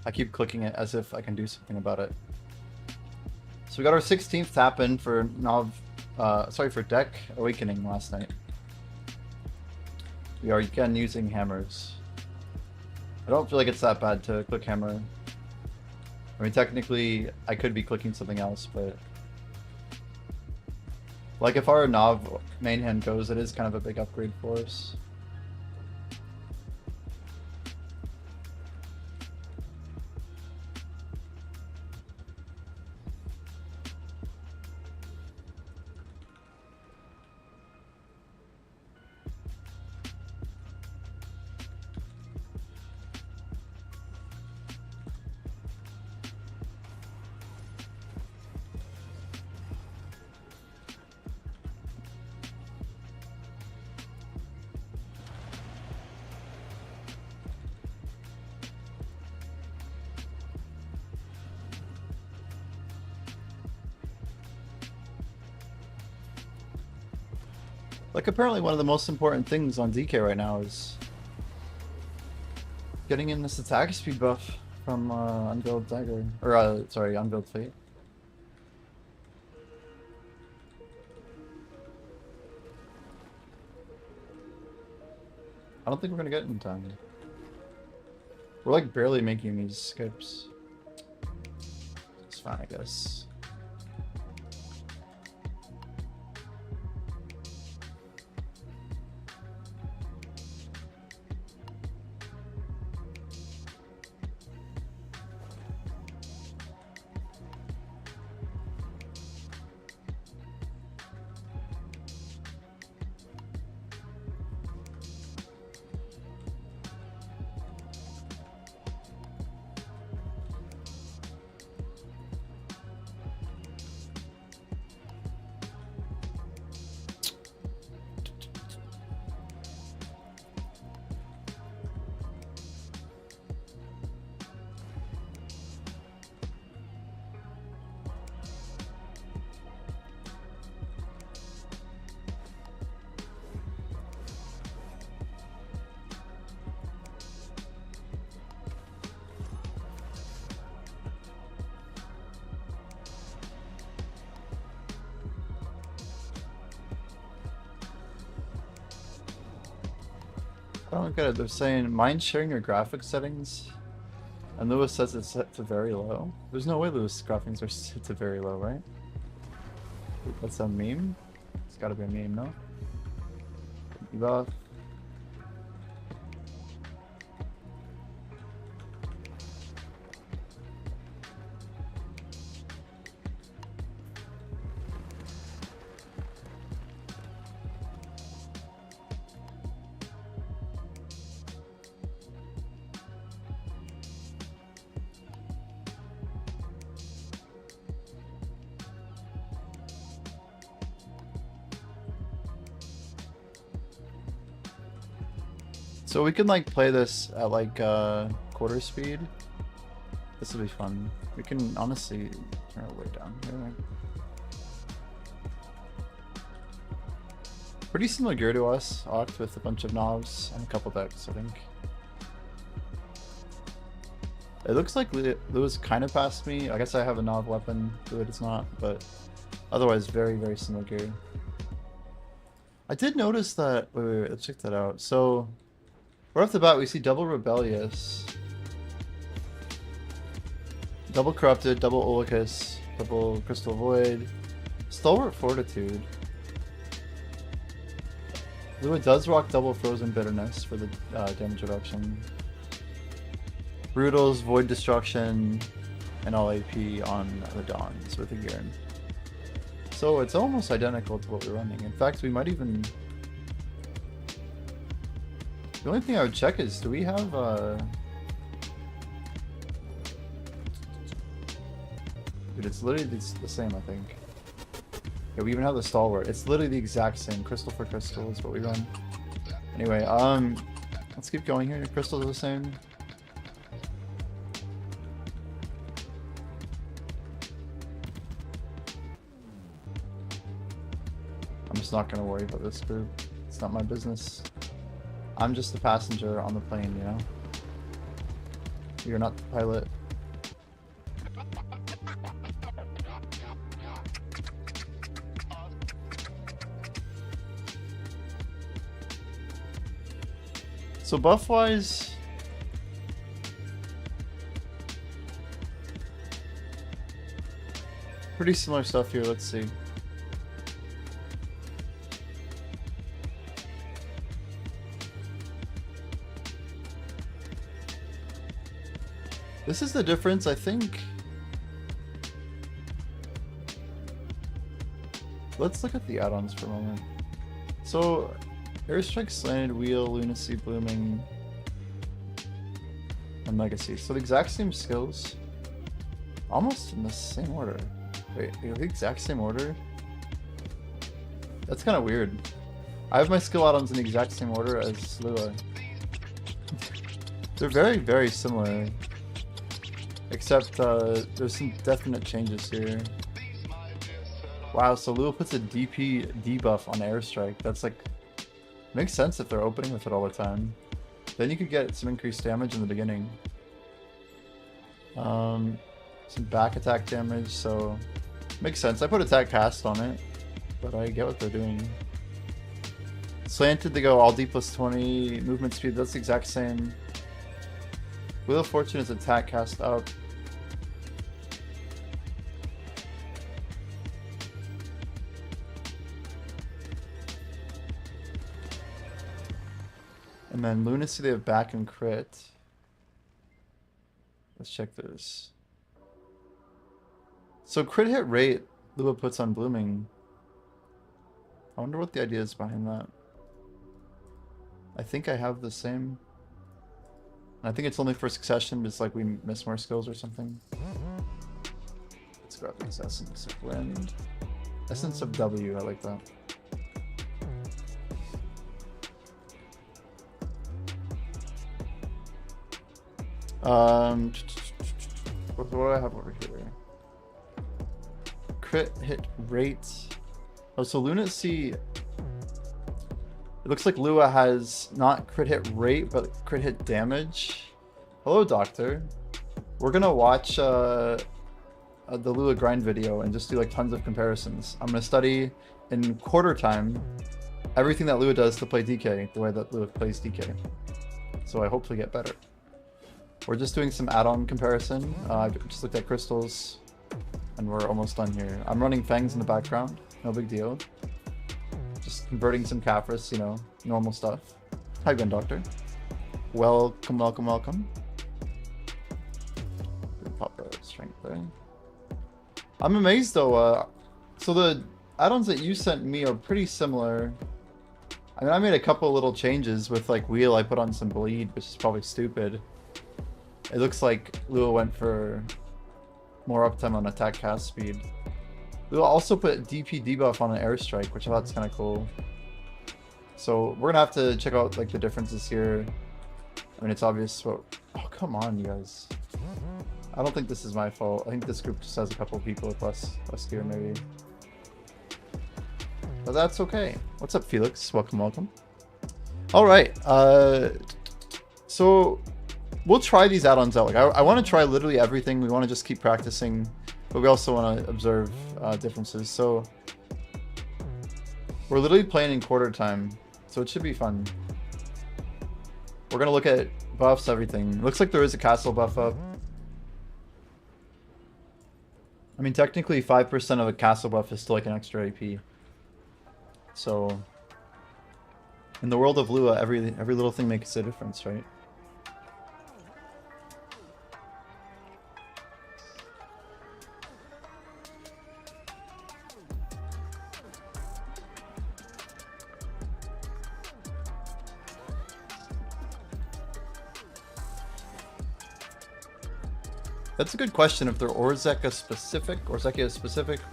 I keep clicking it as if I can do something about it. So we got our 16th tap in for for Deck Awakening last night. We are again using hammers. I don't feel like it's that bad to click hammer. I mean, technically, I could be clicking something else, but... Like, if our Nav main hand goes, it is kind of a big upgrade for us. Like, apparently one of the most important things on DK right now is getting in this attack speed buff from Unveiled Dagger. Or, sorry, Unveiled Fate. I don't think we're gonna get it in time. We're like barely making these skips. It's fine, I guess. I don't get it. They're saying, mind sharing your graphics settings? And Lewis says it's set to very low. There's no way Lewis' graphics are set to very low, right? That's a meme? It's gotta be a meme, no? Buff. So we can like play this at like quarter speed. This will be fun. We can honestly turn it way down here. Pretty similar gear to us, Oct, with a bunch of knobs and a couple decks, I think. It looks like Lewis kind of passed me. I guess I have a knob weapon, Lewis does not, but otherwise very, very similar gear. I did notice that, wait, let's check that out. So, right off the bat, we see double Rebellious, double Corrupted, double Olicus, double Crystal Void, Stalwart Fortitude. Lua does rock double Frozen Bitterness for the damage reduction. Brutals, Void Destruction, and all AP on the Dawns with the Garen. So it's almost identical to what we're running. In fact, we might even... The only thing I would check is, do we have Dude, it's literally the same, I think. Yeah, we even have the Stalwart. It's literally the exact same. Crystal for crystal is what we run. Anyway, let's keep going here. Crystals are the same. I'm just not gonna worry about this group. It's not my business. I'm just the passenger on the plane, you know? You're not the pilot. So buff-wise, pretty similar stuff here. Let's see. This is the difference, I think. Let's look at the add-ons for a moment. So, Airstrike, Slanted Wheel, Lunacy, Blooming, and Legacy. So the exact same skills, almost in the same order. Wait, the exact same order? That's kind of weird. I have my skill add-ons in the exact same order as Lua. They're very, very similar. Except there's some definite changes here. Wow, so Lua puts a DP debuff on Airstrike. That's like... Makes sense if they're opening with it all the time. Then you could get some increased damage in the beginning. Some back attack damage, so... Makes sense. I put attack cast on it, but I get what they're doing. Slanted, they go all D plus 20, movement speed, that's the exact same. Wheel of Fortune is attack cast up. And then Lunacy, they have back and crit. Let's check this. So crit hit rate, Lua puts on Blooming. I wonder what the idea is behind that. I think I have the same. I think it's only for succession, but it's like we miss more skills or something. Let's grab this Essence of Wind. Essence of W, I like that. What do I have over here? Crit hit rate. Oh, so Lunacy. It looks like Lua has not crit hit rate, but crit hit damage. Hello, Doctor. We're gonna watch the Lua grind video and just do like tons of comparisons. I'm gonna study in quarter time everything that Lua does to play DK, the way that Lua plays DK. So I hopefully get better. We're just doing some add-on comparison. I just looked at crystals, and we're almost done here. I'm running Fangs in the background, no big deal. Just converting some Caphras, you know, normal stuff. Hi, Gun Doctor. Welcome, welcome, welcome. Pop a strength there. I'm amazed though. So the add-ons that you sent me are pretty similar. I mean, I made a couple little changes with like Wheel. I put on some Bleed, which is probably stupid. It looks like Lua went for more uptime on attack cast speed. Lua also put DP debuff on an Airstrike, which I thought was kind of cool. So we're gonna have to check out like the differences here. I mean, it's obvious what... Oh, come on, you guys. I don't think this is my fault. I think this group just has a couple of people with less gear, maybe. But that's okay. What's up, Felix? Welcome, welcome. All right. So we'll try these add-ons out. Like, I want to try literally everything. We want to just keep practicing, but we also want to observe differences. So we're literally playing in quarter time, so it should be fun. We're gonna look at buffs, everything. Looks like there is a castle buff up. I mean, technically 5% of a castle buff is still like an extra AP. So in the world of Lua, every little thing makes a difference, right? That's a good question, if they're Orzeka specific,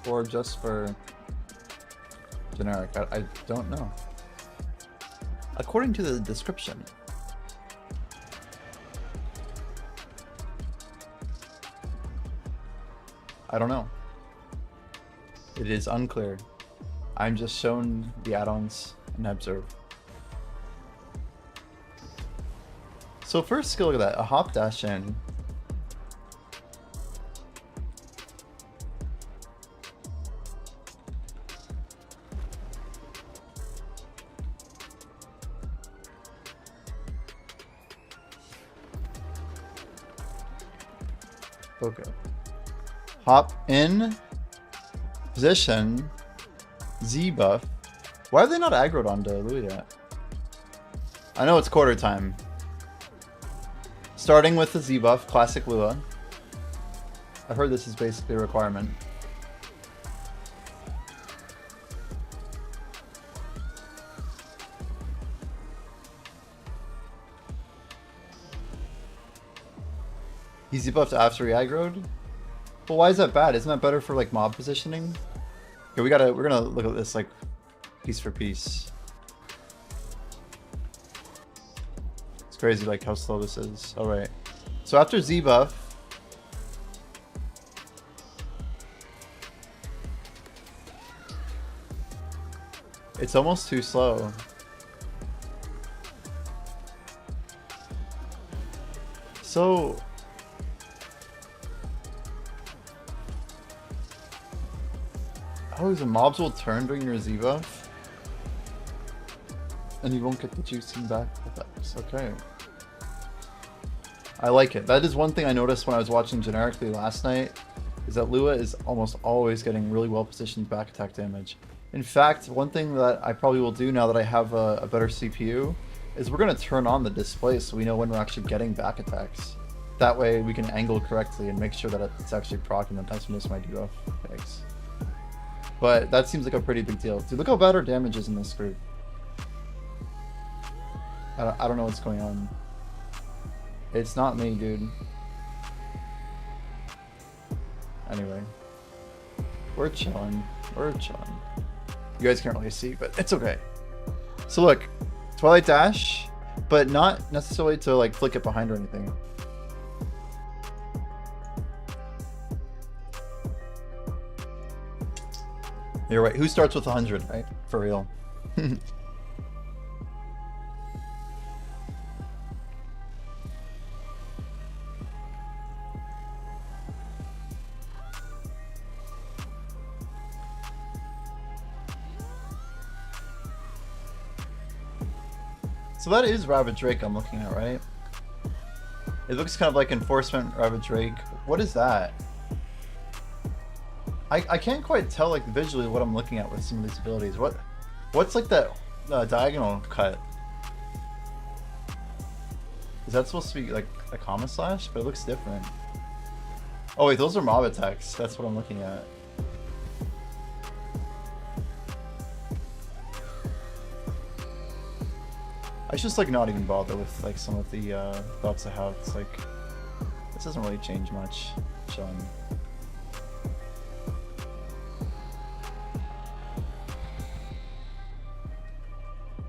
or just for generic. I don't know. According to the description. I don't know. It is unclear. I'm just shown the add-ons and observe. So first skill, look at that, a hop dash in. Okay. Hop in. Position. Z buff. Why are they not aggroed onto Louis yet? I know it's quarter time. Starting with the Z buff, classic Lua. I've heard this is basically a requirement. He's debuffed after he aggroed? Well, why is that bad? Isn't that better for like mob positioning? Okay, we're gonna look at this like piece for piece. It's crazy like how slow this is. Alright. So after Z buff, it's almost too slow. So oh, the mobs will turn during your Z buff? And you won't get the juicing back effects. Okay. I like it. That is one thing I noticed when I was watching generically last night, is that Lua is almost always getting really well positioned back attack damage. In fact, one thing that I probably will do now that I have a better CPU is we're going to turn on the display so we know when we're actually getting back attacks. That way we can angle correctly and make sure that it's actually proccing the times we miss my debuff effects. But that seems like a pretty big deal. Dude, look how bad our damage is in this group. I don't know what's going on. It's not me, dude. Anyway. We're chilling. We're chilling. You guys can't really see, but it's okay. So look, Twilight Dash, but not necessarily to like flick it behind or anything. You're right. Who starts with 100, right? For real. So that is Rabbit Drake I'm looking at, right? It looks kind of like Enforcement Rabbit Drake. What is that? I can't quite tell like visually what I'm looking at with some of these abilities. What's like that diagonal cut? Is that supposed to be like a comma slash? But it looks different. Oh wait, those are mob attacks. That's what I'm looking at. I should just like not even bother with like some of the thoughts I have. It's like this doesn't really change much. Showing.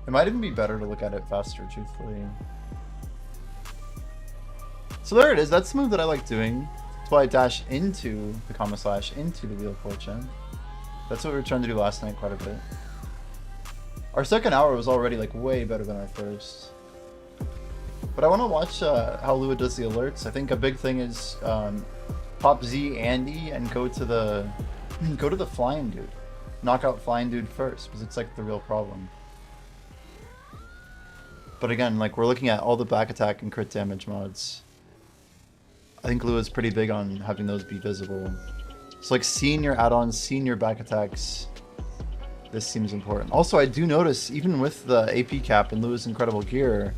It might even be better to look at it faster, truthfully. So there it is. That's the move that I like doing. That's why I dash into the comma slash into the Wheel of Fortune. That's what we were trying to do last night quite a bit. Our second hour was already like way better than our first. But I want to watch how Lua does the alerts. I think a big thing is pop Z Andy and go to the flying dude. Knock out flying dude first, because it's like the real problem. But again, like we're looking at all the back attack and crit damage mods. I think Lua's pretty big on having those be visible. So like seeing your add-ons, seeing your back attacks, this seems important. Also, I do notice, even with the AP cap in Lua's incredible gear,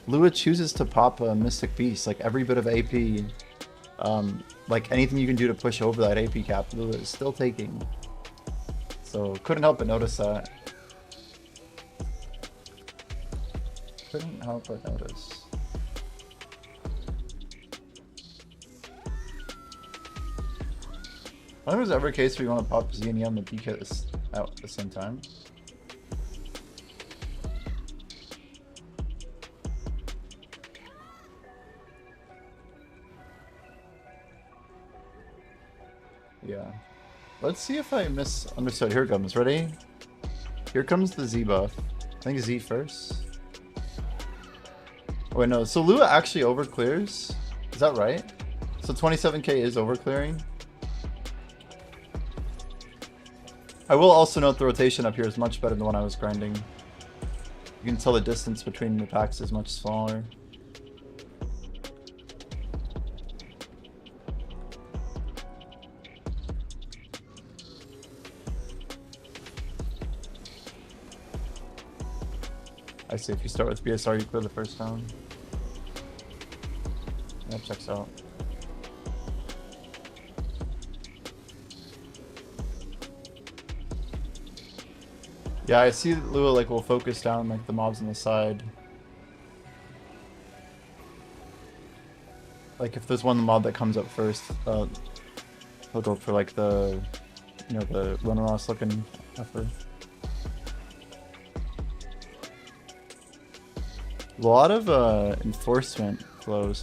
Lua chooses to pop a Mystic Beast. Like every bit of AP, like anything you can do to push over that AP cap, Lua is still taking. So couldn't help but notice that. Couldn't help but notice. I think there's ever a case where you want to pop Z and E on the PK out at the same time. Yeah. Let's see if I misunderstood. Here it comes. Ready? Here comes the Z buff. I think Z first. Oh, wait, no. So Lua actually overclears? Is that right? So 27k is overclearing? I will also note the rotation up here is much better than when I was grinding. You can tell the distance between the packs is much smaller. I see. If you start with BSR, you clear the first down. That checks out. Yeah, I see that Lua like will focus down like the mobs on the side. Like if there's one mob that comes up first, he'll go for like the, you know, the run-around looking effort. A lot of enforcement flows.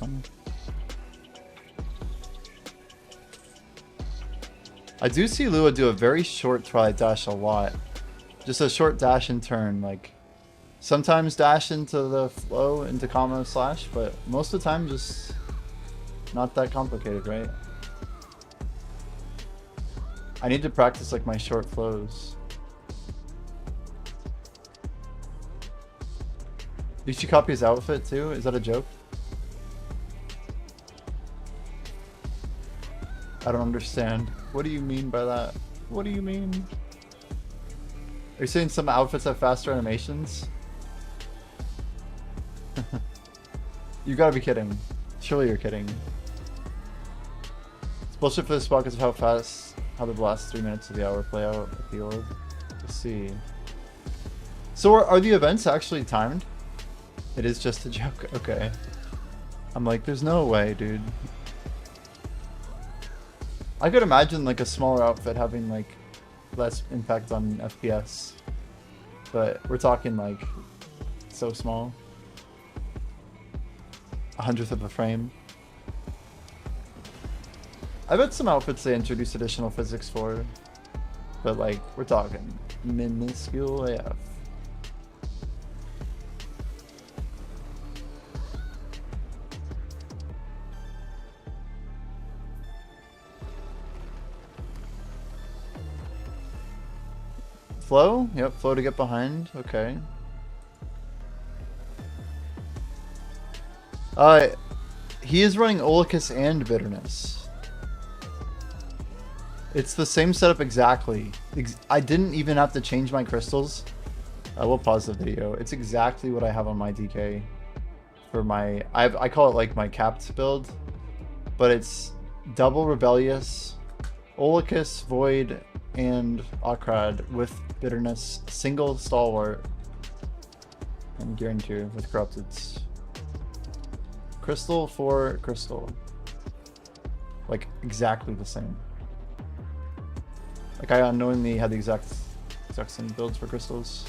I do see Lua do a very short Twilight Dash a lot. Just a short dash and turn, like sometimes dash into the flow into combo slash, but most of the time just not that complicated, right? I need to practice like my short flows. Did you copy his outfit too? Is that a joke? I don't understand. What do you mean by that? What do you mean? Are you saying some outfits have faster animations? You gotta be kidding. Surely you're kidding. It's bullshit for this spot because of how the last 3 minutes of the hour play out at the orb. Let's see. So are the events actually timed? It is just a joke. Okay. I'm like, there's no way, dude. I could imagine like a smaller outfit having like less impact on FPS, but we're talking like so small. 100th of a frame. I bet some outfits they introduce additional physics for, but like we're talking minuscule AF. Flow? Yep, flow to get behind. Okay. He is running Olicus and Bitterness. It's the same setup exactly. I didn't even have to change my crystals. I will pause the video. It's exactly what I have on my DK. For my... I call it like my capped build. But it's double Rebellious, Olicus, Void, and Akrad with Bitterness, single Stalwart, and Guaranteed with Corrupted. Crystal for Crystal. Like, exactly the same. Like, I unknowingly had the exact same builds for crystals.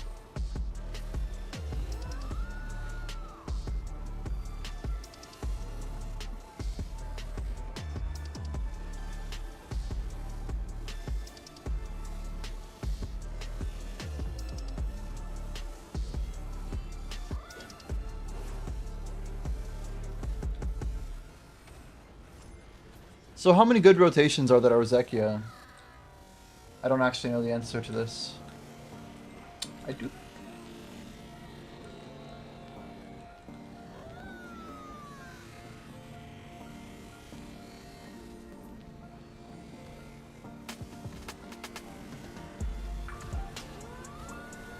So how many good rotations are there at Rosekia? I don't actually know the answer to this. I do.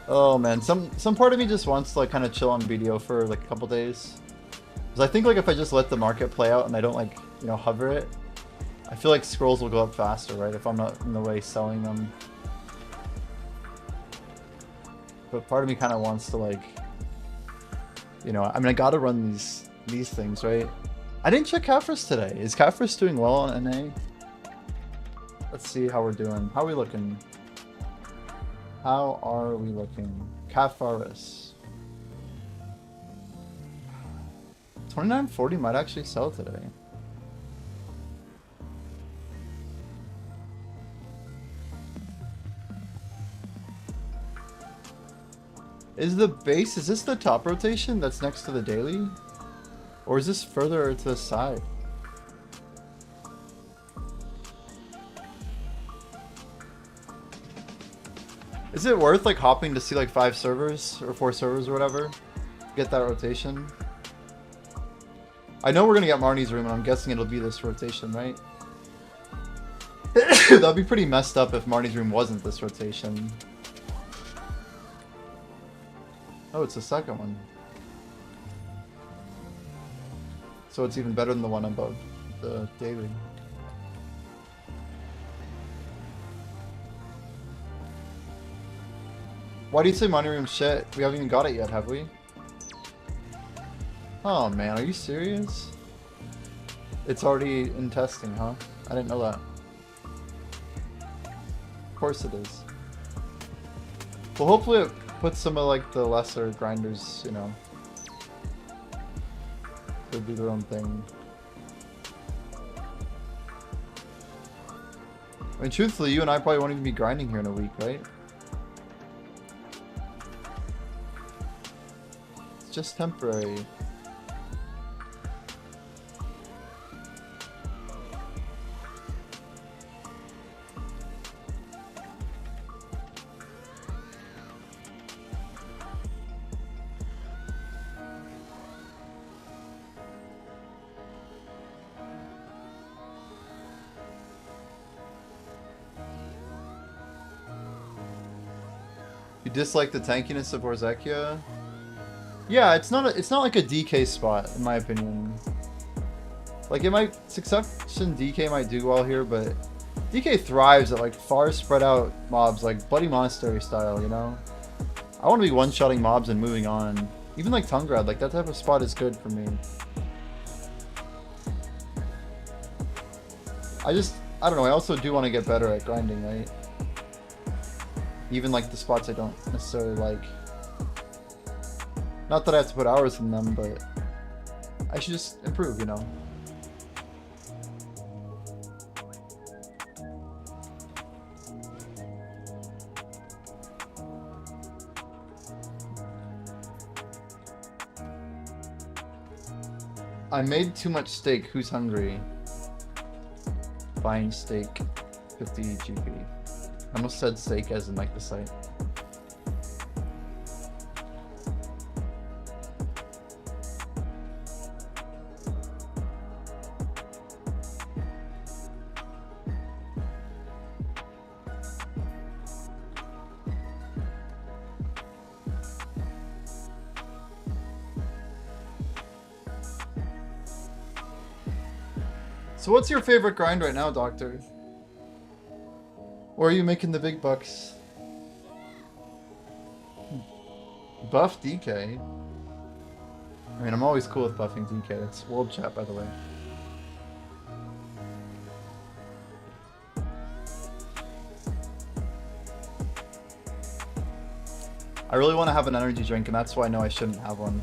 Oh man, some part of me just wants to like kind of chill on BDO for like a couple days. Because I think like if I just let the market play out and I don't like, you know, hover it, I feel like scrolls will go up faster, right? If I'm not in the way selling them. But part of me kind of wants to like, you know, I mean, I gotta run these things, right? I didn't check Kafris today. Is Kafris doing well on NA? Let's see how we're doing. How are we looking? How are we looking? Kafris. 2940 might actually sell today. Is this the top rotation that's next to the daily? Or is this further to the side? Is it worth like hopping to see like 5 servers or 4 servers or whatever? Get that rotation? I know we're gonna get Marnie's room and I'm guessing it'll be this rotation, right? That'd be pretty messed up if Marnie's room wasn't this rotation. Oh, it's the second one. So it's even better than the one above the daily. Why do you say money room shit? We haven't even got it yet, have we? Oh man, are you serious? It's already in testing, huh? I didn't know that. Of course it is. Well, hopefully it puts some of like the lesser grinders, you know, to do their own thing. I mean, truthfully, you and I probably won't even be grinding here in a week, right? It's just temporary. You dislike the tankiness of Orzekia? Yeah, it's not like a DK spot in my opinion. Like it might Succession DK might do well here, but DK thrives at like far spread out mobs like Bloody Monastery style, you know? I want to be one-shotting mobs and moving on. Even like Tungrad, like that type of spot is good for me. I don't know, I also do want to get better at grinding, right? Even like the spots I don't necessarily like. Not that I have to put hours in them, but I should just improve, you know? I made too much steak. Who's hungry? Buying steak. 50 GP. I almost said steak as in like the site. So what's your favorite grind right now, Doctor? Or are you making the big bucks? Buff DK? I mean, I'm always cool with buffing DK. That's world chat, by the way. I really want to have an energy drink, and that's why I know I shouldn't have one.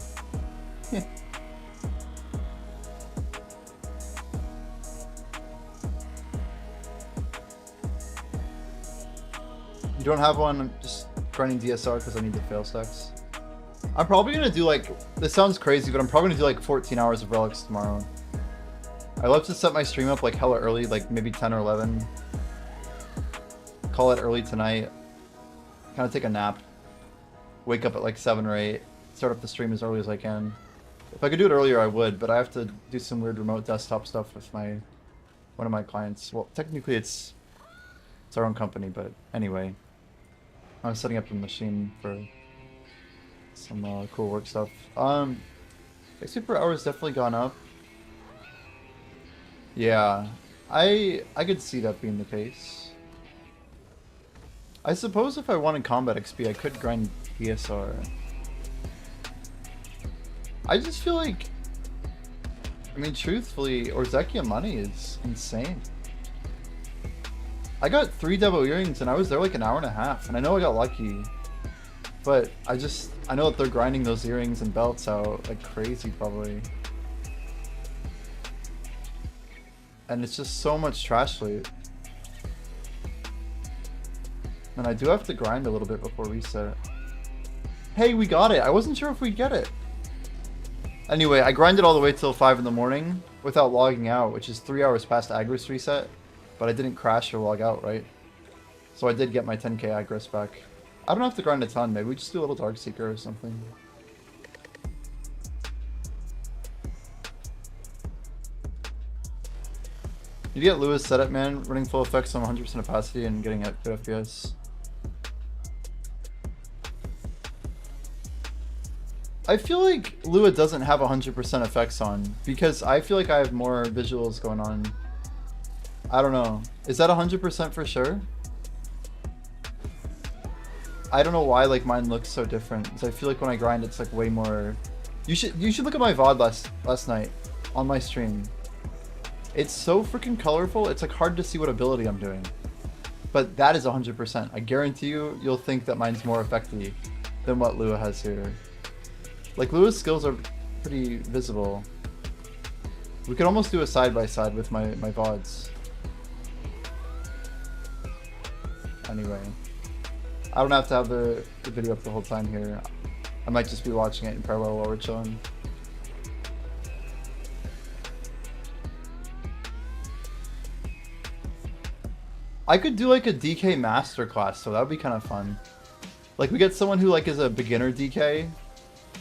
You don't have one? I'm just grinding DSR because I need the fail stacks. I'm probably going to do like, this sounds crazy, but I'm probably going to do like 14 hours of Relics tomorrow. I love to set my stream up like hella early, like maybe 10 or 11. Call it early tonight. Kind of take a nap. Wake up at like 7 or 8. Start up the stream as early as I can. If I could do it earlier, I would, but I have to do some weird remote desktop stuff with one of my clients. Well, technically it's our own company, but anyway. I was setting up the machine for some cool work stuff. XP per hour has definitely gone up. Yeah, I could see that being the case. I suppose if I wanted combat XP, I could grind PSR. I just feel like, I mean, truthfully, Orzekia money is insane. I got 3 Devo earrings and I was there like an hour and a half, and I know I got lucky, but I know that they're grinding those earrings and belts out like crazy probably. And it's just so much trash loot. And I do have to grind a little bit before reset. Hey, we got it! I wasn't sure if we'd get it. Anyway, I grinded all the way till 5 in the morning without logging out, which is 3 hours past Agris reset. But I didn't crash or log out, right? So I did get my 10k Agris back. I don't have to grind a ton, maybe we just do a little Darkseeker or something. You get Lewis set up, man, running full effects on 100% opacity and getting at good FPS. I feel like Lua doesn't have 100% effects on because I feel like I have more visuals going on. I don't know. Is that 100% for sure? I don't know why like mine looks so different. Because I feel like when I grind, it's like way more. You should look at my VOD last night on my stream. It's so freaking colorful. It's like hard to see what ability I'm doing. But that is 100%. I guarantee you'll think that mine's more effective than what Lua has here. Like, Lua's skills are pretty visible. We could almost do a side-by-side with my VODs. Anyway. I don't have to have the video up the whole time here. I might just be watching it in parallel while we're chilling. I could do like a DK masterclass, so that would be kind of fun. Like, we get someone who like is a beginner DK,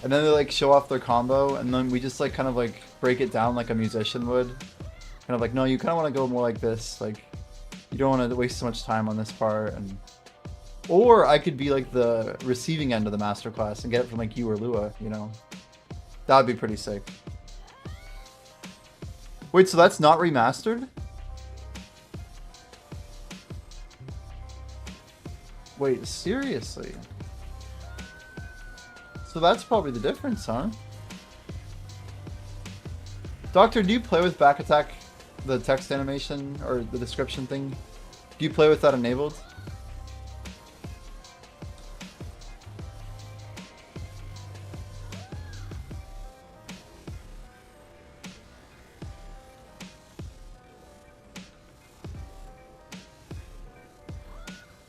and then they like show off their combo, and then we just like kind of like break it down like a musician would. Kind of like, no, you kind of want to go more like this. Like, you don't want to waste so much time on this part. And or I could be like the receiving end of the masterclass and get it from like you or Lua, you know. That would be pretty sick. Wait, so that's not remastered? Wait, seriously? So that's probably the difference, huh? Doctor, do you play with back attack, the text animation, or the description thing? Do you play with that enabled?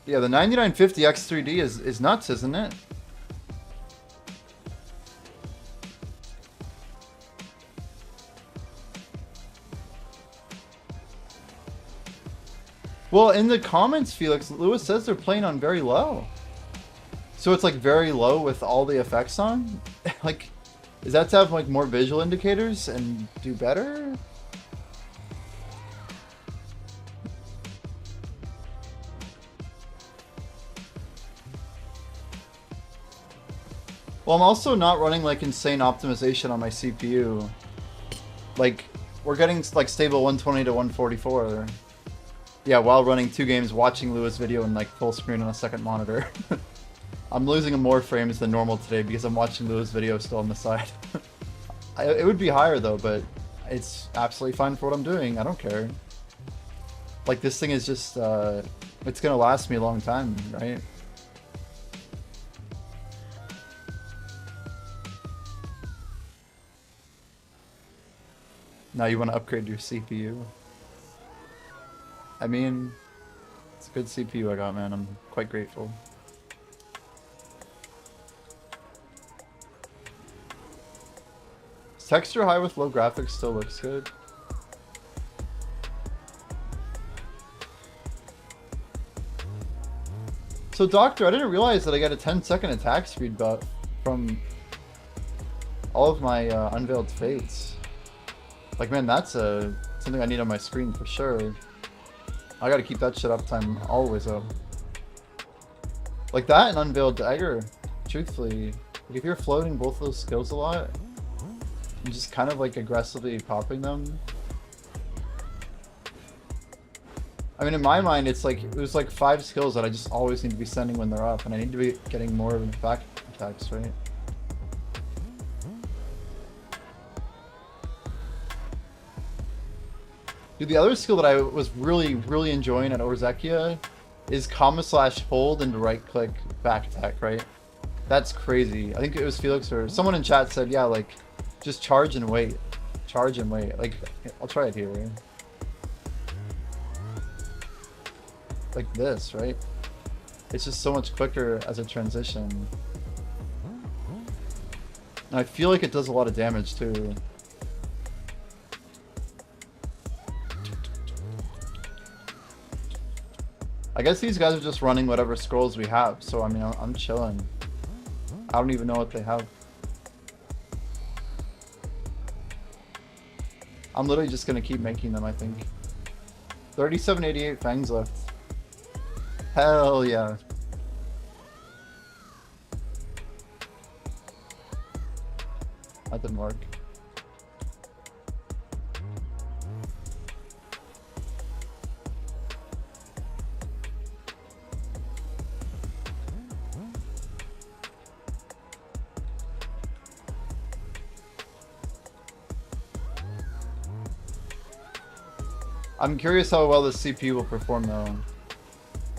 Yeah, the 9950 X3D is nuts, isn't it? Well, in the comments, Felix, Lewis says they're playing on very low. So it's like very low with all the effects on? Like, is that to have like more visual indicators and do better? Well, I'm also not running like insane optimization on my CPU. Like, we're getting like stable 120 to 144. Yeah, while running 2 games, watching Lewis' video in like full screen on a second monitor. I'm losing more frames than normal today because I'm watching Lewis' video still on the side. It would be higher though, but it's absolutely fine for what I'm doing. I don't care. Like, this thing is just, it's gonna last me a long time, right? Now you want to upgrade your CPU. I mean, it's a good CPU I got, man. I'm quite grateful. Texture high with low graphics still looks good. So Doctor, I didn't realize that I got a 10-second attack speed buff from all of my unveiled fates. Like, man, that's something I need on my screen for sure. I gotta keep that shit uptime always up. Like that and Unveiled Dagger, truthfully. Like, if you're floating both those skills a lot, and just kind of like aggressively popping them. I mean, in my mind, it's like, it was like 5 skills that I just always need to be sending when they're up, and I need to be getting more of them back attacks, right? Dude, the other skill that I was really enjoying at Orzekia is comma/hold and right click back attack, right? That's crazy. I think it was Felix or someone in chat said, yeah, like, just charge and wait. Charge and wait. Like, I'll try it here. Like this, right? It's just so much quicker as a transition. And I feel like it does a lot of damage too. I guess these guys are just running whatever scrolls we have, so I mean, I'm chilling. I don't even know what they have. I'm literally just gonna keep making them, I think. 3788 fangs left. Hell yeah. That didn't work. I'm curious how well the CPU will perform though.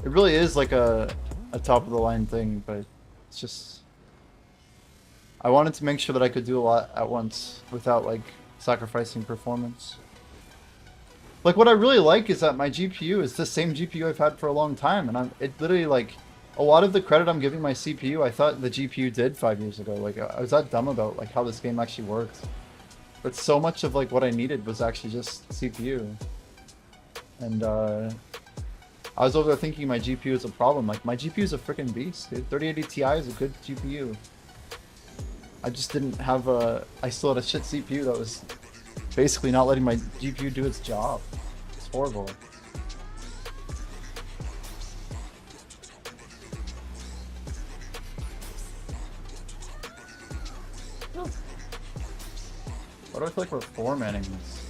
It really is like a top of the line thing, but it's just... I wanted to make sure that I could do a lot at once without like sacrificing performance. Like what I really like is that my GPU is the same GPU I've had for a long time, and it literally like a lot of the credit I'm giving my CPU I thought the GPU did 5 years ago. Like I was that dumb about like how this game actually worked. But so much of like what I needed was actually just CPU. And I was over there thinking my GPU is a problem. Like my GPU is a freaking beast, dude. 3080 Ti is a good GPU. I just didn't have I still had a shit CPU that was basically not letting my GPU do its job. It's horrible. Oh. Why do I feel like we're formatting this?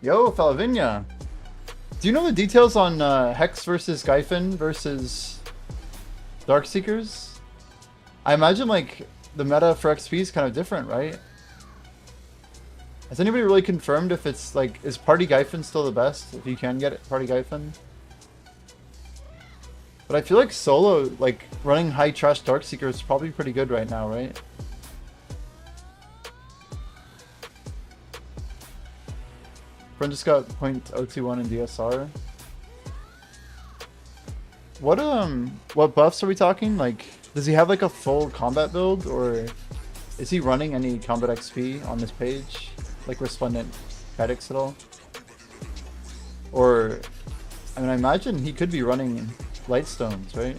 Yo, Falavinia! Do you know the details on Hex versus Gyphon versus Darkseekers? I imagine like the meta for XP is kind of different, right? Has anybody really confirmed if it's like, is Party Gyphon still the best? If you can get it, Party Gyphon? But I feel like solo, like running high trash Darkseeker is probably pretty good right now, right? Friend just got .021 in DSR. What buffs are we talking? Like, does he have like a full combat build, or is he running any combat XP on this page? Like Resplendent Cadix at all? Or, I mean, I imagine he could be running Lightstones, right?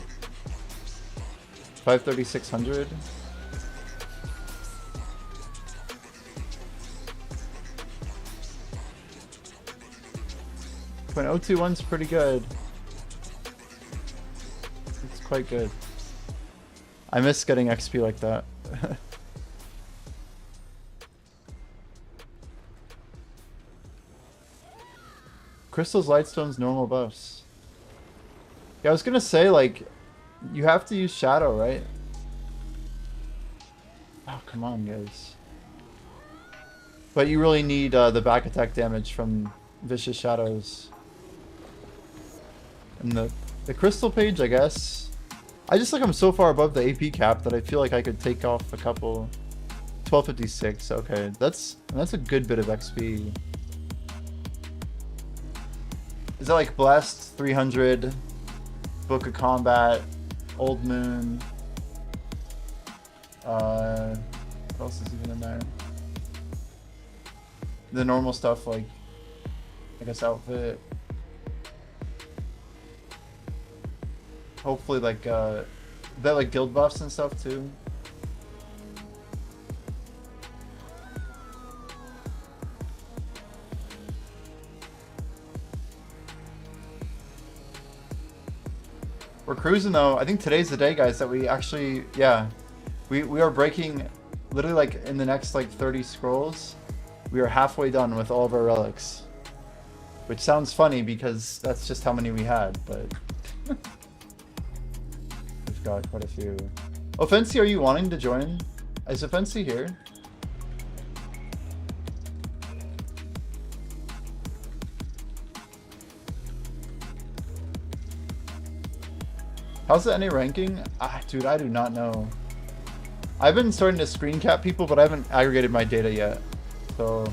530-600. .021's pretty good. It's quite good. I miss getting XP like that. Crystal's, Lightstone's, normal buffs. Yeah, I was gonna say, like, you have to use Shadow, right? Oh, come on, guys. But you really need the back attack damage from Vicious Shadows. And the crystal page, I guess. I just like I'm so far above the AP cap that I feel like I could take off a couple. 1256. Okay, that's a good bit of XP. Is that like Blessed 300, Book of Combat, Old Moon? What else is even in there? The normal stuff like, I guess, outfit. Hopefully like that, like guild buffs and stuff too. We're cruising though. I think today's the day, guys, that we actually, yeah, we are breaking literally like in the next like 30 scrolls. We are halfway done with all of our relics, which sounds funny because that's just how many we had, but we've got quite a few. Oh, Fancy, are you wanting to join? Is Fancy here? How's the NA ranking? Ah, dude, I do not know. I've been starting to screen cap people, but I haven't aggregated my data yet. So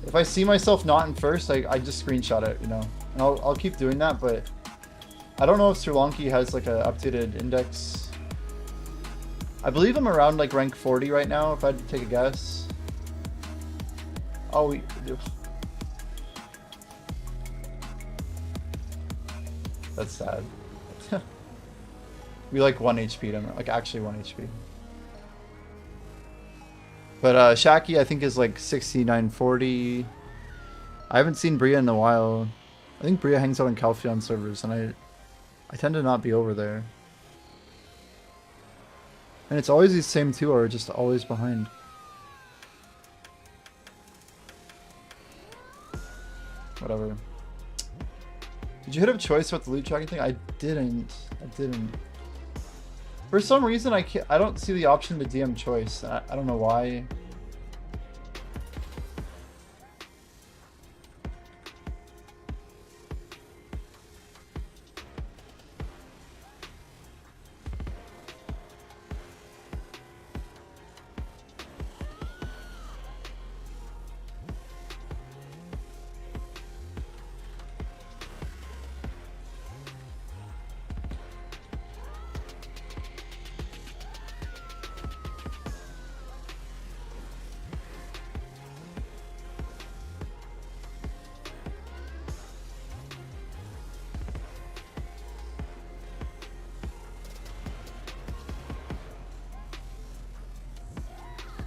if I see myself not in first, I just screenshot it, you know. And I'll keep doing that, but I don't know if Sri Lanka has like an updated index. I believe I'm around like rank 40 right now, if I had to take a guess. Oh, we do. That's sad. We like 1 HP them, like actually 1 HP. But Shaki I think is like 6940. I haven't seen Bria in a while. I think Bria hangs out on Calpheon servers, and I tend to not be over there. And it's always these same two are just always behind. Whatever. Did you hit up choice about the loot tracking thing? I didn't. For some reason, I don't see the option to DM choice. I don't know why.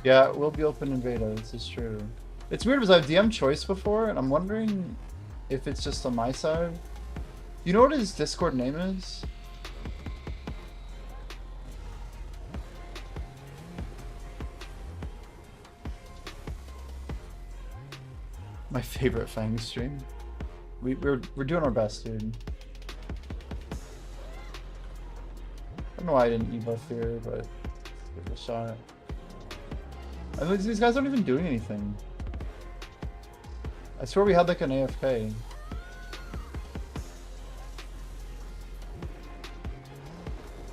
Yeah, it will be open in beta, this is true. It's weird because I've DM'd choice before, and I'm wondering if it's just on my side. You know what his Discord name is? My favorite Fang stream. We're doing our best, dude. I don't know why I didn't ebuff here, but give it a shot. I mean, these guys aren't even doing anything. I swear we had like an AFK.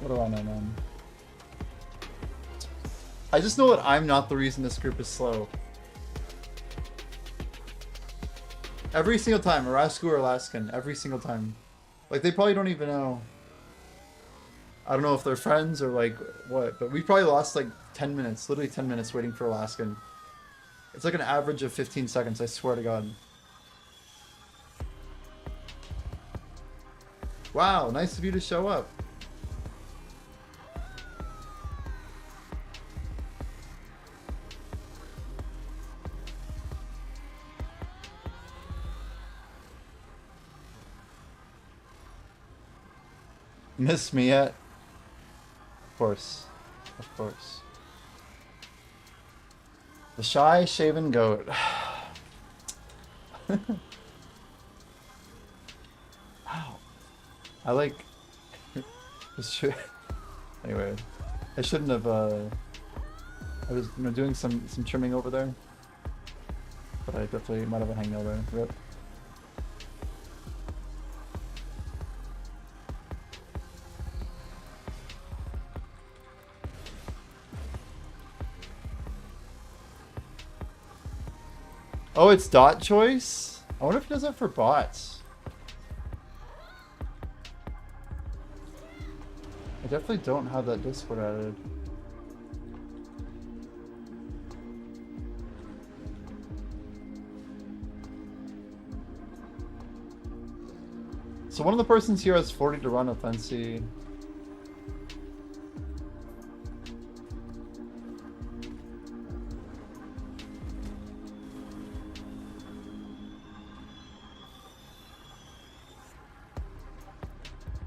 What do I know, man? I just know that I'm not the reason this group is slow. Every single time, Arasku or Alaskan, every single time. Like, they probably don't even know. I don't know if they're friends or like what, but we probably lost like 10 minutes, literally 10 minutes waiting for Alaskan. It's like an average of 15 seconds, I swear to God. Wow, nice of you to show up. Miss me yet? Of course. Of course. The shy shaven goat. Wow. I like anyway, I shouldn't have I was doing some trimming over there. But I definitely might have a hangnail there. Rip. Oh, it's dot choice? I wonder if he does that for bots. I definitely don't have that Discord added. So one of the persons here has 40 to run with NC.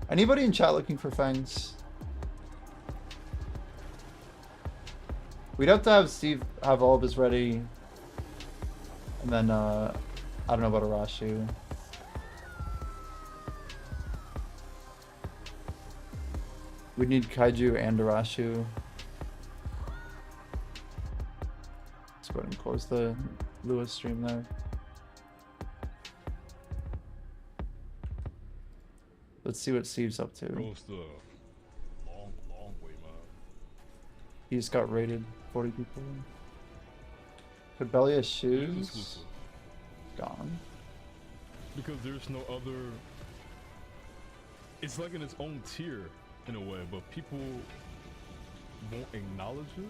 Anybody in chat looking for fangs? We'd have to have Steve have all of his ready. And then, I don't know about Arashu. We'd need Kaiju and Arashu. Let's go ahead and close the Lewis stream there. Let's see what Steve's up to. Long way, man. He just got raided. 40 people. Could Belly has shoes? Gone. Because there's no other. It's like in its own tier in a way, but people won't acknowledge it.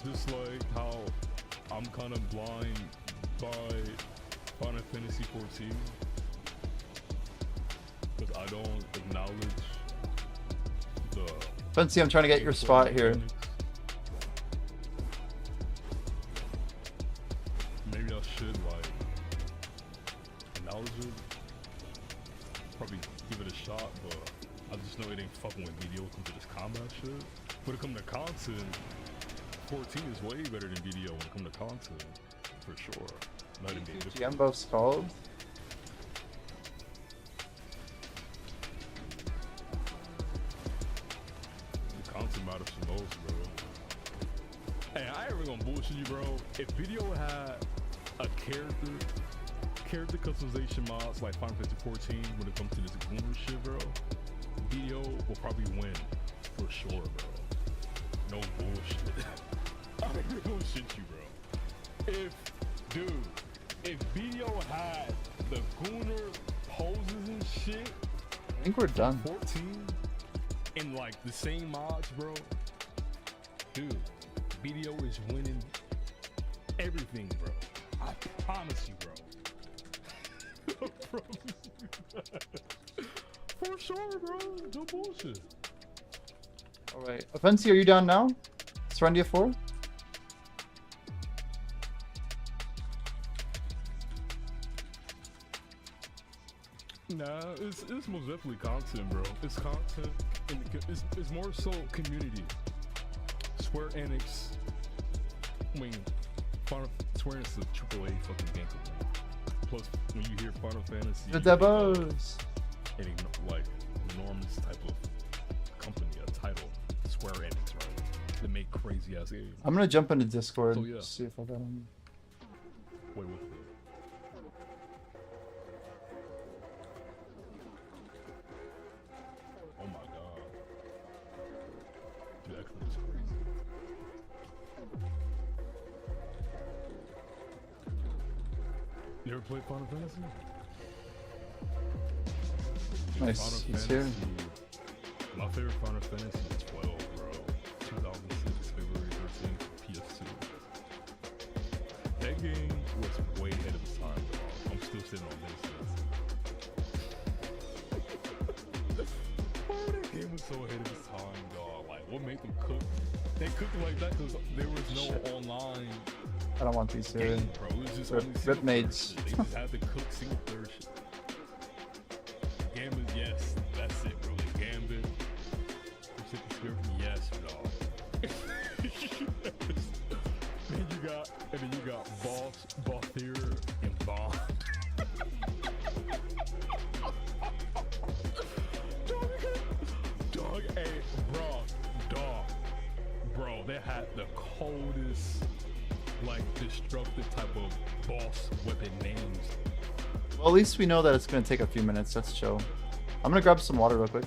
Just like how I'm kind of blind by Final Fantasy 14 because I don't acknowledge the. Fancy, I'm trying to get your spot here. Maybe I should like acknowledge it. Probably give it a shot, but I just know it ain't fucking with BDO because of this combat shit. When it comes to content, 14 is way better than BDO when it comes to content, for sure. Not even GM buff's called. The content matters the most, bro. Hey, I ain't even gonna bullshit you, bro. If BDO had a character customization mods like Final Fantasy 14 when it comes to this Gooner shit, bro, BDO will probably win for sure, bro. No bullshit. I ain't even gonna shit you, bro. If BDO had the Gooner poses and shit, I think we're done. 14 in like the same mods, bro. Dude, BDO is winning everything, bro. I promise you, bro. I promise you that. For sure, bro. No bullshit. Alright. Offensi, are you down now? Serendia 4? Nah, it's most definitely content, bro. It's content, and it's more so community. Square Enix, I mean, Square Enix is a AAA fucking game company. Plus, when you hear Final Fantasy, The Debos! Any like enormous type of company, a title, Square Enix, right? They make crazy ass games. I'm gonna jump into Discord. So, yeah. See if I got him. Wait, what? Oh my god. Dude, that clip is crazy. You ever played Final Fantasy? Dude, Nice, Final he's Fantasy, here. my favorite Final Fantasy is 12, bro. 2006, February 13th, PS2. That game was way ahead of its time, dog. I'm still sitting on this. Oh, that game was so ahead of its time, dog. Like, what made them cook? They cooked like that because there was no Shit. online I don't want these here. game, bro. It was just Rip- only rip single player mates. shit. They just had to cook single player shit. Gambit, yes, that's it, bro. The Gambit. You the script, yes, dog. And then you got Boss, Bothier, and Bond. Dog, hey, bro, they had the coldest, like, destructive type of boss weapon names. Well, at least we know that it's gonna take a few minutes. That's chill. I'm gonna grab some water real quick.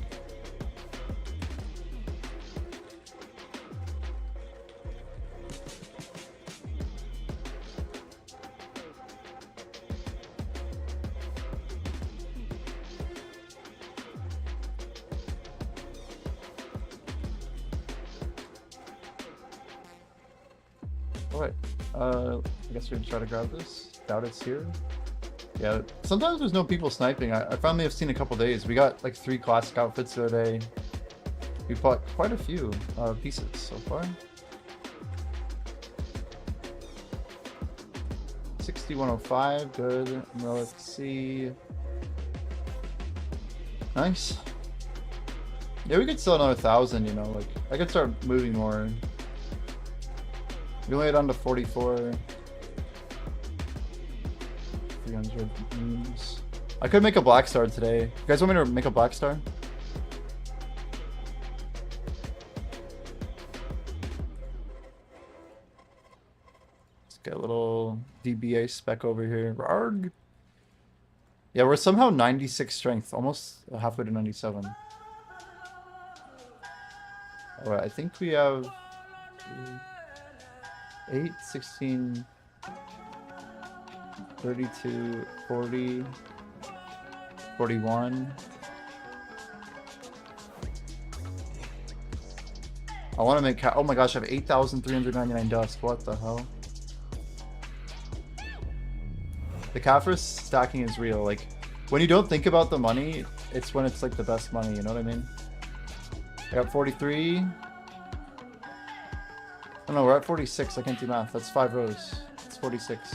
Alright, I guess we can try to grab this. Doubt it's here. Yeah, sometimes there's no people sniping. I finally have seen a couple days. We got like 3 classic outfits the other day. We bought quite a few pieces so far. 6105, good. Relics C. Nice. Yeah, we could sell another 1,000, you know, like I could start moving more. We only down to 44. 300 memes. I could make a black star today. You guys want me to make a black star? Let's get a little DBA spec over here. Arg. Yeah, we're somehow 96 strength, almost halfway to 97. Alright, I think we have 8, 16, 32, 40, 41. I want to make... Oh my gosh, I have 8,399 dust. What the hell? The Kaffir stacking is real. Like, when you don't think about the money, it's when it's like the best money, you know what I mean? I got 43. Oh no, we're at 46. I can't do math. That's 5 rows. It's 46.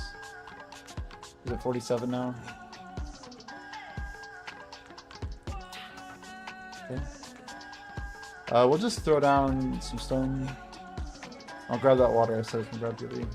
Is it 47 now? Okay. We'll just throw down some stone. I'll grab that water so I can grab your lead.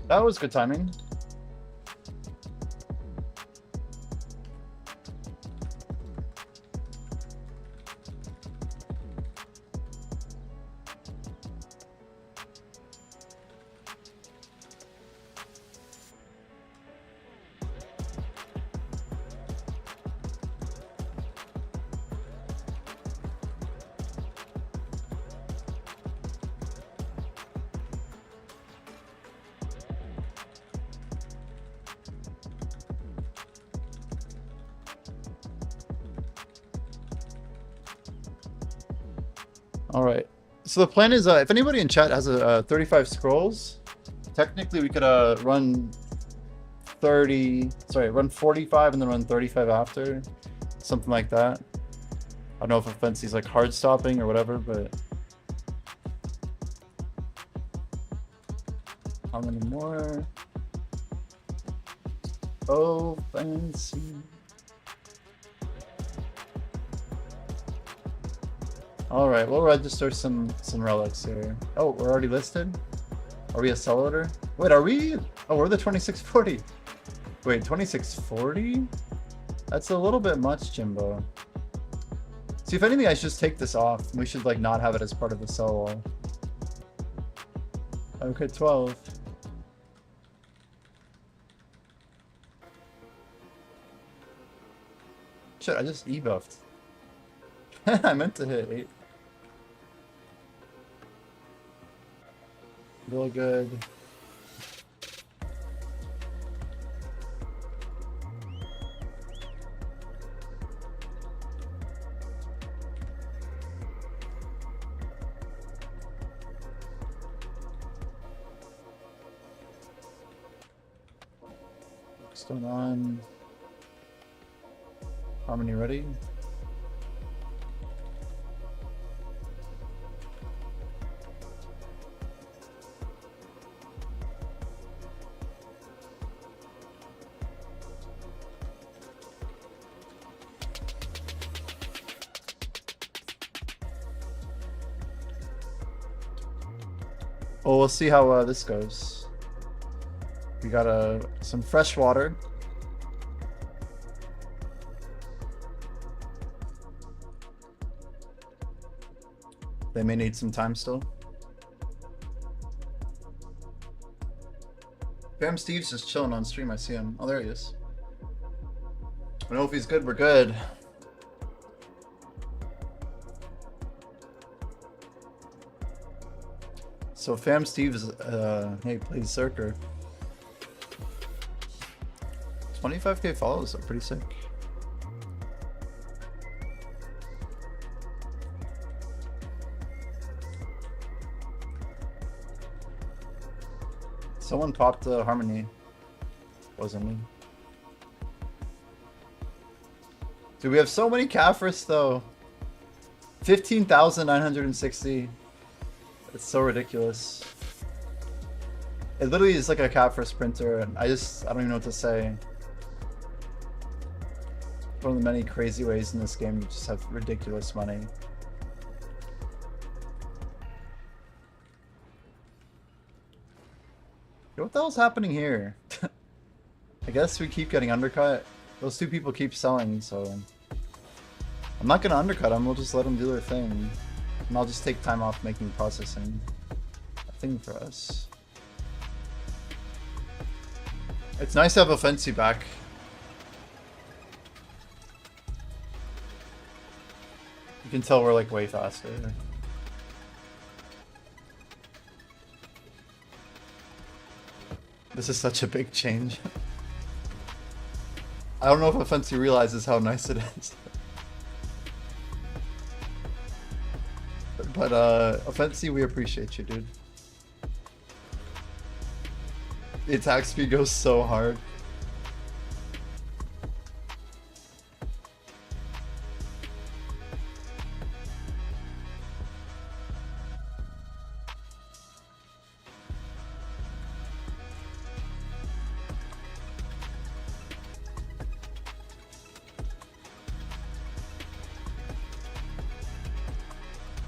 That was good timing. All right. So the plan is, if anybody in chat has a 35 scrolls, technically we could run 45 and then run 35 after, something like that. I don't know if Fancy's like hard stopping or whatever, but how many more? Oh, Fancy. All right, we'll register some relics here. Oh, we're already listed? Are we a sell order? Wait, are we? Oh, we're the 2640. Wait, 2640? That's a little bit much, Jimbo. See, if anything, I should just take this off. We should like not have it as part of the sell wall. Okay, 12. Shit, I just e-buffed. I meant to hit 8. Real good. Stone on. Harmony ready. Well, we'll see how this goes. We got some fresh water. They may need some time still. Fam Steve's just chilling on stream. I see him. Oh, there he is. I don't know if he's good. We're good. So Fam Steve's, hey, please Circer. 25k follows are pretty sick. Someone popped Harmony. Wasn't me. Dude, we have so many Caphras though. 15,960. It's so ridiculous. It literally is like a Caphras printer, and I don't even know what to say. One of the many crazy ways in this game to just have ridiculous money. Yo, what the hell's happening here? I guess we keep getting undercut. Those two people keep selling, so I'm not gonna undercut them. We'll just let them do their thing, and I'll just take time off making processing a thing for us. It's nice to have Offensive back. You can tell we're like way faster. This is such a big change. I don't know if Offensive realizes how nice it is. But Offensive, we appreciate you, dude. The attack speed goes so hard.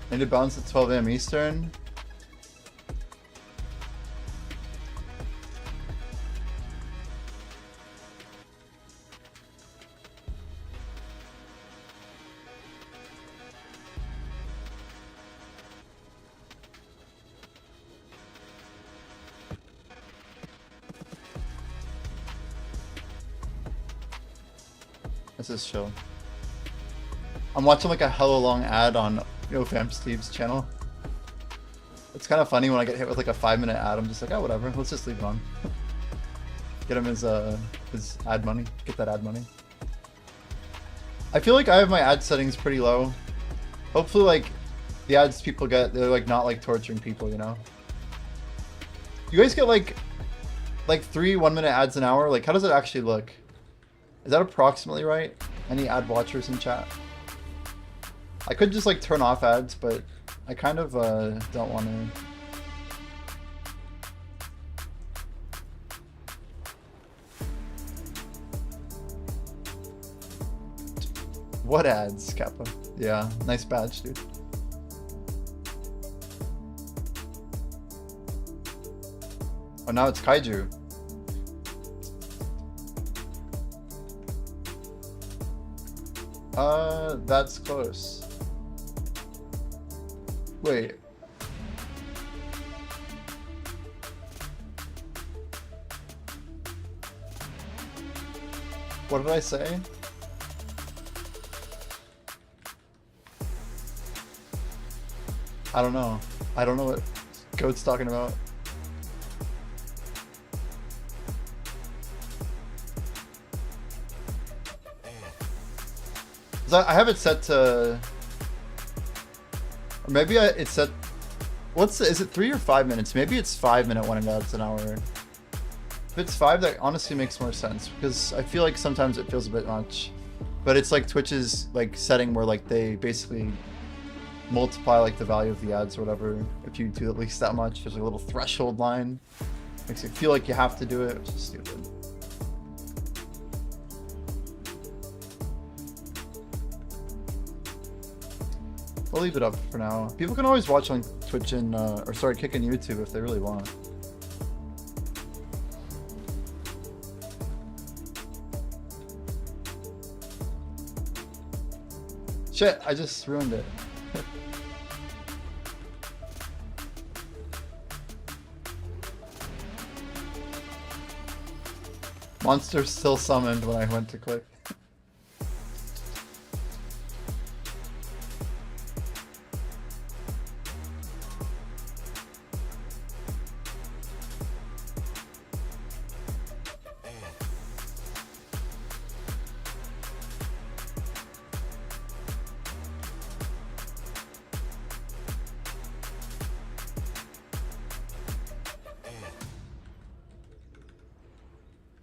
Need to bounce at 12 AM Eastern. This is chill. I'm watching like a hella long ad on Fam Steve's channel. It's kind of funny when I get hit with like a 5-minute ad. I'm just like, oh, whatever. Let's just leave it on. Get him his ad money. Get that ad money. I feel like I have my ad settings pretty low. Hopefully, like the ads people get, they're like not like torturing people, you know. You guys get like 3 1-minute ads an hour. Like, how does it actually look? Is that approximately right? Any ad watchers in chat? I could just like turn off ads, but I kind of don't want to. What ads, Kappa? Yeah, nice badge, dude. Oh, now it's Kaiju. That's close. Wait. What did I say? I don't know. I don't know what Goat's talking about. I have it set to, or maybe it's set. Is it 3 or 5 minutes? Maybe it's 5-minute when it adds an hour. If it's 5, that honestly makes more sense because I feel like sometimes it feels a bit much. But it's like Twitch's like setting where like they basically multiply like the value of the ads or whatever. If you do at least that much, there's like a little threshold line. Makes you feel like you have to do it, which is stupid. I'll leave it up for now. People can always watch on Twitch and or sorry, Kick on YouTube if they really want. Shit, I just ruined it. Monster still summoned when I went to click.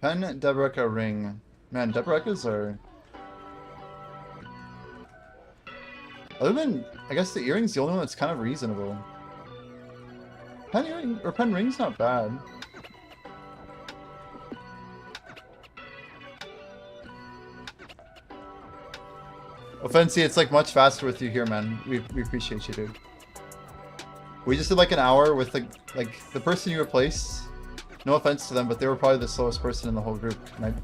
Pen, Debreka, ring. Man, Debrekas are... Other than, I guess the earring's the only one that's kind of reasonable. Pen earring, or pen ring's not bad. Offensi, it's like much faster with you here, man. We appreciate you, dude. We just did like an hour with like the person you replaced. No offense to them, but they were probably the slowest person in the whole group. And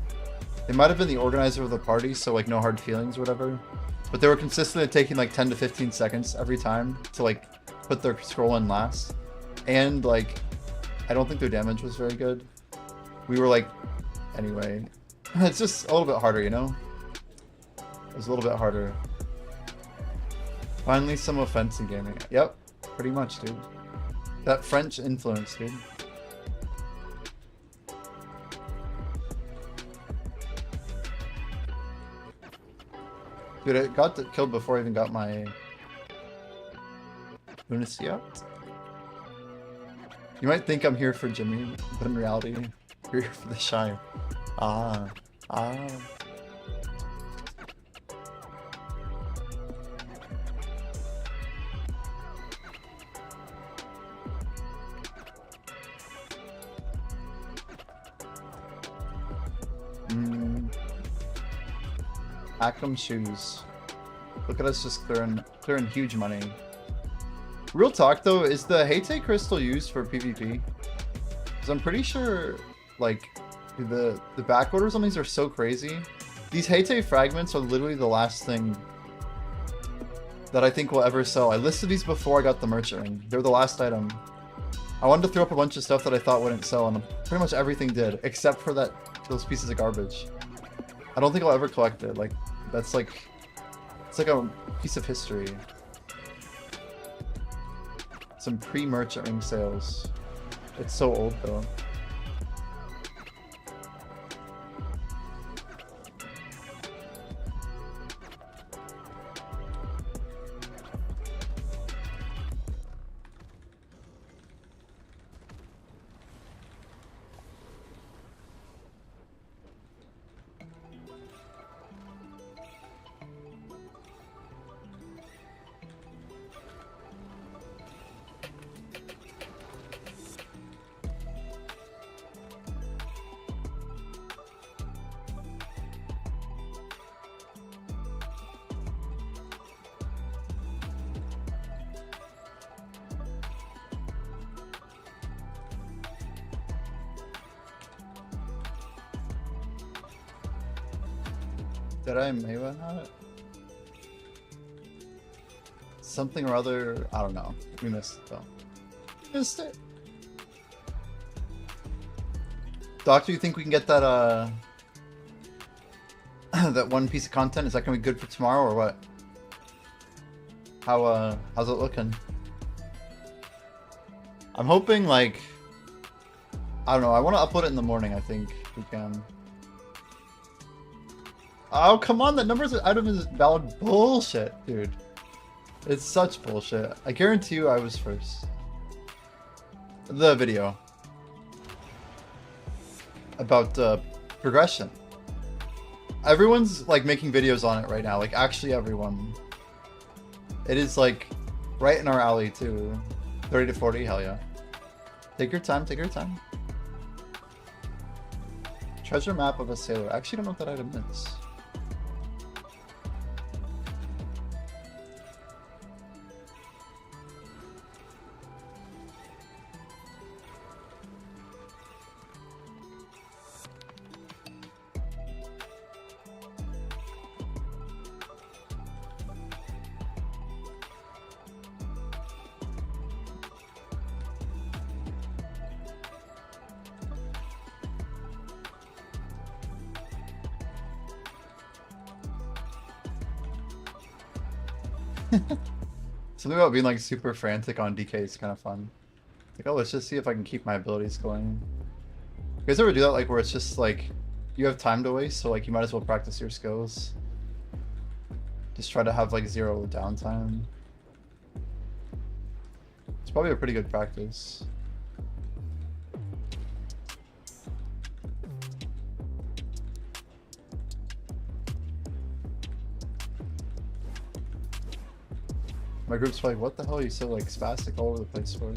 they might have been the organizer of the party, so like no hard feelings or whatever. But they were consistently taking like 10 to 15 seconds every time to like put their scroll in last. And like, I don't think their damage was very good. We were like, anyway. It's just a little bit harder, you know? It was a little bit harder. Finally some offensive gaming. Yep, pretty much, dude. That French influence, dude. Dude, it got killed before I even got my Lunacy out. You might think I'm here for Jimmy, but in reality, you're here for the Shire. Ah. Ackham shoes. Look at us just clearing huge money. Real talk though, is the Hate crystal used for PvP? Because I'm pretty sure like the back orders on these are so crazy. These Hate fragments are literally the last thing that I think will ever sell. I listed these before I got the merchant ring. They're the last item. I wanted to throw up a bunch of stuff that I thought wouldn't sell, and pretty much everything did, except for those pieces of garbage. I don't think I'll ever collect it. Like, that's like, it's like a piece of history. Some pre-merchant ring sales. It's so old though. Did I Maywa have it? Something or other, I don't know. We missed it though. Missed it. Doctor, you think we can get that that one piece of content? Is that gonna be good for tomorrow or what? How's it looking? I'm hoping like, I don't know, I want to upload it in the morning, I think we can. Oh, come on, that numbers item is valid bullshit, dude. It's such bullshit. I guarantee you I was first. The video. About progression. Everyone's like making videos on it right now, like actually everyone. It is like right in our alley too. 30 to 40, hell yeah. Take your time, take your time. Treasure map of a sailor. I actually don't know what that item is. Something about being like super frantic on DK is kind of fun. Like, oh, let's just see if I can keep my abilities going. You guys ever do that, like, where it's just like you have time to waste, so like you might as well practice your skills. Just try to have like 0 downtime. It's probably a pretty good practice. My group's probably, what the hell are you so like spastic all over the place for?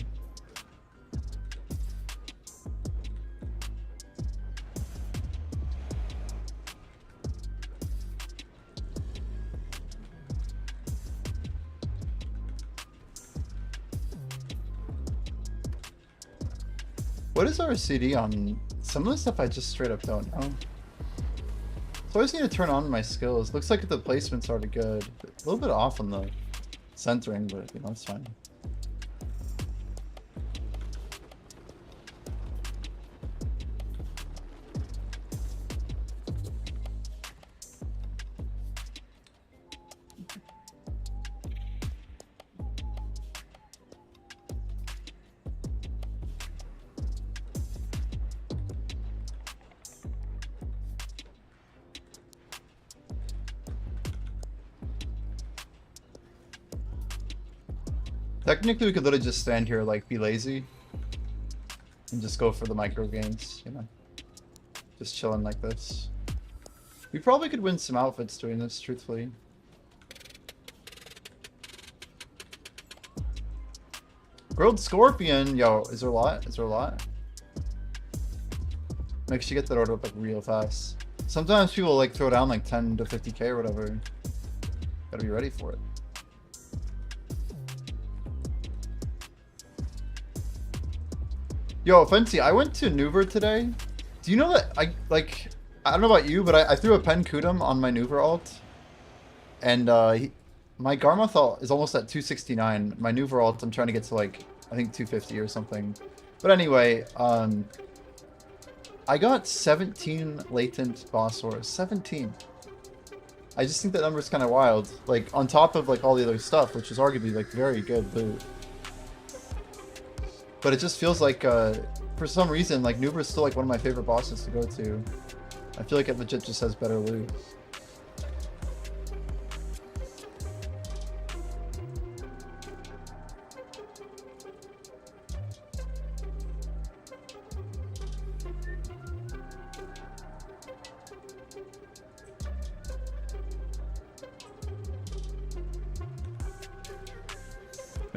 What is our CD on? Some of the stuff I just straight up don't know. So I just need to turn on my skills. Looks like the placement's already good. A little bit off on the centering, but you know, it's fine. Technically, we could literally just stand here, like, be lazy. And just go for the micro gains, you know. Just chilling like this. We probably could win some outfits doing this, truthfully. Grilled Scorpion! Yo, is there a lot? Is there a lot? Make sure you get that order up, like, real fast. Sometimes people, like, throw down, like, 10 to 50k or whatever. Gotta be ready for it. Yo, Fancy, I went to Nuver today. Do you know that I don't know about you, but I threw a Pen Kudum on my Nuver alt. And my Garmoth alt is almost at 269. My Nuver alt, I'm trying to get to like, I think 250 or something. But anyway, I got 17 latent boss ores. 17. I just think that number is kind of wild. Like, on top of like all the other stuff, which is arguably like very good loot. But it just feels like, for some reason, like, Nuber is still, like, one of my favorite bosses to go to. I feel like it legit just has better loot.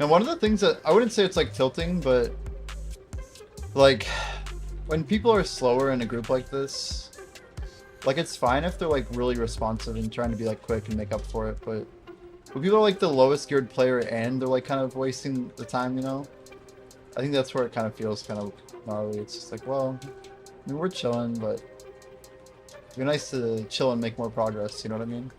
And one of the things that, I wouldn't say it's like tilting, but like when people are slower in a group like this, like it's fine if they're like really responsive and trying to be like quick and make up for it, but when people are like the lowest geared player and they're like kind of wasting the time, you know, I think that's where it kind of feels kind of gnarly. It's just like, well, I mean, we're chilling, but it'd be nice to chill and make more progress, you know what I mean?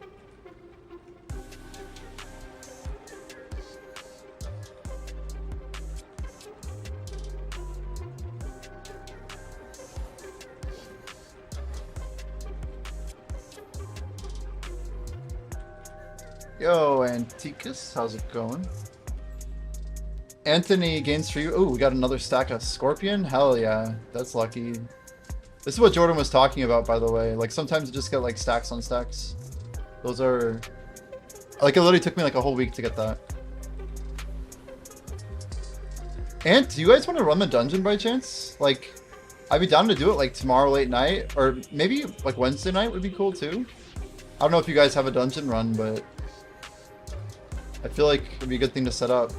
Yo, Antikus, how's it going? Anthony gains for you. Oh, we got another stack of Scorpion? Hell yeah, that's lucky. This is what Jordan was talking about, by the way. Like, sometimes you just get, like, stacks on stacks. Those are... Like, it literally took me, like, a whole week to get that. Ant, do you guys want to run the dungeon by chance? Like, I'd be down to do it, like, tomorrow late night. Or maybe, like, Wednesday night would be cool, too. I don't know if you guys have a dungeon run, but... I feel like it'd be a good thing to set up.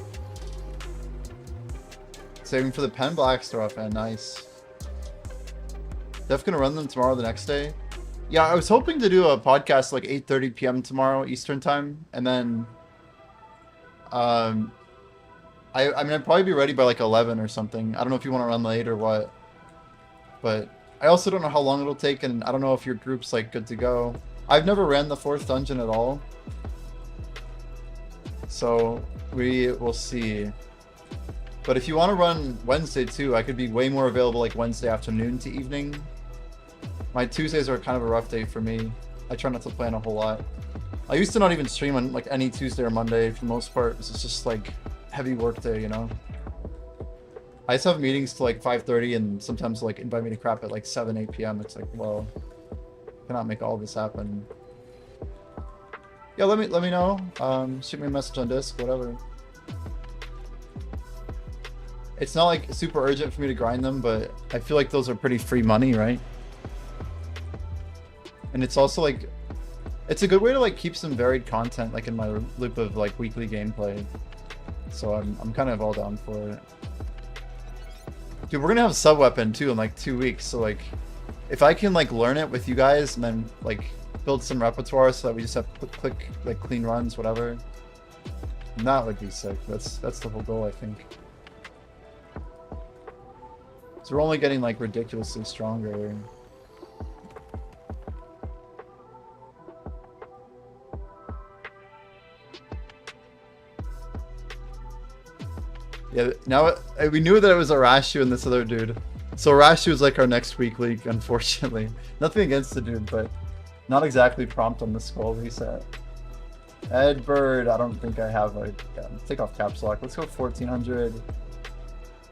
Saving for the Pen Blackster off, man. Nice. Def gonna run them tomorrow the next day. Yeah, I was hoping to do a podcast like 8:30 p.m. tomorrow Eastern time, and then I mean I'd probably be ready by like 11 or something. I don't know if you want to run late or what, but I also don't know how long it'll take, and I don't know if your group's like good to go. I've never ran the 4th dungeon at all. So we will see. But if you want to run Wednesday too, I could be way more available like Wednesday afternoon to evening. My Tuesdays are kind of a rough day for me. I try not to plan a whole lot. I used to not even stream on like any Tuesday or Monday for the most part. It's just like heavy work day, you know? I used to have meetings till like 5:30 and sometimes like invite me to crap at like 7, 8 p.m. It's like, well, I cannot make all this happen. Yeah, let me know. Shoot me a message on Disc, whatever. It's not like super urgent for me to grind them, but I feel like those are pretty free money, right? And it's also like, it's a good way to like keep some varied content like in my loop of like weekly gameplay. So I'm kind of all down for it. Dude, we're gonna have sub weapon too in like 2 weeks. So like, if I can like learn it with you guys and then like build some repertoire so that we just have quick like clean runs, whatever. That would be sick. That's the whole goal, I think. So we're only getting like ridiculously stronger. Yeah, now we knew that it was Arashu and this other dude. So Arashu is like our next week league, unfortunately. Nothing against the dude, but not exactly prompt on the skull reset. Ed Bird, I don't think I have a... Yeah, take off caps lock. Let's go 1400.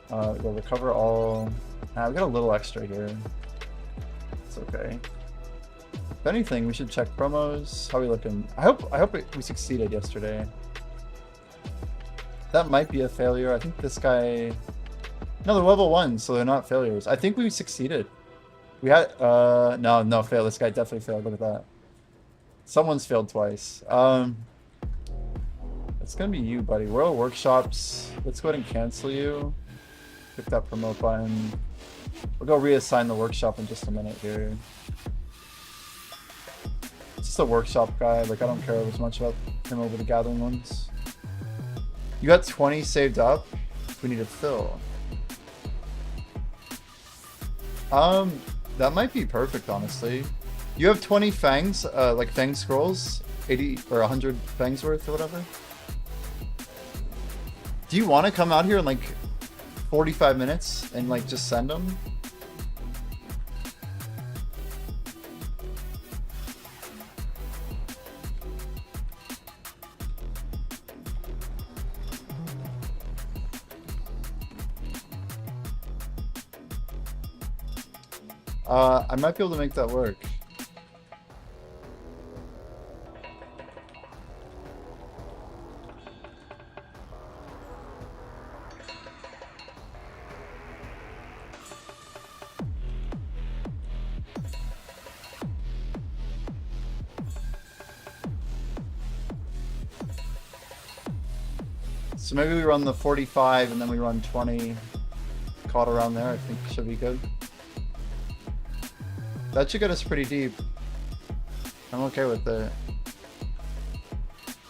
Go recover all. We got a little extra here. It's okay. If anything, we should check promos. How are we looking? I hope we succeeded yesterday. That might be a failure. I think this guy... No, they're level 1, so they're not failures. I think we succeeded. We had... No, fail. This guy definitely failed. Look at that. Someone's failed twice. It's gonna be you, buddy. World Workshops. Let's go ahead and cancel you. Click that promote button. We'll go reassign the workshop in just a minute here. It's just a workshop guy. Like, I don't care as much about him over the gathering ones. You got 20 saved up. We need to fill. That might be perfect, honestly. You have 20 fangs, like fang scrolls, 80 or 100 fangs worth or whatever. Do you want to come out here in like 45 minutes and like just send them? I might be able to make that work. So maybe we run the 45 and then we run 20. Caught around there, I think should be good. That should get us pretty deep. I'm okay with it.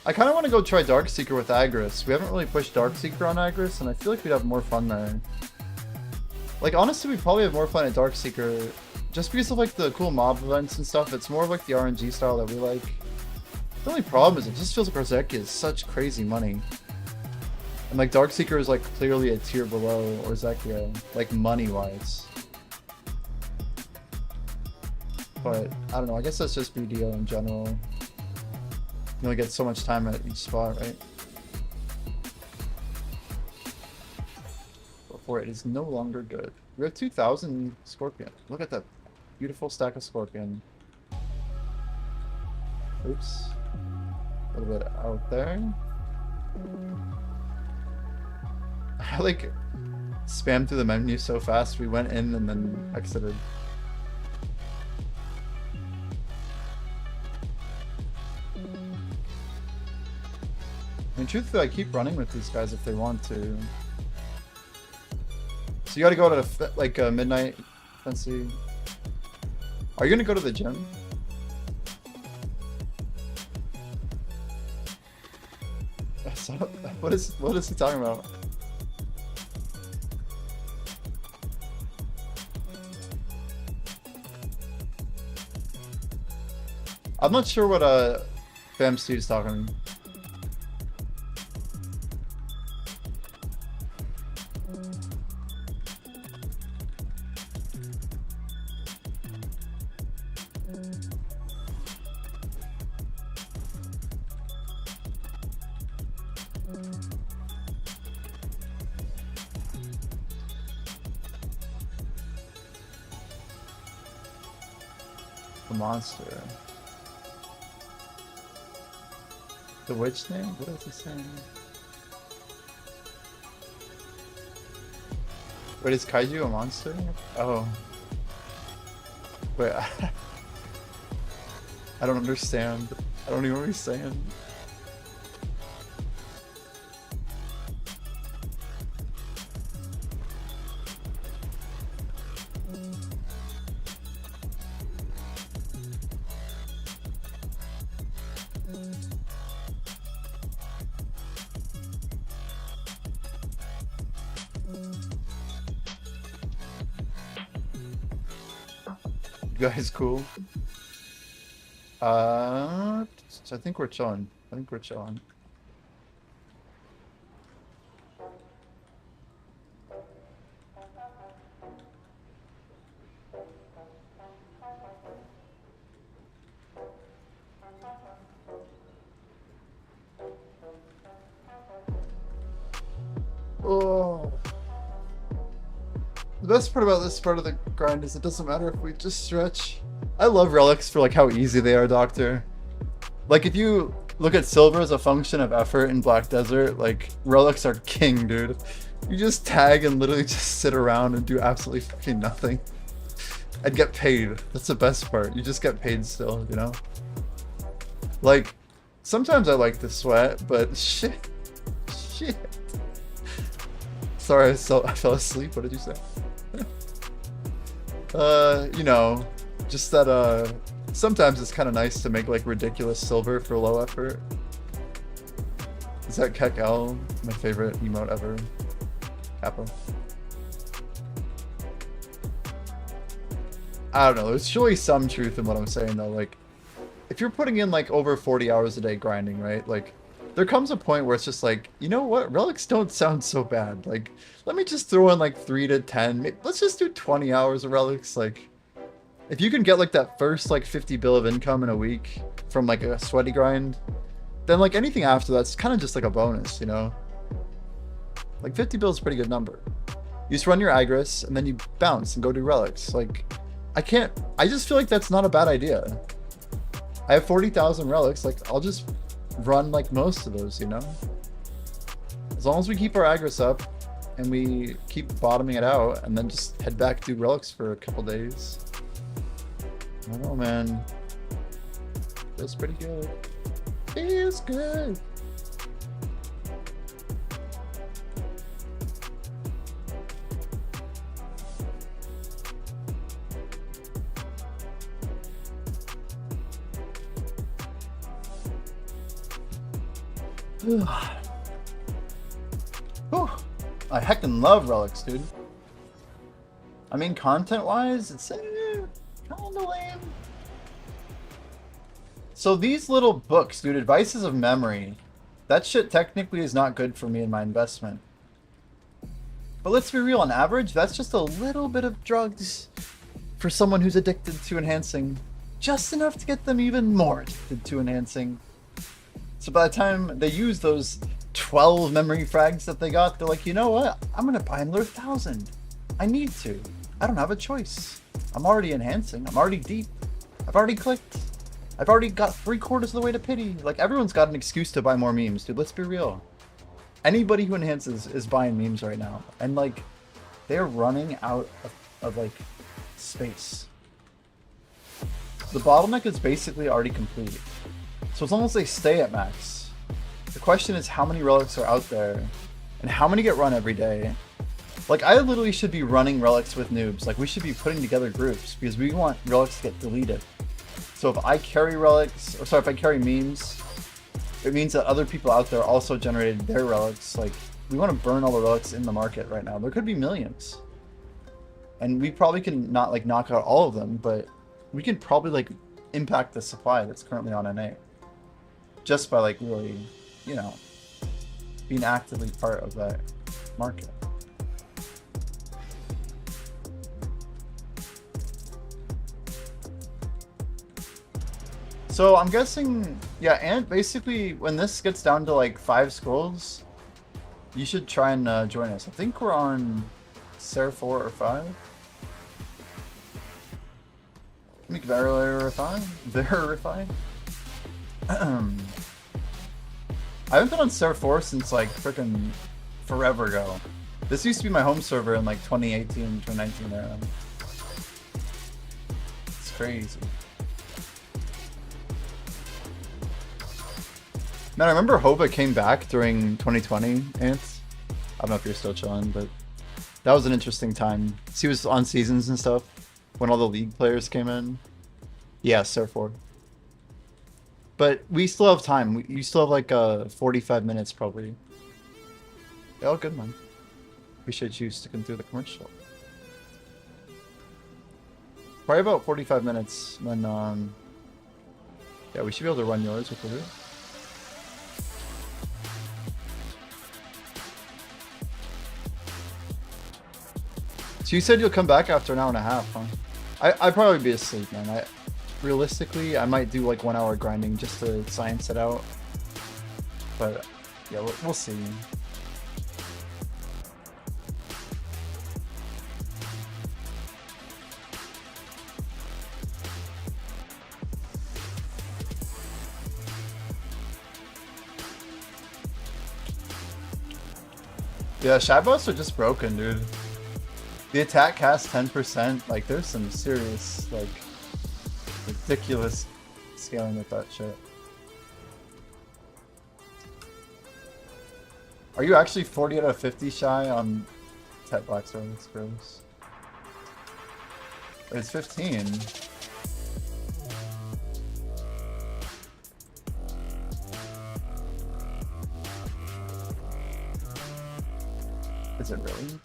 I kind of want to go try Darkseeker with Agris. We haven't really pushed Darkseeker on Agris, and I feel like we'd have more fun there. Like, honestly, we'd probably have more fun at Darkseeker just because of, like, the cool mob events and stuff. It's more of, like, the RNG style that we like. The only problem is it just feels like Orzeki is such crazy money. And, like, Darkseeker is, like, clearly a tier below Orzeki, like, money-wise. But, I don't know, I guess that's just BDO in general. You only get so much time at each spot, right? Before it is no longer good. We have 2,000 Scorpion. Look at that beautiful stack of Scorpion. Oops. A little bit out there. I like spammed through the menu so fast. We went in and then exited. I mean, truthfully, I keep running with these guys if they want to. So you gotta go to like midnight, fancy. Are you gonna go to the gym? What is he talking about? I'm not sure what FamSteve is talking. The monster. The witch name? What is it saying? Wait, is Kaiju a monster? Oh. Wait, I don't understand. I don't even know what he's saying. You guys cool? So I think we're chilling. I think we're chilling. Oh. The best part about this part of the grind is it doesn't matter if we just stretch. I love relics for like how easy they are, Doctor. Like if you look at silver as a function of effort in Black Desert, like relics are king, dude. You just tag and literally just sit around and do absolutely fucking nothing. I'd get paid. That's the best part. You just get paid still, you know? Like, sometimes I like to sweat, but shit. Shit. Sorry, I fell asleep. What did you say? You know, just that, sometimes it's kind of nice to make, like, ridiculous silver for low effort. Is that Kek L? My favorite emote ever. Kappa. I don't know, there's surely some truth in what I'm saying, though. Like, if you're putting in, like, over 40 hours a day grinding, right? Like, there comes a point where it's just like, you know what? Relics don't sound so bad. Like, let me just throw in like 3 to 10. Let's just do 20 hours of relics. Like, if you can get like that first like 50 bill of income in a week from like a sweaty grind, then like anything after that's kind of just like a bonus, you know? Like 50 bill is a pretty good number. You just run your Agris and then you bounce and go do relics. Like, I just feel like that's not a bad idea. I have 40,000 relics. Like, I'll just run like most of those, you know? As long as we keep our Agris up and we keep bottoming it out and then just head back to relics for a couple days. I don't know, man. Feels pretty good. Feels good. Whew. I heckin' love relics, dude. I mean, content-wise, it's kinda lame. So these little books, dude, Advices of Memory, that shit technically is not good for me in my investment. But let's be real, on average, that's just a little bit of drugs for someone who's addicted to enhancing. Just enough to get them even more addicted to enhancing. So by the time they use those 12 memory frags that they got, they're like, you know what? I'm gonna buy another 1,000. I need to. I don't have a choice. I'm already enhancing. I'm already deep. I've already clicked. I've already got 3/4 of the way to pity. Like, everyone's got an excuse to buy more memes, dude. Let's be real. Anybody who enhances is buying memes right now. And, like, they're running out of like, space. The bottleneck is basically already complete. So as long as they stay at max, the question is how many relics are out there and how many get run every day. Like, I literally should be running relics with noobs. Like, we should be putting together groups because we want relics to get deleted. So if I carry relics, or sorry, if I carry memes, it means that other people out there also generated their relics. Like, we want to burn all the relics in the market right now. There could be millions. And we probably can not, like, knock out all of them, but we can probably, like, impact the supply that's currently on NA. Just by, like, really, you know, being actively part of that market. So I'm guessing, yeah, and basically when this gets down to like 5 scrolls, you should try and join us. I think we're on Ser 4 or 5. Make verify. Verify. I haven't been on Server 4 since like freaking forever ago. This used to be my home server in like 2018, 2019 era. It's crazy. Man, I remember Hova came back during 2020, Ants. I don't know if you're still chilling, but that was an interesting time. He was on seasons and stuff when all the league players came in. Yeah, Server 4. But we still have time. You still have like 45 minutes probably. Yeah, all good, man. Appreciate you sticking through the commercial. Probably about 45 minutes when, yeah, we should be able to run yours with the root. So you said you'll come back after an hour and a half, huh? I'd probably be asleep, man. Realistically, I might do like 1 hour grinding just to science it out. But yeah, we'll see. Yeah, Shabos are just broken, dude. The attack cast 10%, like there's some serious, like, ridiculous scaling with that shit. Are you actually 40 out of 50 shy on Tet Blackstar? That's gross. It's 15. Is it really?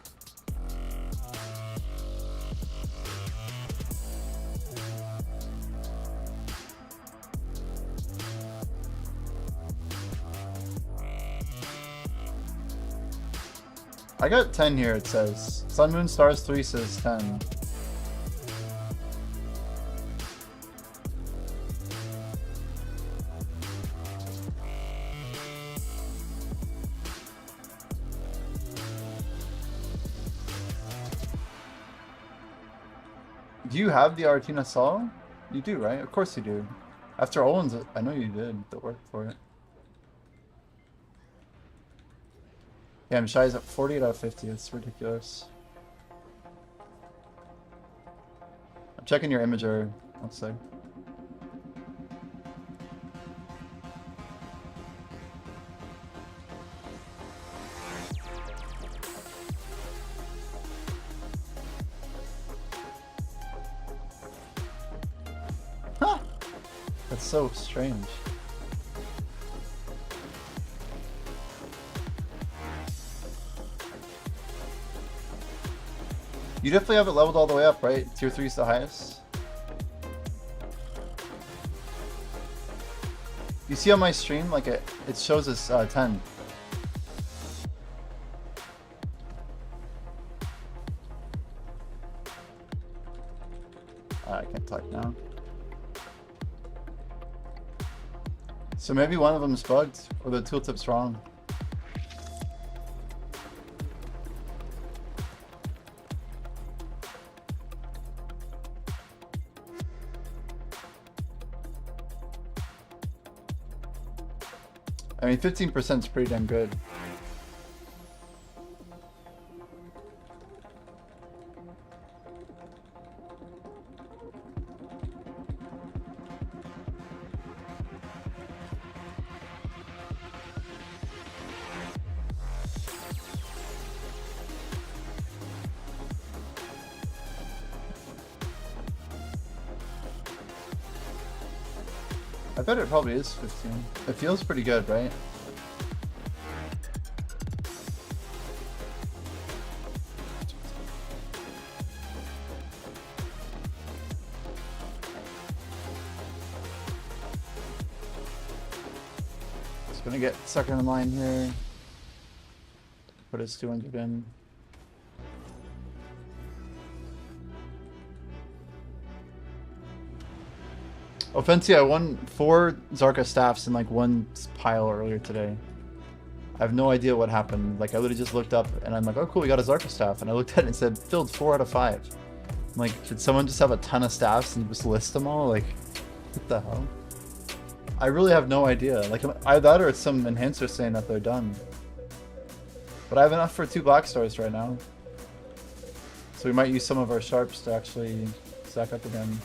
I got 10 here, it says. Sun, Moon, Stars 3 says 10. Do you have the Artina Sol? You do, right? Of course you do. After Olin's, I know you did the work for it. Yeah, I'm shy at 48 out of 50. It's ridiculous. I'm checking your imager. One sec. Huh! That's so strange. You definitely have it leveled all the way up, right? Tier 3 is the highest. You see on my stream, like it shows us 10. I can't talk now. So maybe one of them is bugged, or the tooltip's wrong. I mean, 15% is pretty damn good. I bet it probably is 15. It feels pretty good, right? Just gonna get sucker in the line here. Put his 200 in. Offensi, I won 4 Zarka staffs in like one pile earlier today. I have no idea what happened. Like I literally just looked up and I'm like, oh cool, we got a Zarka staff. And I looked at it and it said filled 4 out of 5. Like, did someone just have a ton of staffs and just list them all? Like, what the hell? I really have no idea. Like, either that or it's some enhancer saying that they're done. But I have enough for 2 black stars right now. So we might use some of our sharps to actually stack up again.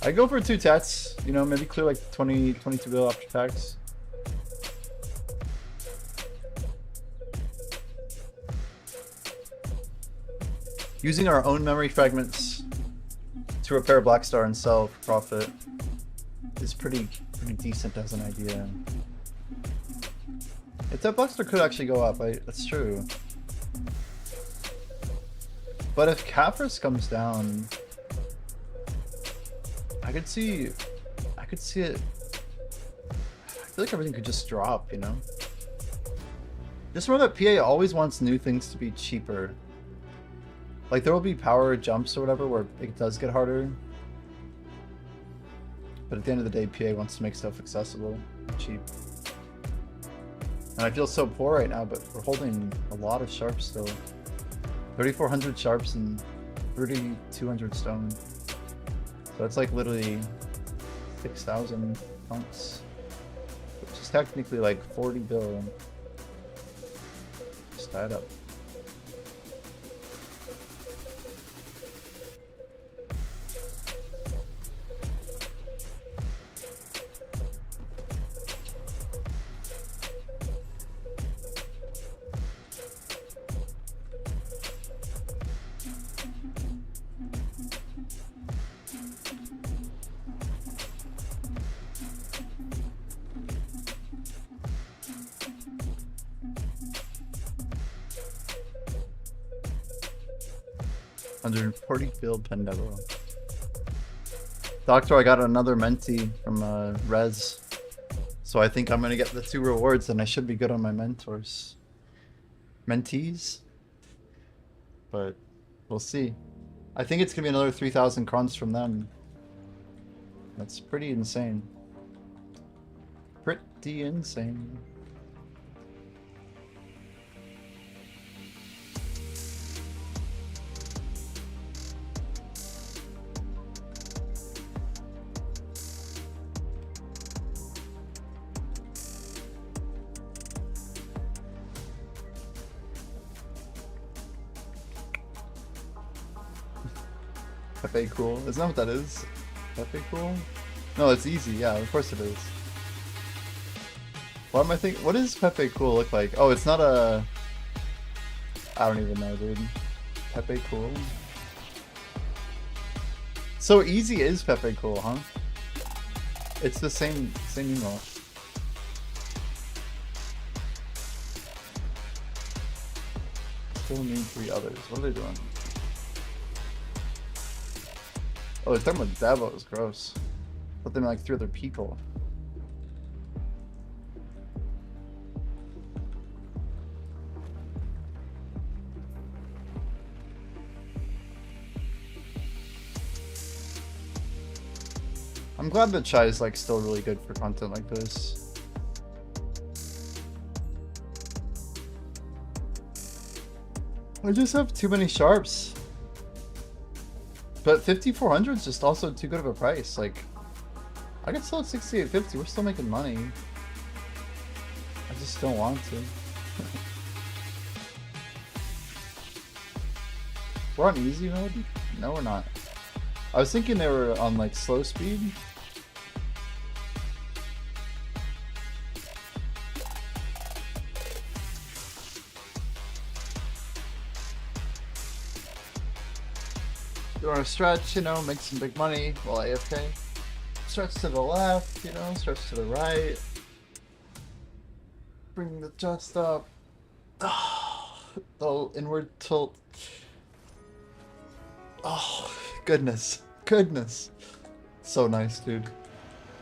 I go for 2 tats, you know, maybe clear like 20, 22 bill after tax. Using our own memory fragments to repair Black Star and sell for profit is pretty decent as an idea. If that Black Star could actually go up, that's true. But if Capris comes down, I could see it. I feel like everything could just drop, you know? Just remember that PA always wants new things to be cheaper. Like, there will be power jumps or whatever where it does get harder. But at the end of the day, PA wants to make stuff accessible, cheap. And I feel so poor right now, but we're holding a lot of sharps still. 3,400 sharps and 3,200 stone. So it's like literally 6,000 punks. Which is technically like 40 bill. Just add up. Build pen devil. Doctor, I got another mentee from Res. So I think I'm gonna get the 2 rewards and I should be good on my mentors. Mentees? But we'll see. I think it's gonna be another 3,000 crons from them. That's pretty insane. Pretty insane. Pepe cool. Isn't that what that is? Pepe cool? No, it's easy. Yeah, of course it is. What am I thinking? What does Pepe cool look like? Oh, it's not a... I don't even know, dude. Pepe cool? So easy is Pepe cool, huh? It's the same email. Still need 3 others. What are they doing? Oh, they're talking about Davos. Gross. Put them like 3 other people. I'm glad that Chai is like still really good for content like this. I just have too many sharps. But 5,400 is just also too good of a price. Like, I could sell at 6,850. We're still making money. I just don't want to. We're on easy mode? No, we're not. I was thinking they were on like slow speed. You want to stretch, you know, make some big money while AFK. Stretch to the left, you know, stretch to the right. Bring the chest up. The inward tilt. Oh, goodness. Goodness. So nice, dude.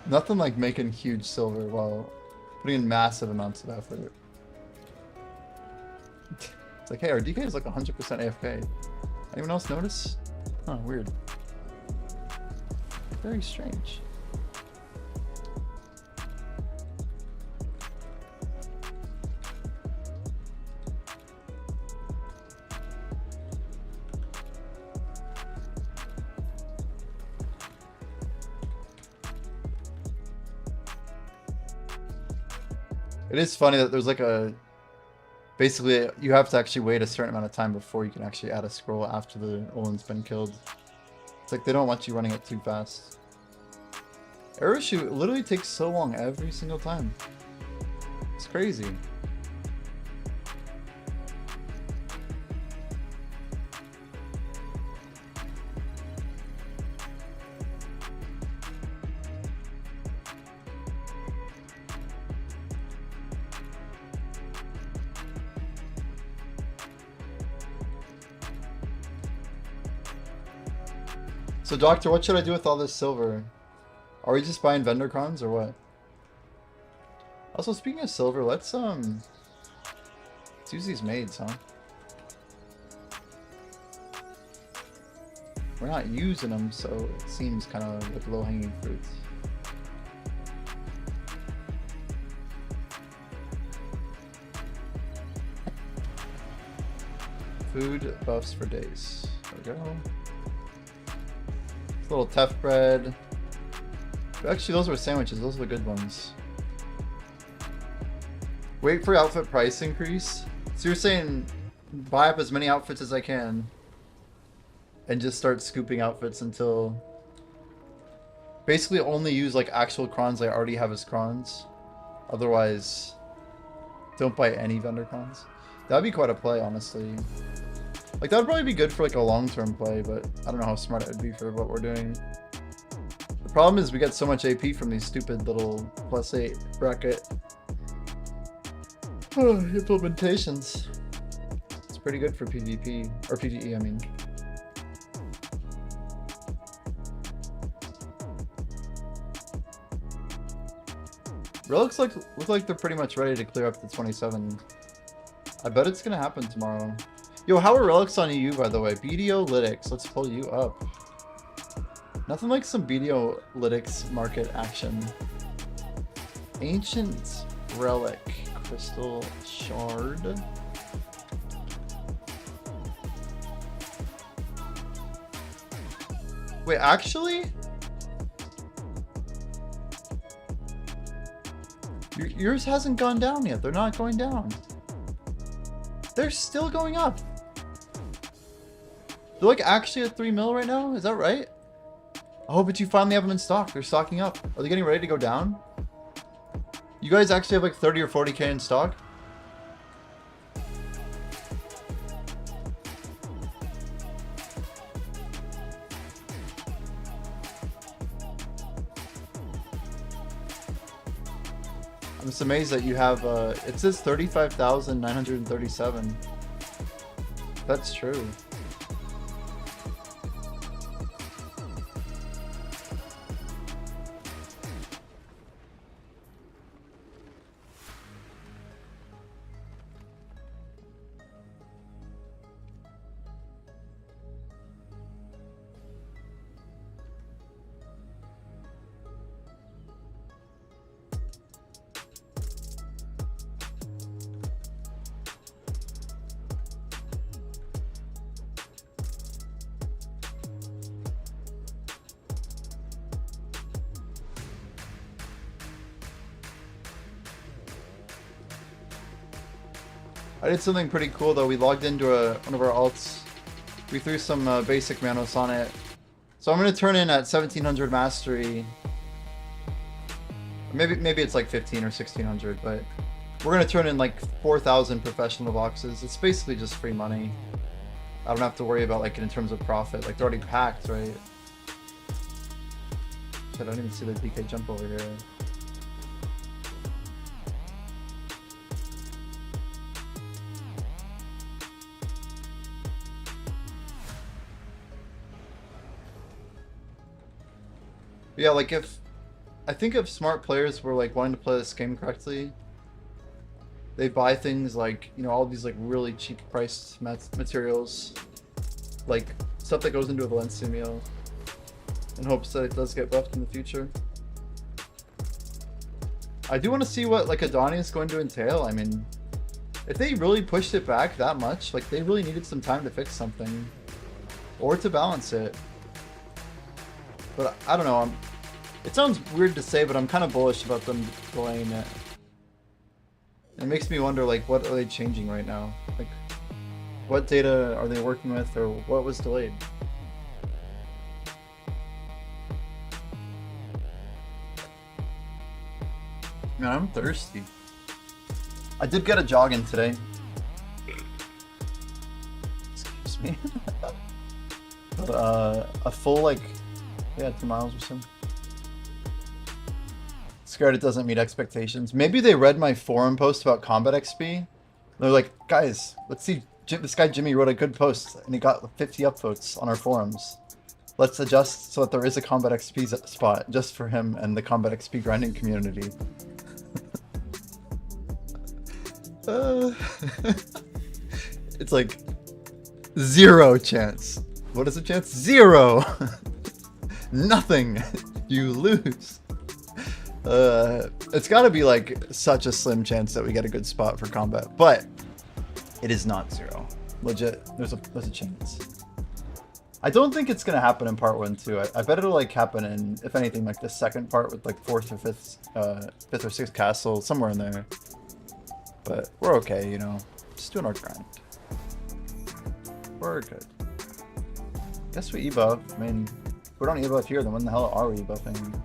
Nothing like making huge silver while putting in massive amounts of effort. It's like, hey, our DK is like 100% AFK. Anyone else notice? Huh, weird. Very strange. It is funny that there's like a... Basically, you have to actually wait a certain amount of time before you can actually add a scroll after the Olin's been killed. It's like they don't want you running it too fast. Arrow shoot literally takes so long every single time. It's crazy. So, Doctor, what should I do with all this silver? Are we just buying vendor crons or what? Also, speaking of silver, let's use these maids, huh? We're not using them, so it seems kind of like low-hanging fruits. Food buffs for days. There we go. Little teff bread. Actually, those were sandwiches. Those are the good ones. Wait for outfit price increase. So you're saying buy up as many outfits as I can and just start scooping outfits until... Basically only use like actual crons I already have as crons. Otherwise, don't buy any vendor crons. That'd be quite a play, honestly. Like, that would probably be good for like a long-term play, but I don't know how smart it would be for what we're doing. The problem is we get so much AP from these stupid little +8 bracket implementations. It's pretty good for PvP, or PvE, I mean. Relics look like they're pretty much ready to clear up the 27. I bet it's gonna happen tomorrow. Yo, how are relics on EU, by the way? BDO-lytics, let's pull you up. Nothing like some BDO-lytics market action. Ancient relic, crystal shard. Wait, actually? Yours hasn't gone down yet. They're not going down. They're still going up. They're like actually at 3 mil right now? Is that right? Oh, but you finally have them in stock. They're stocking up. Are they getting ready to go down? You guys actually have like 30 or 40k in stock? I'm just amazed that you have, it says 35,937. That's true. I did something pretty cool though. We logged into one of our alts. We threw some basic Manos on it. So I'm going to turn in at 1700 mastery. Maybe it's like 15 or 1600, but we're going to turn in like 4,000 professional boxes. It's basically just free money. I don't have to worry about like in terms of profit. Like they're already packed, right? I don't even see the DK jump over here. Yeah, like I think if smart players were like wanting to play this game correctly, they buy things like, you know, all these like really cheap priced materials, like stuff that goes into a Valencia meal, in hopes that it does get buffed in the future. I do want to see what like Adani is going to entail. I mean, if they really pushed it back that much, like they really needed some time to fix something, or to balance it. But I don't know, it sounds weird to say, but I'm kind of bullish about them delaying it. It makes me wonder, like, what are they changing right now? Like, what data are they working with, or what was delayed? Man, I'm thirsty. I did get a jog in today. Excuse me. But, a full, like, yeah, 2 miles or so. Scared it doesn't meet expectations. Maybe they read my forum post about combat XP. They're like, guys, let's see. This guy Jimmy wrote a good post, and he got 50 upvotes on our forums. Let's adjust so that there is a combat XP spot just for him and the combat XP grinding community. It's like 0 chance. What is the chance? 0. Nothing. You lose. It's got to be like such a slim chance that we get a good spot for combat, but it is not 0. Legit, there's a chance. I don't think it's gonna happen in part 1 too. I bet it'll like happen in, if anything, like the second part with like 4th or 5th or 6th castle, somewhere in there. But we're okay, you know. Just doing our grind. We're good. Guess we e-buff. I mean, if we don't e-buff here, then when the hell are we e-buffing?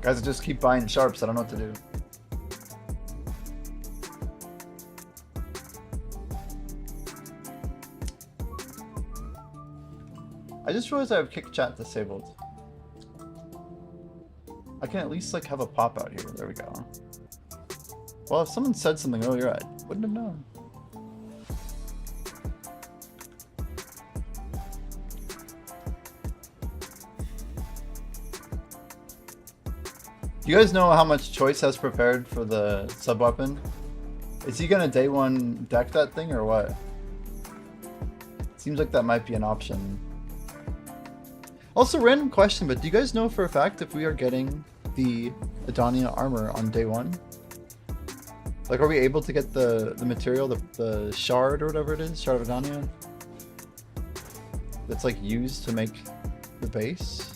Guys, just keep buying sharps. I don't know what to do. I just realized I have kick chat disabled. I can at least like have a pop out here. There we go. Well, if someone said something earlier, I wouldn't have known. Do you guys know how much Choice has prepared for the sub weapon? Is he gonna day 1 deck that thing or what? Seems like that might be an option. Also, random question, but do you guys know for a fact if we are getting the Adania armor on day 1? Like, are we able to get the material, the shard or whatever it is, shard of Adania, that's like used to make the base?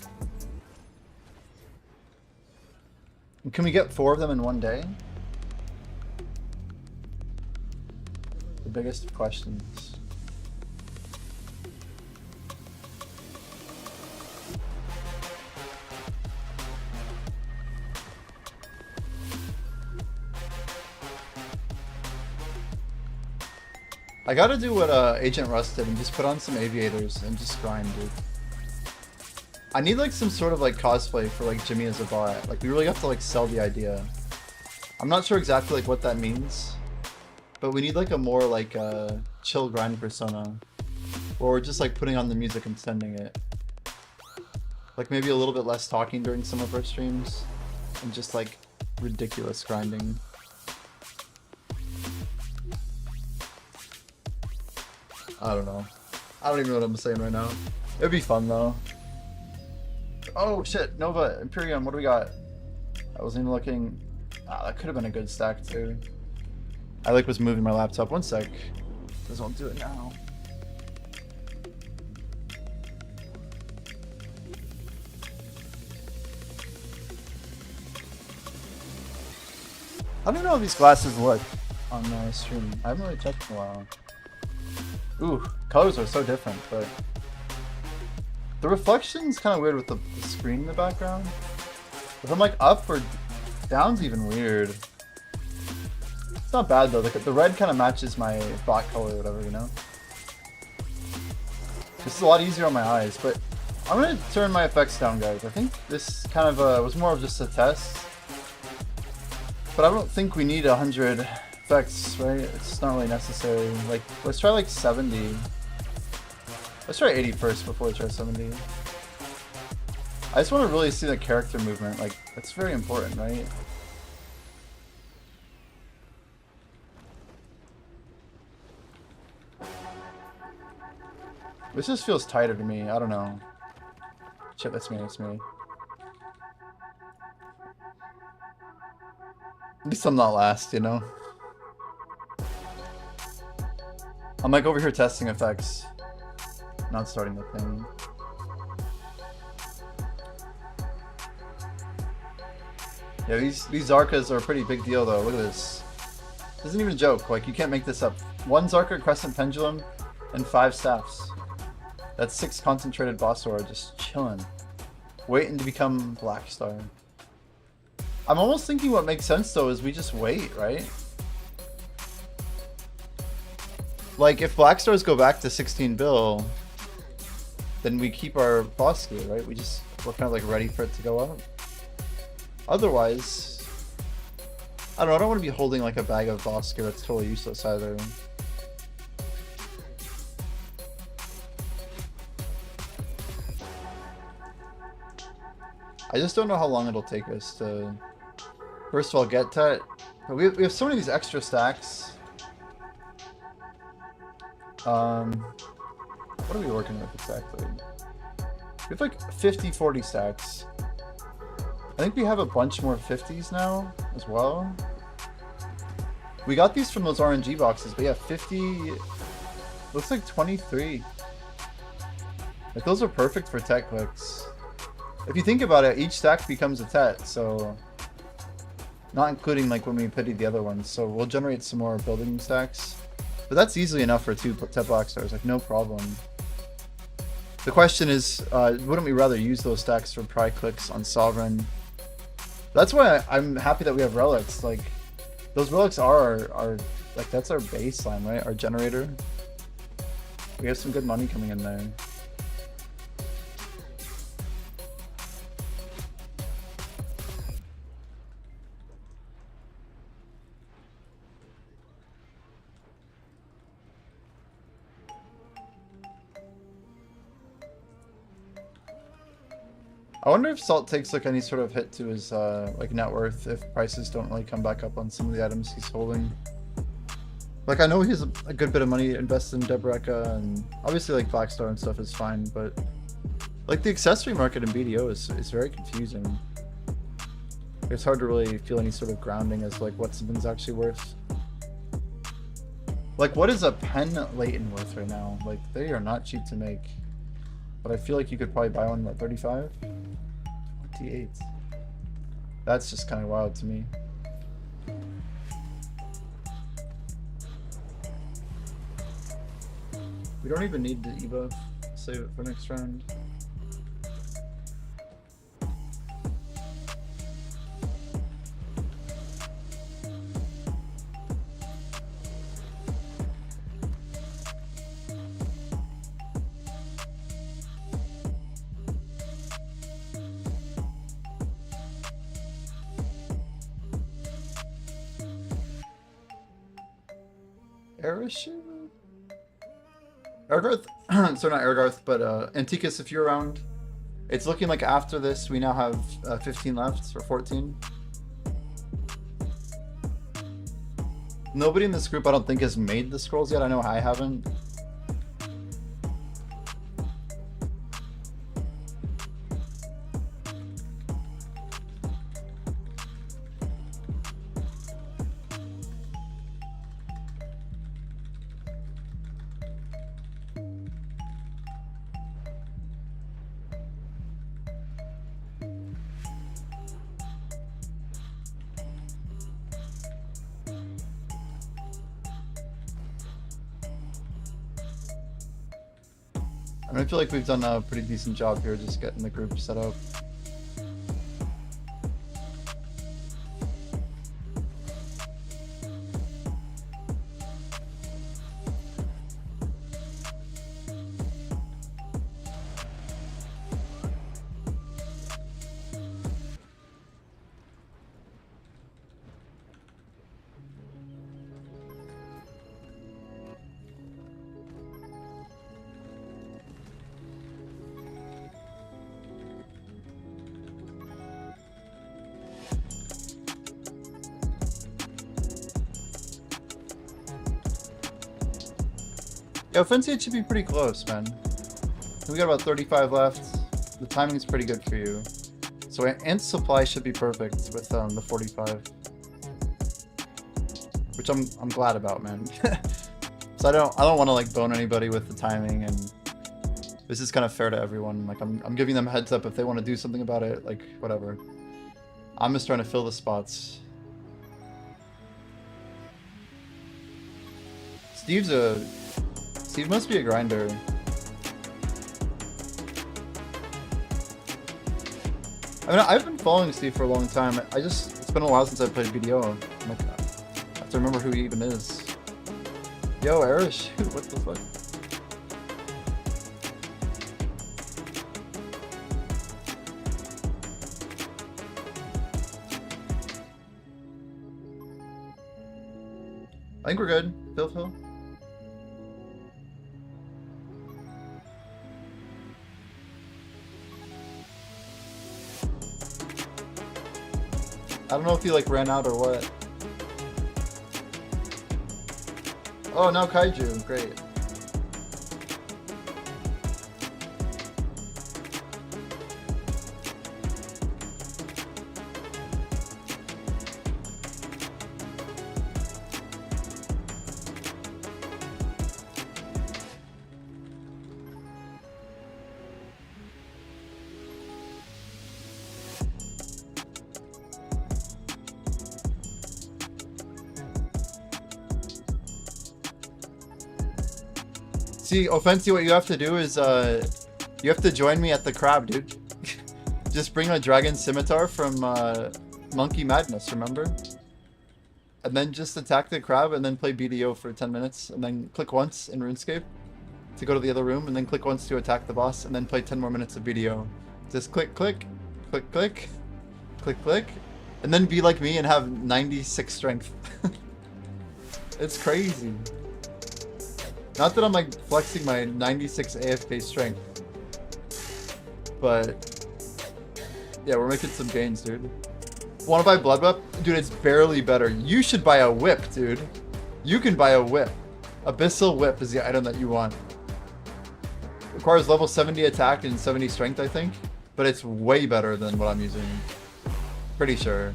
And can we get 4 of them in one day? The biggest of questions. I gotta do what Agent Rust did and just put on some aviators and just grind, dude. I need like some sort of like cosplay for like Jimmy as a bot. Like we really have to like sell the idea. I'm not sure exactly like what that means, but we need like a more like chill grind persona, where we're just like putting on the music and sending it. Like maybe a little bit less talking during some of our streams, and just like ridiculous grinding. I don't know. I don't even know what I'm saying right now. It'd be fun though. Oh shit, Nova, Imperium, what do we got? I wasn't even looking. Ah, that could have been a good stack too. I like was moving my laptop. One sec. Just won't do it now. I don't know how these glasses look on my stream. I haven't really checked in a while. Ooh, colors are so different, but the reflection's kind of weird with the screen in the background. If I'm like up or down's even weird. It's not bad though. The red kind of matches my bot color or whatever, you know? This is a lot easier on my eyes, but I'm gonna turn my effects down, guys. I think this kind of was more of just a test. But I don't think we need 100 effects, right? It's not really necessary. Like, let's try like 70. Let's try 80 first before we try 70. I just want to really see the character movement. Like, that's very important, right? This just feels tighter to me. I don't know. Shit, that's me. That's me. At least I'm not last, you know? I'm like over here testing effects. Not starting the thing. Yeah, these Zarkas are a pretty big deal though. Look at this. This isn't even a joke. Like, you can't make this up. 1 Zarka Crescent Pendulum and 5 staffs. That's 6 concentrated boss aura just chilling. Waiting to become Black Star. I'm almost thinking what makes sense though is we just wait, right? Like, if Black Stars go back to 16 bill, then we keep our boss gear, right? We're kind of like ready for it to go up. Otherwise, I don't know, I don't want to be holding like a bag of boss gear that's totally useless either. I just don't know how long it'll take us to, first of all, get Tet. We have so many of these extra stacks. What are we working with exactly? We have like 40 stacks. I think we have a bunch more 50s now as well. We got these from those RNG boxes, but yeah, 50, looks like 23. Like, those are perfect for Tet clicks. If you think about it, each stack becomes a Tet, so not including like when we pity the other ones. So we'll generate some more building stacks. But that's easily enough for 2 Tet Black Stars, like no problem. The question is, wouldn't we rather use those stacks for pry clicks on Sovereign? That's why I'm happy that we have Relics. Like, those Relics are our like, that's our baseline, right? Our generator. We have some good money coming in there. I wonder if Salt takes like any sort of hit to his like net worth if prices don't really come back up on some of the items he's holding. Like, I know he has a good bit of money invested in Debreka, and obviously like Black Star and stuff is fine, but like the accessory market in BDO is very confusing. It's hard to really feel any sort of grounding as like what something's actually worth. Like, what is a pen Leighton worth right now? Like, they are not cheap to make, but I feel like you could probably buy one at 35. 28. That's just kind of wild to me. We don't even need the ebuff. Save it for next round. Ergarth, so not Ergarth, but Antikus, if you're around. It's looking like after this we now have 15 left, or 14. Nobody in this group I don't think has made the scrolls yet. I know I haven't. I feel like we've done a pretty decent job here just getting the group set up. Yeah, Offensive should be pretty close, man. We got about 35 left. The timing's pretty good for you. So Ant Supply should be perfect with the 45. Which I'm glad about, man. So I don't want to like bone anybody with the timing, and this is kind of fair to everyone. Like I'm giving them a heads up if they want to do something about it, like whatever. I'm just trying to fill the spots. Steve must be a grinder. I mean, I've been following Steve for a long time. It's been a while since I played BDO. I'm like, I have to remember who he even is. Yo, Erish, what the fuck? I think we're good. Phil. I don't know if he like ran out or what. Oh, now Kaiju. Great. See, Offensi, what you have to do is, you have to join me at the crab, dude. Just bring a dragon scimitar from, Monkey Madness, remember? And then just attack the crab and then play BDO for 10 minutes. And then click once in RuneScape to go to the other room. And then click once to attack the boss. And then play 10 more minutes of BDO. Just click, click, click, click, click, click. And then be like me and have 96 strength. It's crazy. Not that I'm like flexing my 96 AFK strength, but yeah, we're making some gains, dude. Want to buy Blood Whip? Dude, it's barely better. You should buy a whip, dude. You can buy a whip. Abyssal Whip is the item that you want. Requires level 70 attack and 70 strength, I think, but it's way better than what I'm using. Pretty sure.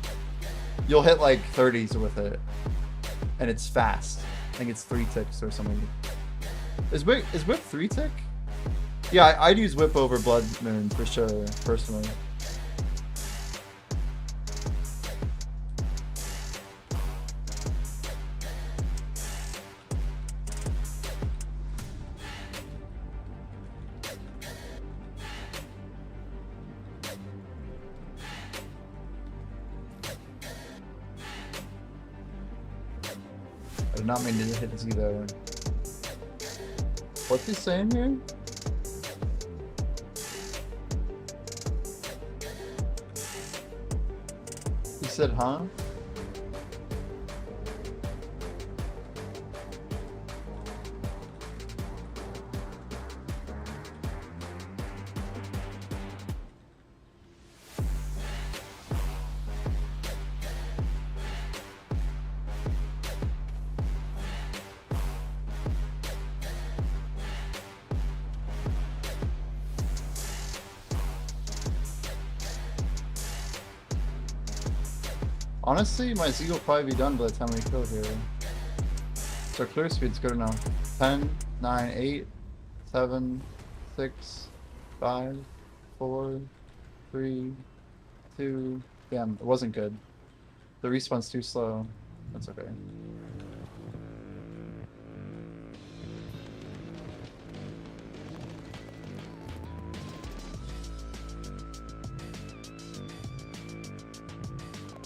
You'll hit like 30s with it, and it's fast. I think it's 3 ticks or something. Is whip 3 tick? Yeah, I'd use whip over Blood Moon for sure, personally. I did not mean to hit Z though. What's he saying here? He said, huh? Honestly, my Z will probably be done by the time we kill here. So clear speed's good enough. 10, 9, 8, 7, 6, 5, 4, 3, 2. Damn, it wasn't good. The respawn's too slow. That's okay.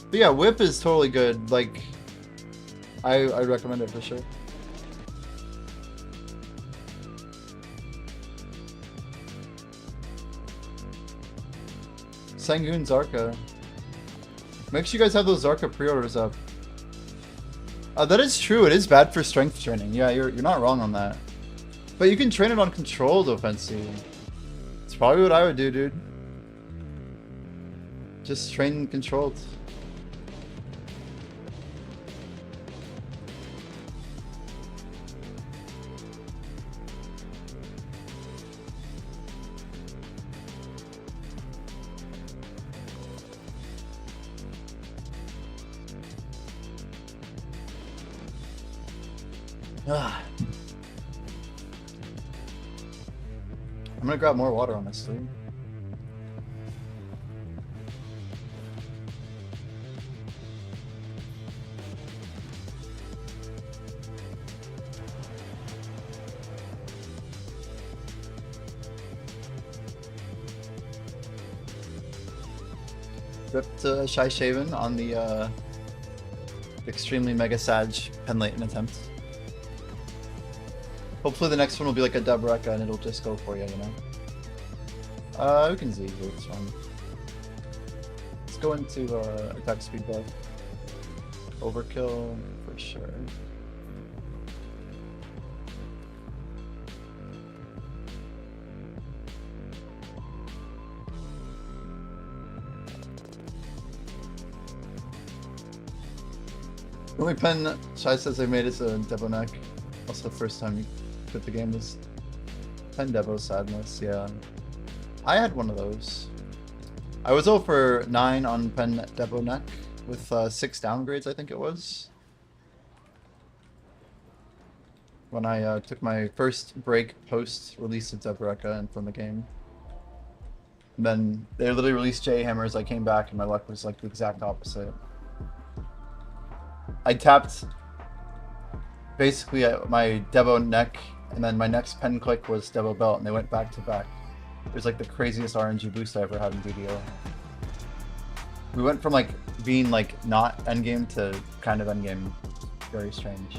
But yeah, whip is totally good. Like, I'd recommend it for sure. Sangoon Zarka. Make sure you guys have those Zarka pre-orders up. That is true. It is bad for strength training. Yeah, you're not wrong on that. But you can train it on controlled offensive. It's probably what I would do, dude. Just train controlled. I'm gonna grab more water, honestly. Rip to Shy Shaven on the extremely mega Sag pen Layton attempt. Hopefully the next one will be like a dub Rekka and it'll just go for you, you know? We can Z here, it's fine. Let's go into attack speed buff. Overkill for sure. The only pen Shai says they made is a Devo neck. Also the first time you quit the game was pen Devo sadness, yeah. I had one of those. I was 0 for 9 on pen Devo neck with 6 downgrades, I think it was. When I took my first break post release of Deboreka and from the game. And then they literally released J Hammers, I came back and my luck was like the exact opposite. I tapped basically my Devo neck, and then my next pen click was Devo belt, and they went back to back. It was like the craziest RNG boost I ever had in BDO. We went from like being like not endgame to kind of endgame. Very strange.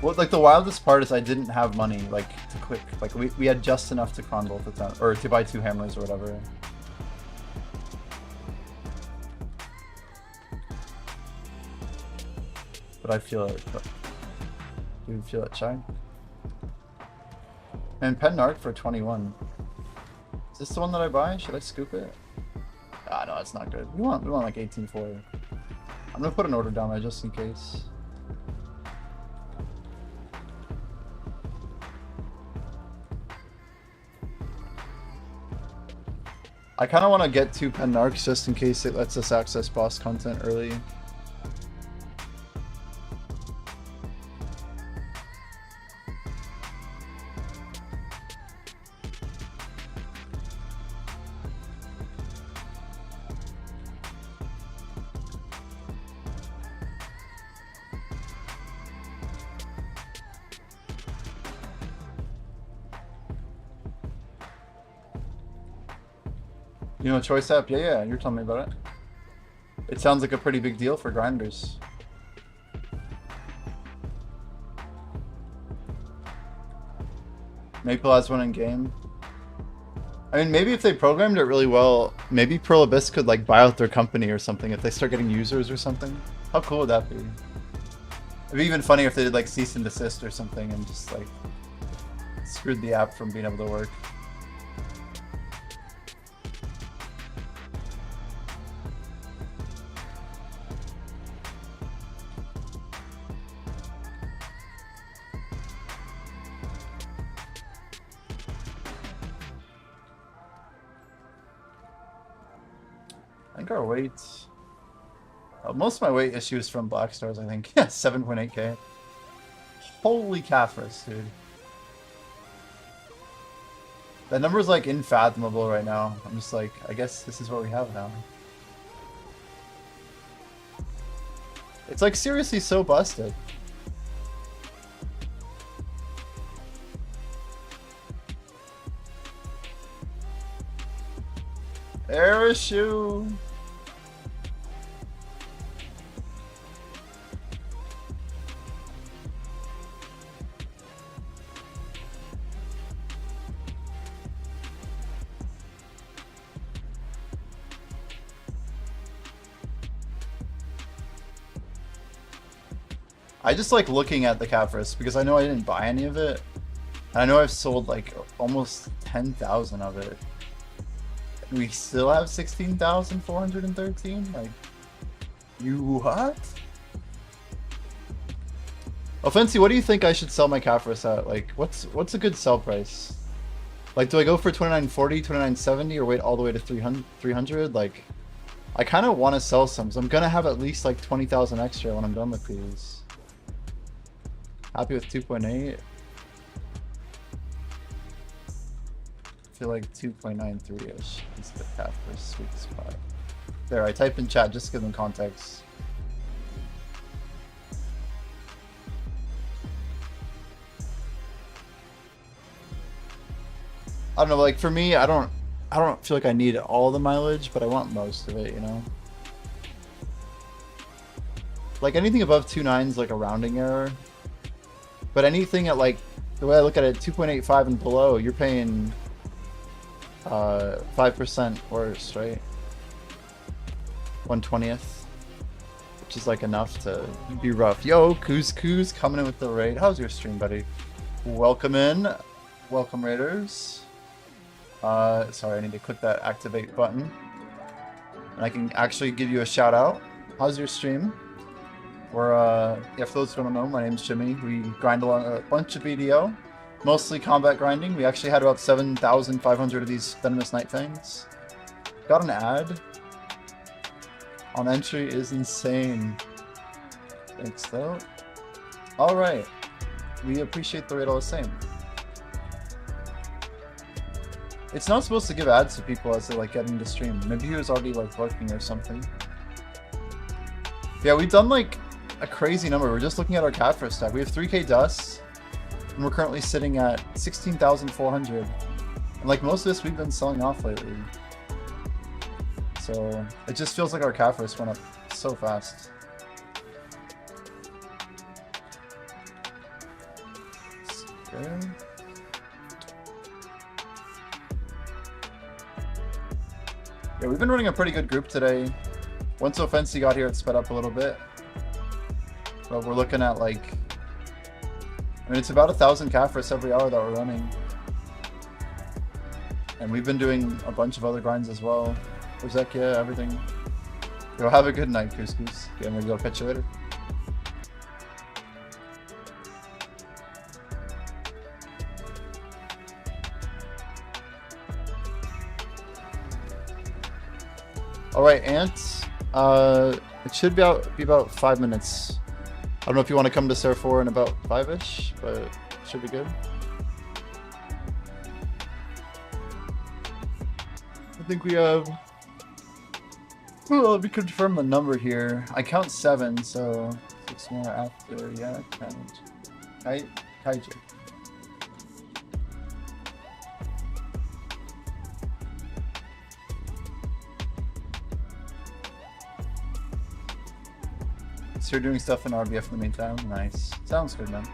Well, like the wildest part is I didn't have money like to click. Like we had just enough to con both of them, or to buy 2 hammers or whatever. But I feel it. Do you feel it, Shine? And pen narc for 21. Is this the one that I buy? Should I scoop it? Ah, no, it's not good. We want like 18.4. I'm gonna put an order down there just in case. I kind of want to get 2 pen narcs just in case it lets us access boss content early. You know, Choice App? Yeah, you're telling me about it. It sounds like a pretty big deal for grinders. Maple has one in game. I mean, maybe if they programmed it really well, maybe Pearl Abyss could like buy out their company or something if they start getting users or something. How cool would that be? It'd be even funny if they did like cease and desist or something and just like screwed the app from being able to work. I think our weight... most of my weight issues from Black Stars, I think. Yeah, 7.8k. Holy Caphras, dude. That number's like unfathomable right now. I'm just like, I guess this is what we have now. It's like seriously so busted. Aeroshoe. I just like looking at the Caphras because I know I didn't buy any of it. And I know I've sold like almost 10,000 of it. We still have 16,413? Like, you what? Offensi, what do you think I should sell my Caphras at? Like, what's a good sell price? Like, do I go for 29.40, 29.70, or wait all the way to 300? Like, I kind of want to sell some, so I'm gonna have at least like 20,000 extra when I'm done with these. Happy with 2.8. I feel like 2.93ish is the path for a sweet spot. There, I type in chat just to give them context. I don't know, like for me, I don't I don't feel like I need all the mileage, but I want most of it, you know? Like anything above 2.9 is like a rounding error. But anything at like, the way I look at it, 2.85 and below, you're paying 5% worse, right? 1/20th, which is like enough to be rough. Yo, Coos coming in with the raid. How's your stream, buddy? Welcome in. Welcome, Raiders. Sorry, I need to click that activate button. And I can actually give you a shout out. How's your stream? We're, yeah, for those who don't know, my name's Jimmy. We grind a bunch of BDO, mostly combat grinding. We actually had about 7,500 of these Venomous Night Fangs. Got an ad. On entry is insane. Thanks, though. Alright. We appreciate the raid all the same. It's not supposed to give ads to people as they like get into stream. Maybe he was already like working or something. Yeah, we've done like a crazy number. We're just looking at our Catford stack. We have 3k dust, and we're currently sitting at 16,400. And like most of this we've been selling off lately. So it just feels like our Catford went up so fast. Okay. Yeah, we've been running a pretty good group today. Once Offensi got here, it sped up a little bit. But we're looking at like, I mean, it's about 1,000 Catfors every hour that we're running. And we've been doing a bunch of other grinds as well. Rosekia, everything. Yo, have a good night, Couscous. Yeah, maybe I'll catch you later. Alright, Ant. It should be about 5 minutes. I don't know if you want to come to Server 4 in about 5-ish, but it should be good. I think we have... Well, let me confirm the number here. I count 7, so 6 more after, yeah, Kaiju. So you're doing stuff in RBF in the meantime? Nice. Sounds good, man.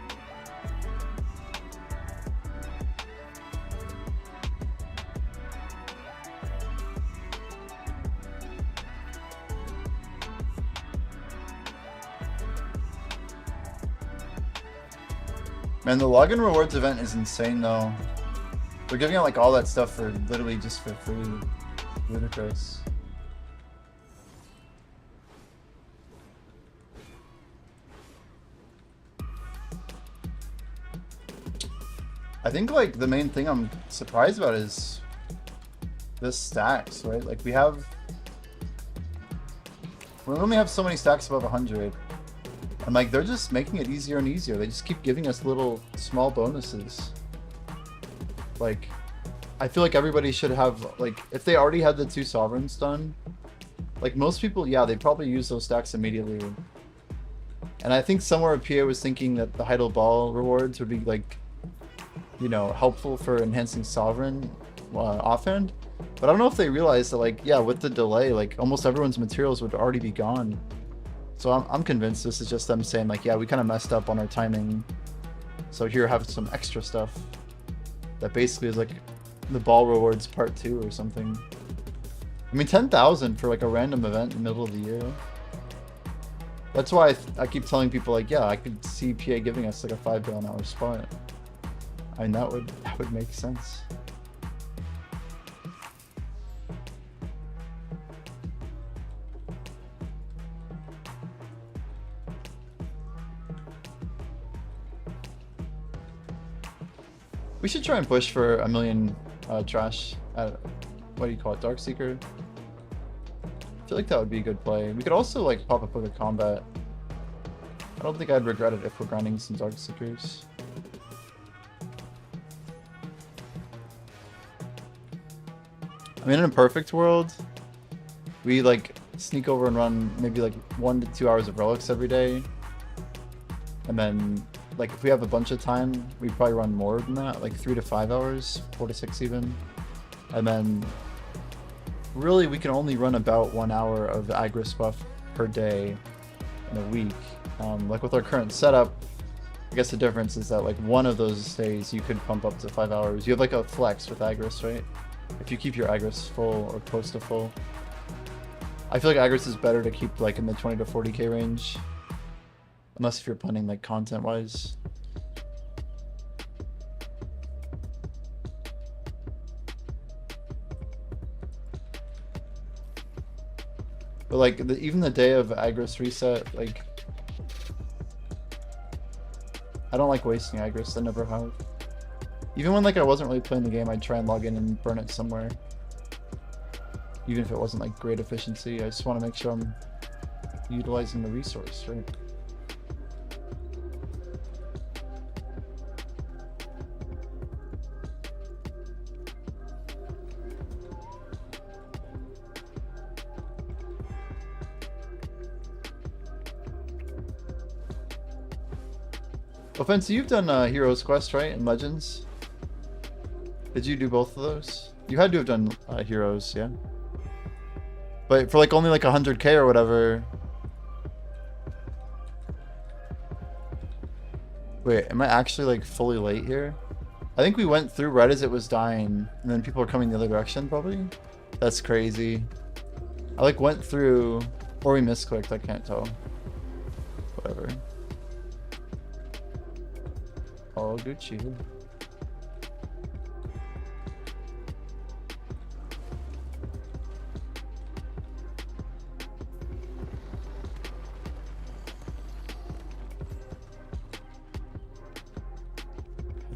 Man, the login rewards event is insane though. They're giving out like all that stuff for literally just for free. Ludicrous. I think like the main thing I'm surprised about is this stacks, right? Like we only have so many stacks above 100. And like they're just making it easier and easier. They just keep giving us little small bonuses. Like I feel like everybody should have, like, if they already had the 2 sovereigns done, like most people, yeah, they'd probably use those stacks immediately. And I think somewhere PA was thinking that the Heidel Ball rewards would be like, you know, helpful for enhancing sovereign offhand. But I don't know if they realized that, like, yeah, with the delay, like almost everyone's materials would already be gone. So I'm convinced this is just them saying like, yeah, we kind of messed up on our timing. So here, have some extra stuff that basically is like the ball rewards part 2 or something. I mean, 10,000 for like a random event in the middle of the year. That's why I keep telling people like, yeah, I could see PA giving us like a 5 bill an hour spot. I mean, that would make sense. We should try and push for 1 million trash at, what do you call it, Darkseeker? I feel like that would be a good play. We could also like pop up with a combat. I don't think I'd regret it if we're grinding some Darkseekers. I mean, in a perfect world, we like sneak over and run maybe like 1 to 2 hours of Relics every day. And then like if we have a bunch of time, we'd probably run more than that, like 3 to 5 hours, 4 to 6 even. And then really we can only run about 1 hour of Agris buff per day in a week. Like with our current setup, I guess the difference is that like one of those days you could pump up to 5 hours. You have like a flex with Agris, right? If you keep your Agris full or close to full. I feel like Agris is better to keep like in the 20 to 40k range. Unless if you're planning like content wise. But like even the day of Agris reset, like I don't like wasting Agris, I never have. Even when like I wasn't really playing the game, I'd try and log in and burn it somewhere. Even if it wasn't like great efficiency, I just want to make sure I'm utilizing the resource, right? Offense, you've done Heroes Quest, right? And Legends? Did you do both of those? You had to have done Heroes, yeah? But for like only like 100k or whatever. Wait, am I actually like fully late here? I think we went through right as it was dying, and then people are coming the other direction probably? That's crazy. I like went through, or we misclicked, I can't tell. Whatever. Oh, Gucci.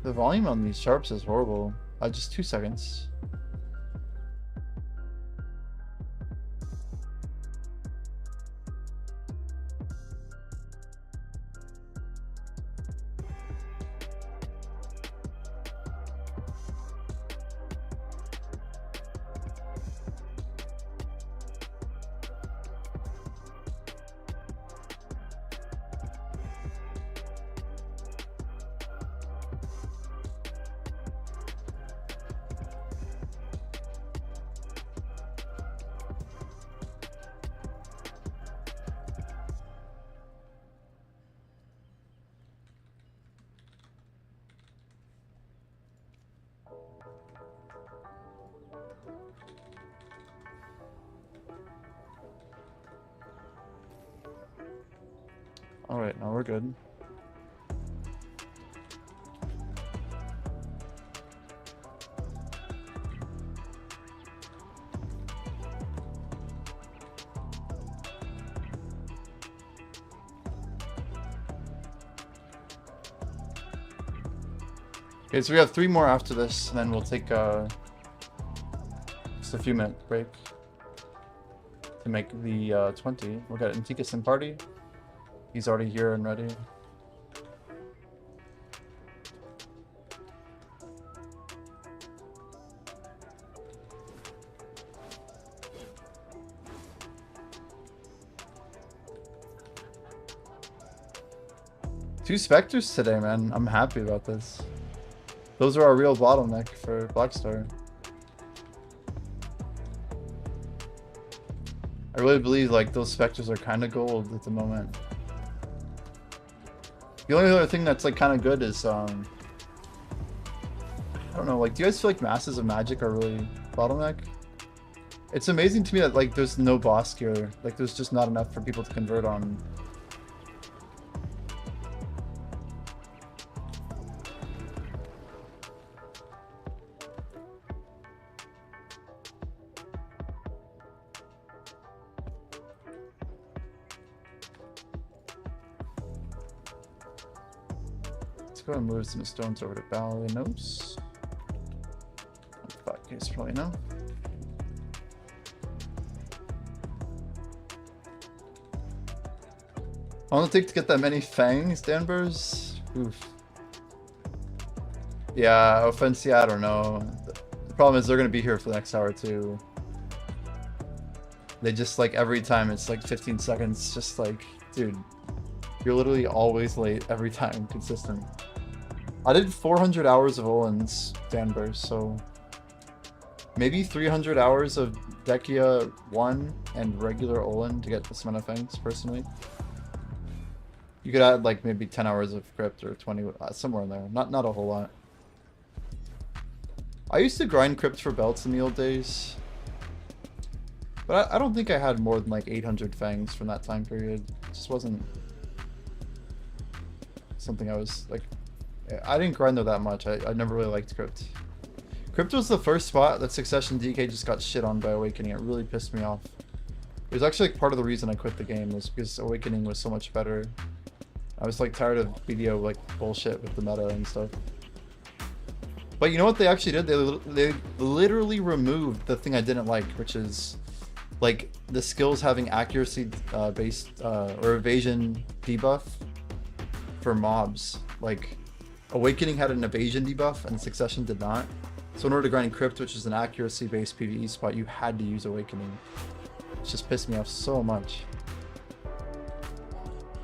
The volume on these sharps is horrible. Just 2 seconds. Alright, now we're good. Okay, so we have 3 more after this, and then we'll take just a few minute break to make the 20. We'll get Antikas in party. He's already here and ready. Two Spectres today, man. I'm happy about this. Those are our real bottleneck for Blackstar. I really believe like those Spectres are kind of gold at the moment. The only other thing that's like kind of good is I don't know, like do you guys feel like Masses of Magic are really bottleneck? It's amazing to me that like there's no boss gear, like there's just not enough for people to convert on. Go and move some stones over to Balanos. Fuck, it's probably no. How long does it take to get that many fangs, Danvers? Oof. Yeah, offense, yeah, I don't know. The problem is they're gonna be here for the next hour too. They just like every time it's like 15 seconds, just like, dude, you're literally always late every time, consistent. I did 400 hours of Olin's, Danvers, so Maybe 300 hours of Dekia 1 and regular Olin to get this amount of fangs, personally. You could add like maybe 10 hours of crypt or 20, somewhere in there. Not a whole lot. I used to grind crypt for belts in the old days. But I don't think I had more than like 800 fangs from that time period. It just wasn't something I was like... I didn't grind there that much. I never really liked crypt. Crypt was the first spot that Succession DK just got shit on by Awakening. It really pissed me off. It was actually like part of the reason I quit the game was because Awakening was so much better. I was like tired of BDO like bullshit with the meta and stuff. But you know what they actually did? They literally removed the thing I didn't like, which is like the skills having accuracy based or evasion debuff for mobs. Like Awakening had an evasion debuff and Succession did not. So in order to grind Crypt, which is an accuracy based PvE spot, you had to use Awakening. It just pissed me off so much.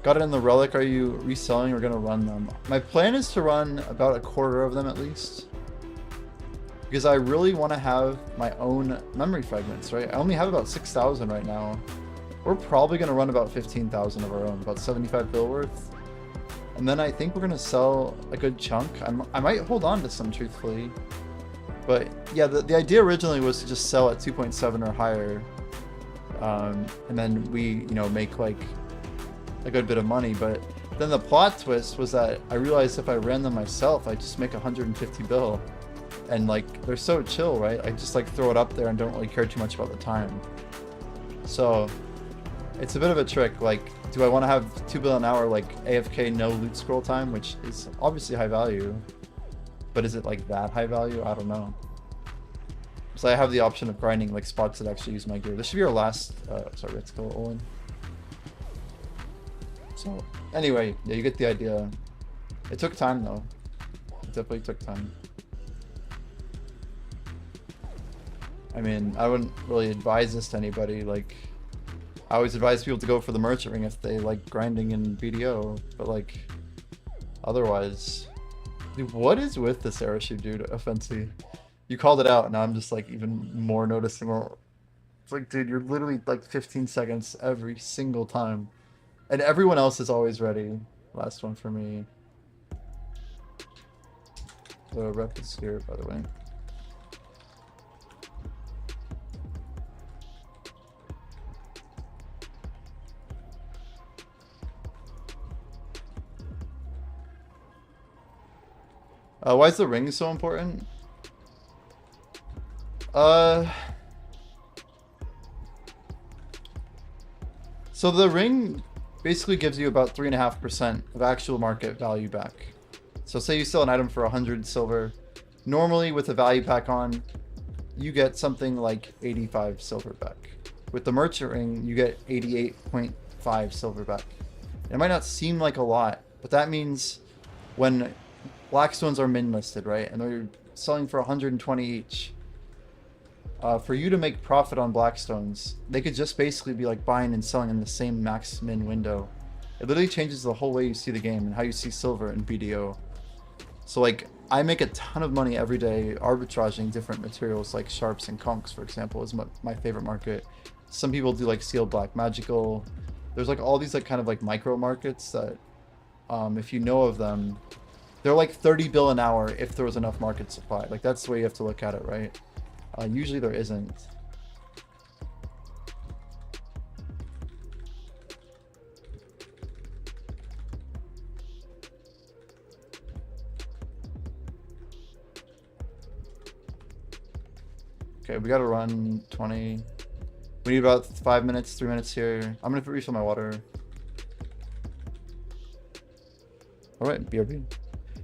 Got it in the Relic. Are you reselling or gonna run them? My plan is to run about a quarter of them at least. Because I really want to have my own memory fragments, right? I only have about 6,000 right now. We're probably going to run about 15,000 of our own, about 75 bill worth. And then I think we're going to sell a good chunk. I might hold on to some, truthfully. But yeah, the idea originally was to just sell at 2.7 or higher. And then we, you know, make like a good bit of money. But then the plot twist was that I realized if I ran them myself, I'd just make 150 bill. And like they're so chill, right? I just like throw it up there and don't really care too much about the time. So it's a bit of a trick. Like, do I want to have 2 bill an hour like AFK no loot scroll time, which is obviously high value, but is it like that high value? I don't know. So I have the option of grinding like spots that actually use my gear. This should be our last sorry, let's go Olin. So anyway, yeah, you get the idea. It took time though. It definitely took time. I mean, I wouldn't really advise this to anybody. Like, I always advise people to go for the merchant ring if they like grinding in BDO, but like, otherwise, dude, what is with this Arashu, dude? Offensive. You called it out, and now I'm just like even more noticing. It's like, dude, you're literally like 15 seconds every single time, and everyone else is always ready. Last one for me. The rep is here, by the way. Why is the ring so important? So the ring basically gives you about 3.5% of actual market value back. So say you sell an item for 100 silver. Normally with a value pack on, you get something like 85 silver back. With the merchant ring, you get 88.5 silver back. It might not seem like a lot, but that means when Blackstones are min listed, right? And they're selling for 120 each. For you to make profit on Blackstones, they could just basically be like buying and selling in the same max min window. It literally changes the whole way you see the game and how you see silver in BDO. So like, I make a ton of money every day arbitraging different materials like sharps and conchs, for example, is my favorite market. Some people do like sealed black magical. There's like all these like kind of like micro markets that if you know of them, they're like 30 bill an hour if there was enough market supply. Like that's the way you have to look at it, right? Usually there isn't. Okay, we gotta run 20. We need about 5 minutes, 3 minutes here. I'm gonna refill my water. All right, BRB.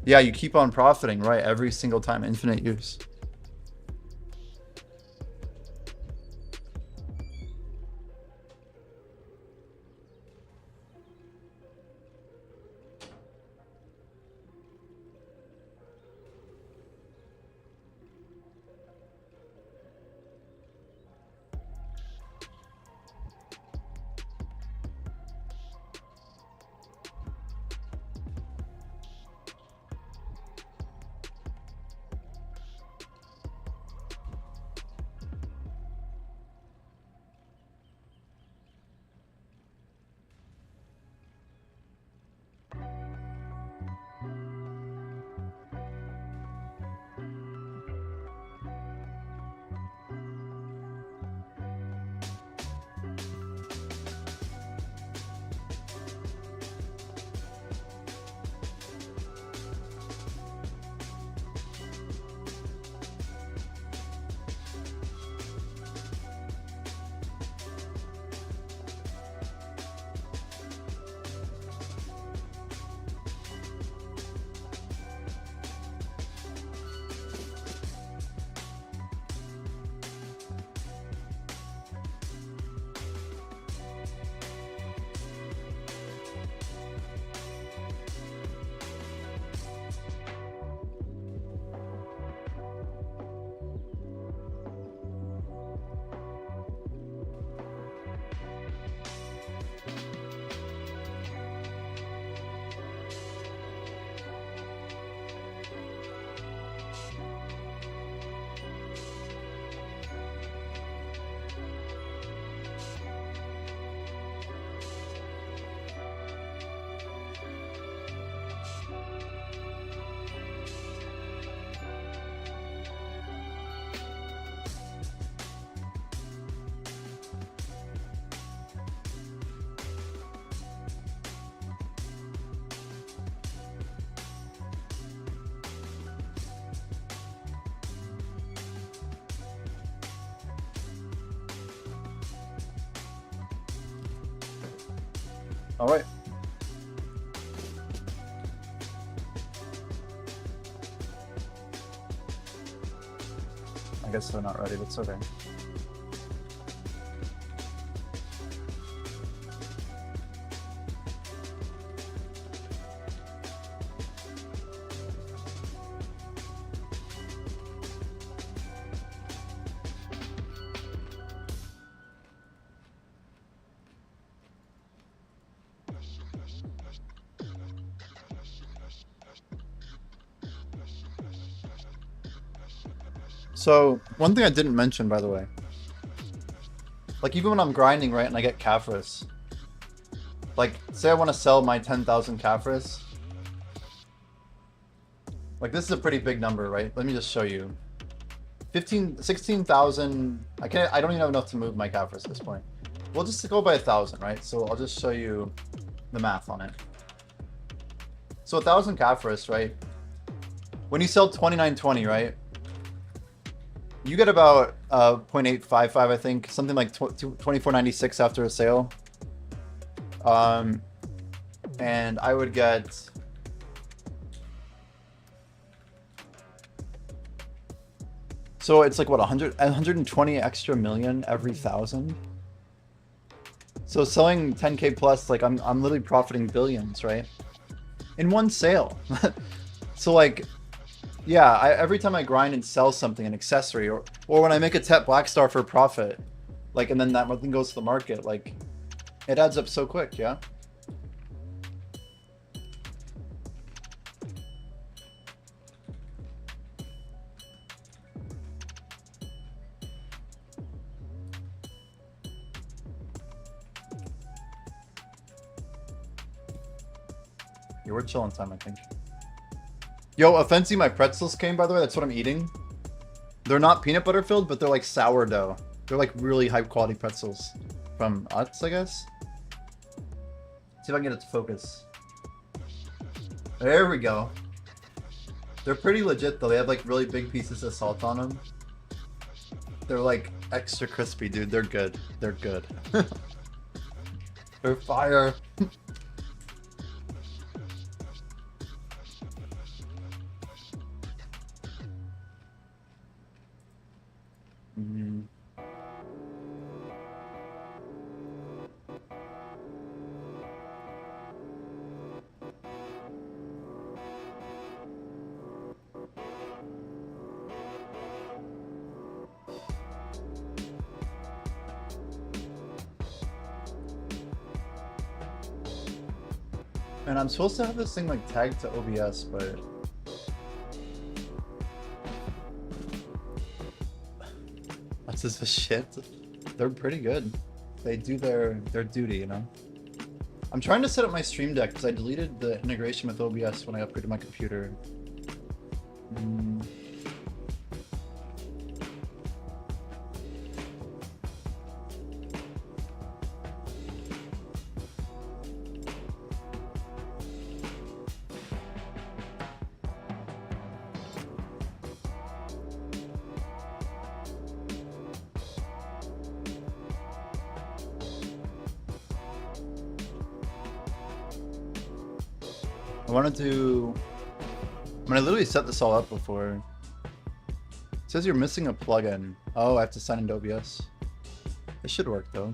Yeah, you keep on profiting, right? Every single time, infinite use. All right. I guess they're not ready, but it's okay. So, one thing I didn't mention, by the way, like even when I'm grinding, right, and I get Caphras, like, say I want to sell my 10,000 Caphras, like this is a pretty big number, right? Let me just show you. 16,000, I don't even have enough to move my Caphras at this point. We'll just go by 1,000, right? So I'll just show you the math on it. So 1,000 Caphras, right? When you sell 2920, right? You get about 0.855, I think, something like 24.96 after a sale. And I would get so it's like what 120 extra million every 1,000. So selling 10k plus, like I'm literally profiting billions, right? In one sale. So like, yeah, every time I grind and sell something, an accessory, or when I make a Tet Black Star for profit, like, and then that thing goes to the market, like, it adds up so quick, yeah? Yeah, we're chilling time, I think. Yo, Offensi, my pretzels came, by the way. That's what I'm eating. They're not peanut butter filled, but they're like sourdough. They're like really high quality pretzels from Utz, I guess. See if I can get it to focus. There we go. They're pretty legit though. They have like really big pieces of salt on them. They're like extra crispy, dude. They're good. They're good. They're fire. Mm. And I'm supposed to have this thing like tagged to OBS, but that's just a shit. They're pretty good. They do their duty, you know. I'm trying to set up my stream deck because I deleted the integration with OBS when I upgraded my computer. I wanted to... I mean, I literally set this all up before. It says you're missing a plugin. Oh, I have to sign into OBS. It should work, though.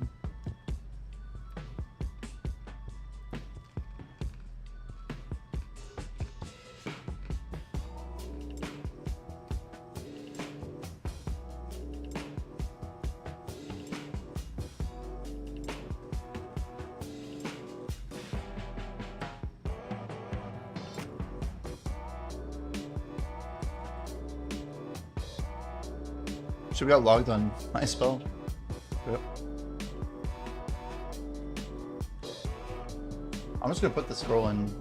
Should we got logged on my spell? Yep. I'm just gonna put the scroll in.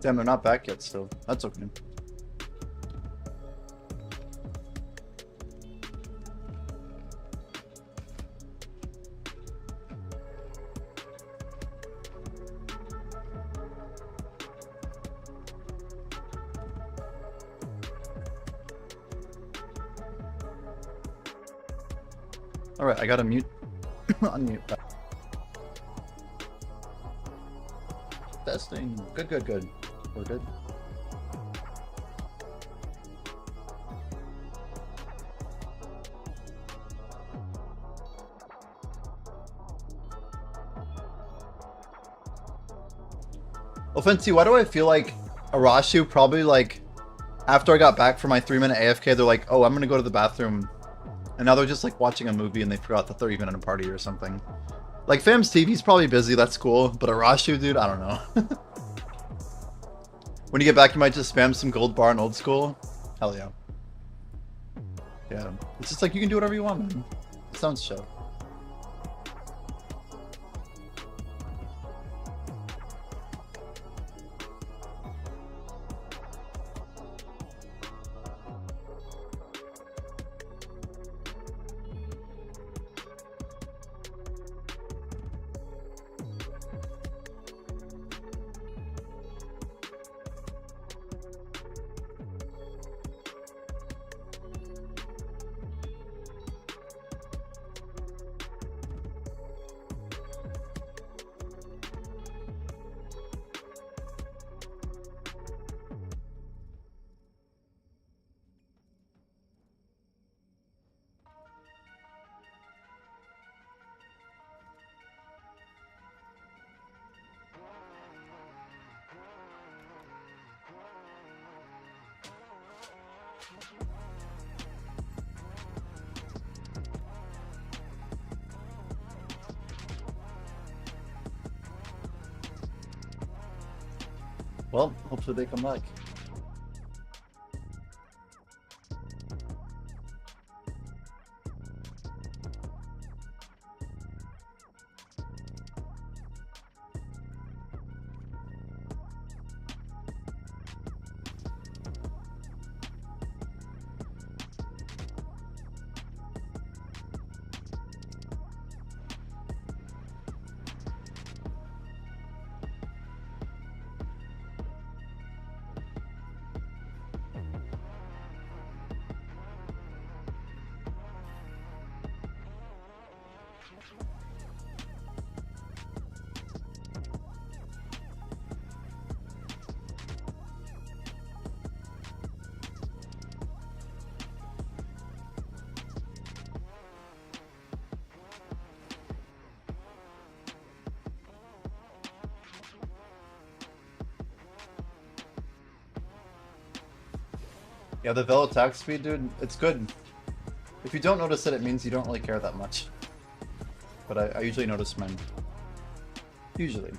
Damn, they're not back yet still. That's okay. Alright, I gotta mute. Unmute that. Testing. Good, good, good. We're good. Offensi, why do I feel like Arashu probably like after I got back from my 3-minute AFK, they're like, oh, I'm gonna go to the bathroom. And now they're just like watching a movie and they forgot that they're even in a party or something. Like Fam's TV's probably busy, that's cool. But Arashu, dude, I don't know. When you get back, you might just spam some gold bar in old school. Hell yeah. Yeah. It's just like you can do whatever you want, man. It sounds chill. Well, hopefully they come back. Yeah, the Velo attack speed, dude, it's good. If you don't notice it, it means you don't really care that much. But I usually notice mine. Usually.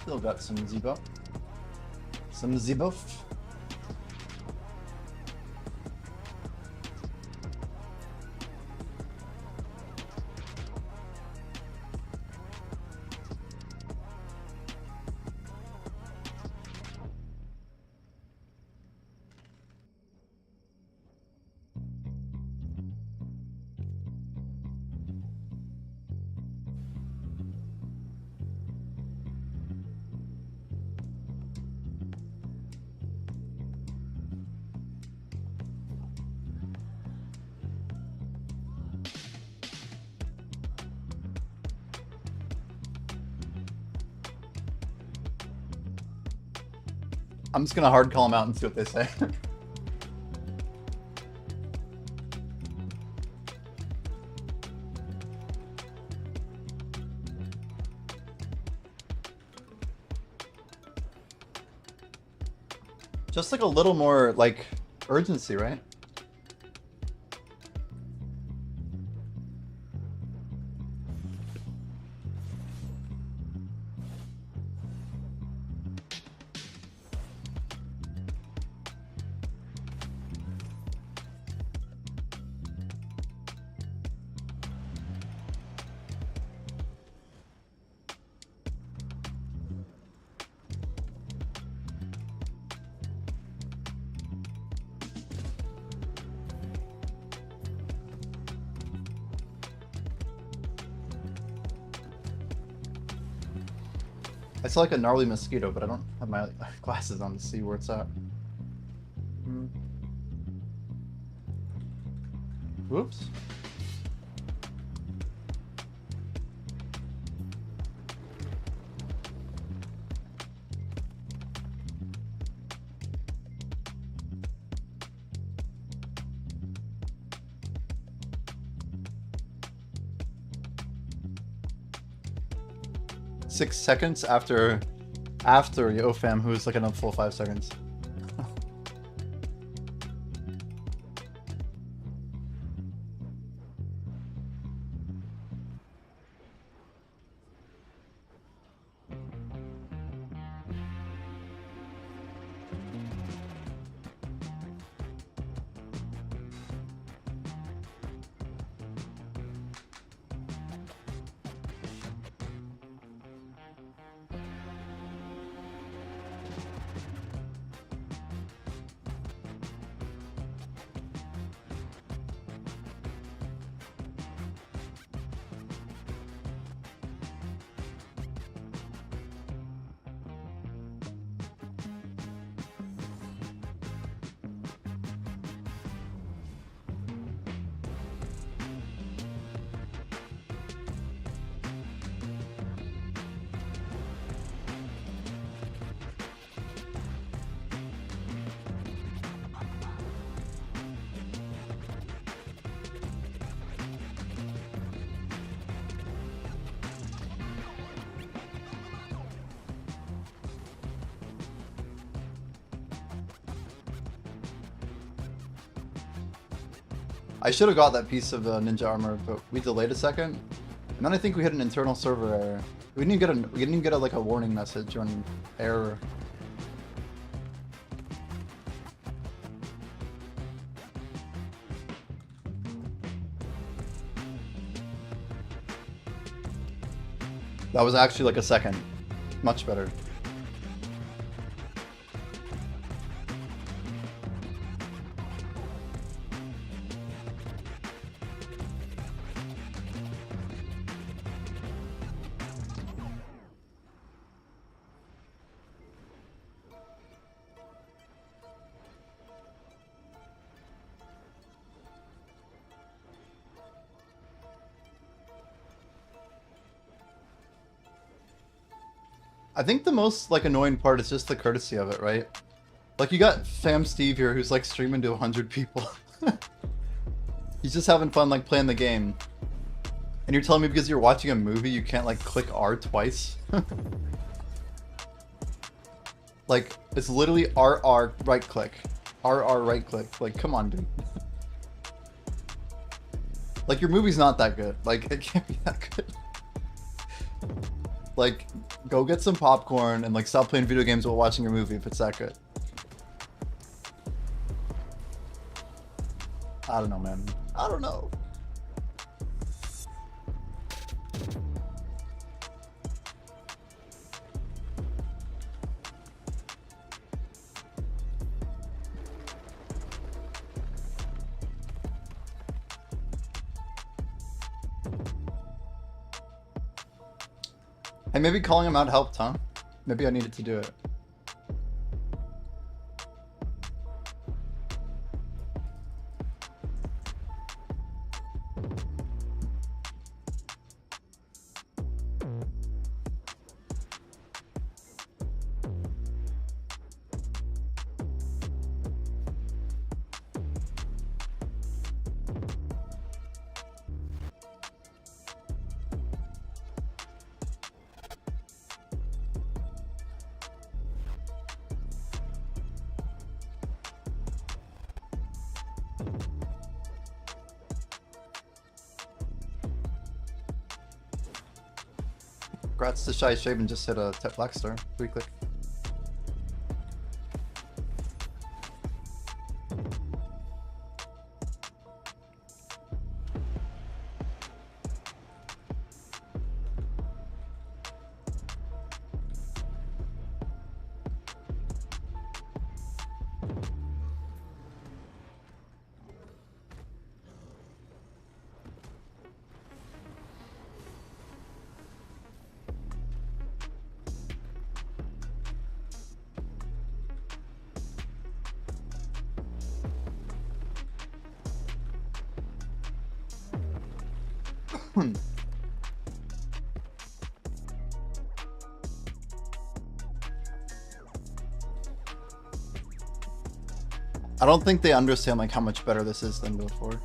Still got some Z-buff. Some Z-buff. I'm just gonna hard call them out and see what they say. Just like a little more like urgency, right? I saw like a gnarly mosquito, but I don't have my glasses on to see where it's at. Hmm. Whoops. Six seconds after YoFam, who's like in a full 5 seconds. I should have got that piece of ninja armor, but we delayed a second, and then I think we hit an internal server error. We didn't even get a like a warning message or an error. That was actually like a second. Much better. I think the most like annoying part is just the courtesy of it, right? Like you got Fam Steve here who's like streaming to 100 people. He's just having fun like playing the game. And you're telling me because you're watching a movie you can't like click R twice? Like it's literally RR right click. RR right click. Like come on dude. Like your movie's not that good. Like it can't be that good. Like go get some popcorn and like stop playing video games while watching your movie if it's that good. I don't know, man. I don't know. Hey, maybe calling him out helped, huh? Maybe I needed to do it. Congrats to Shy Shaven just hit a black star. 3-click. I don't think they understand like how much better this is than before.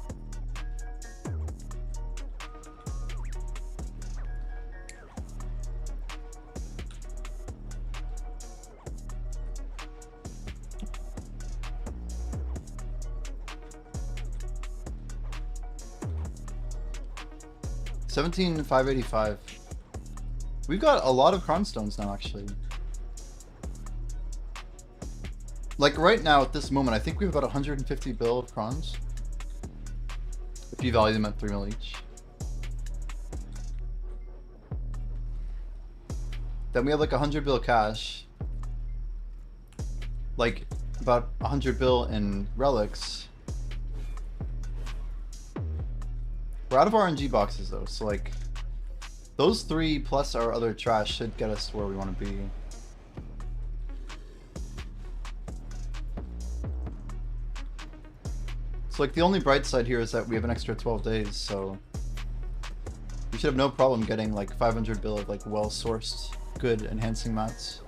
$17,585. We've got a lot of cron stones now, actually. Like right now, at this moment, I think we have about 150 bill of crons. If you value them at 3 mil each. Then we have like 100 bill cash. Like about 100 bill in relics. We're out of RNG boxes though, so like those 3 plus our other trash should get us to where we want to be. So like the only bright side here is that we have an extra 12 days, so we should have no problem getting like 500 bill of like well-sourced, good enhancing mats.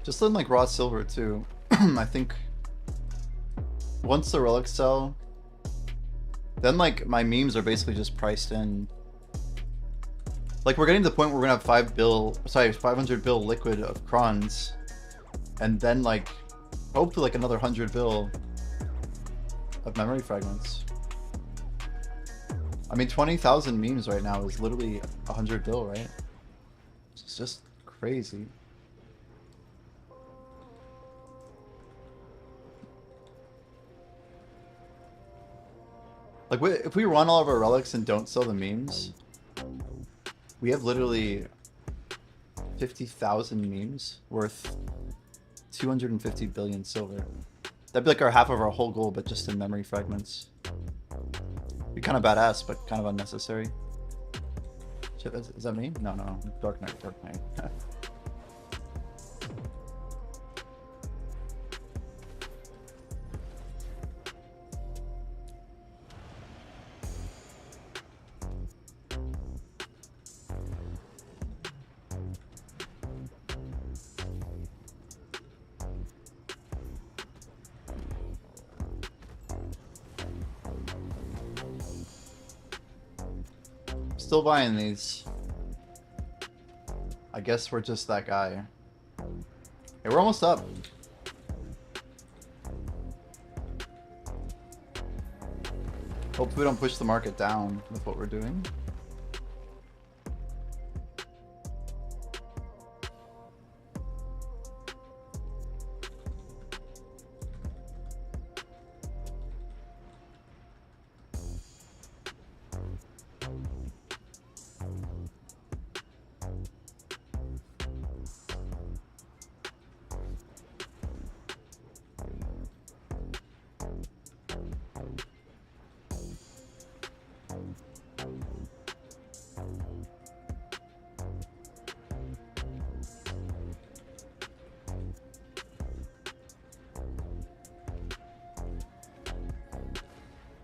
Just in like raw silver too. I think once the relics sell, then like my memes are basically just priced in. Like we're getting to the point where we're gonna have 500 bill liquid of crons, and then like hopefully like another 100 bill of memory fragments. I mean 20,000 memes right now is literally 100 bill, right? It's just crazy. Like, if we run all of our relics and don't sell the memes, we have literally 50,000 memes worth 250 billion silver. That'd be like our half of our whole goal, but just in memory fragments. Be kind of badass, but kind of unnecessary. Shit, is that me? No, no, Dark Knight, Dark Knight. Still buying these. I guess we're just that guy. Hey, we're almost up. Hopefully we don't push the market down with what we're doing.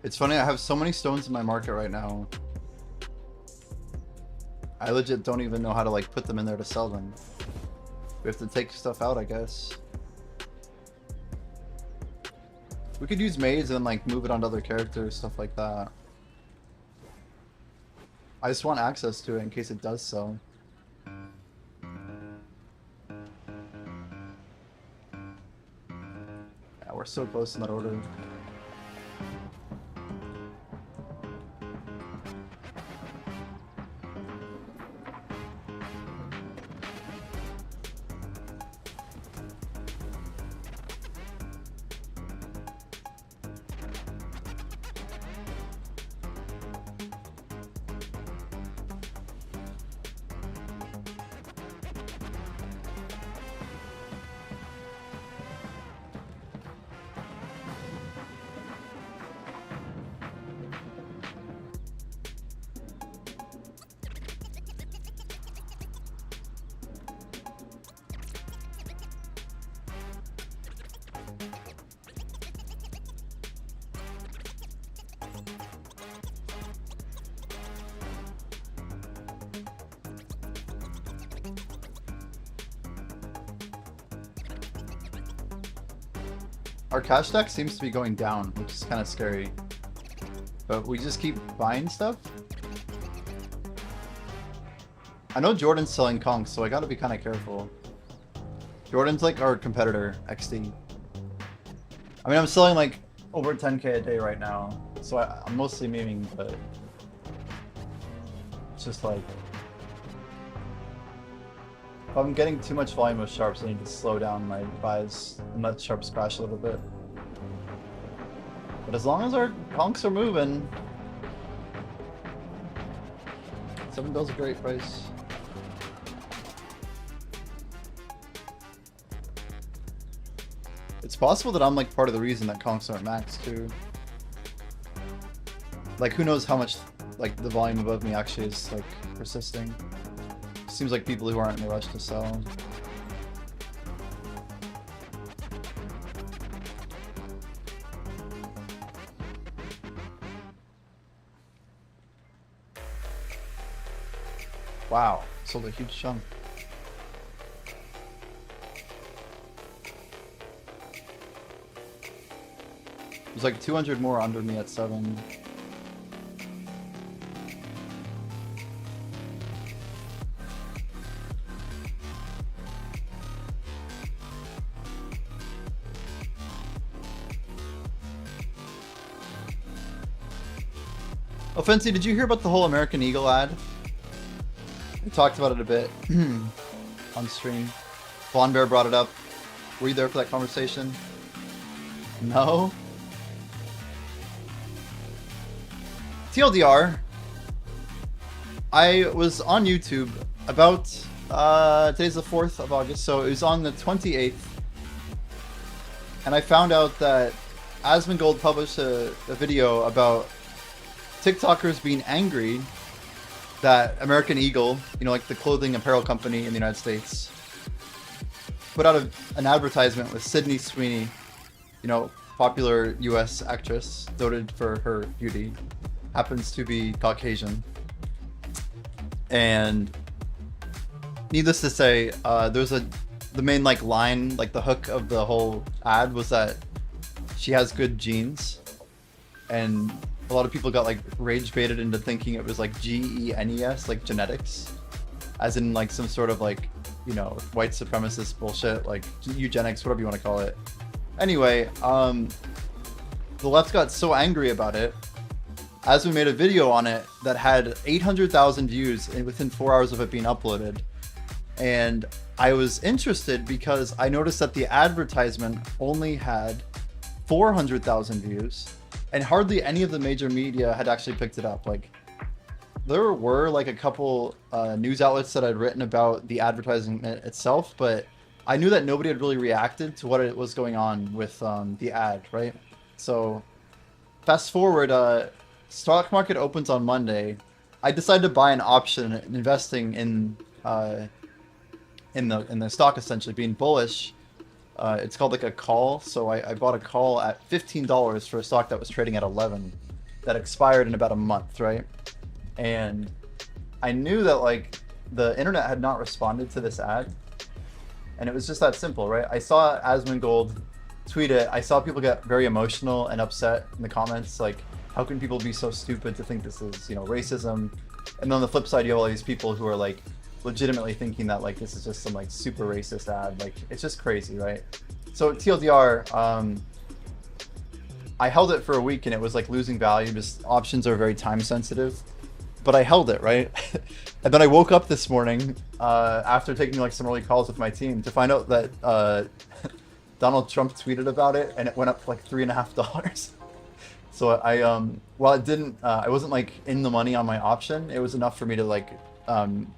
It's funny, I have so many stones in my market right now. I legit don't even know how to like put them in there to sell them. We have to take stuff out, I guess. We could use maids and like move it onto other characters, stuff like that. I just want access to it in case it does sell. Yeah, we're so close in that order. Our cash stack seems to be going down, which is kind of scary. But we just keep buying stuff. I know Jordan's selling conch, so I gotta be kind of careful. Jordan's like our competitor, XD. I mean, I'm selling like over 10k a day right now, so I'm mostly memeing, but it's just like if I'm getting too much volume of sharps, I need to slow down my buys and let sharps crash a little bit. But as long as our conchs are moving, 7 bills a great price. It's possible that I'm like part of the reason that conchs aren't maxed too. Like who knows how much like the volume above me actually is like persisting. Seems like people who aren't in a rush to sell. Wow, sold a huge chunk. There's like 200 more under me at 7. Oh, Fancy, did you hear about the whole American Eagle ad? We talked about it a bit on stream. Blonde Bear brought it up. Were you there for that conversation? No? TLDR, I was on YouTube about, today's the 4th of August, so it was on the 28th, and I found out that Asmongold published a video about TikTokers being angry that American Eagle, you know, like the clothing apparel company in the United States, put out an advertisement with Sydney Sweeney, you know, popular US actress, noted for her beauty, happens to be Caucasian. And needless to say, there's the main like line, like the hook of the whole ad was that she has good genes, and a lot of people got like rage baited into thinking it was like GENES, like genetics, as in like some sort of like, you know, white supremacist bullshit, like eugenics, whatever you want to call it. Anyway, the left got so angry about it, as we made a video on it that had 800,000 views within 4 hours of it being uploaded. And I was interested because I noticed that the advertisement only had 400,000 views, and hardly any of the major media had actually picked it up. Like, there were like a couple news outlets that had written about the advertising itself, but I knew that nobody had really reacted to what it was going on with the ad, right? So fast forward, stock market opens on Monday. I decided to buy an option investing in the stock, essentially being bullish. It's called like a call. So I bought a call at $15 for a stock that was trading at 11 that expired in about a month, right? And I knew that like the internet had not responded to this ad, and it was just that simple, right? I saw Asmongold tweet it. I saw people get very emotional and upset in the comments, like, how can people be so stupid to think this is, you know, racism? And then on the flip side, you have all these people who are like legitimately thinking that like this is just some like super racist ad. Like, it's just crazy, right? So TLDR, I held it for a week and it was like losing value. Just options are very time sensitive, but I held it, right? And then I woke up this morning after taking like some early calls with my team to find out that Donald Trump tweeted about it and it went up to like $3.50. So I, while it didn't, I wasn't like in the money on my option, it was enough for me to like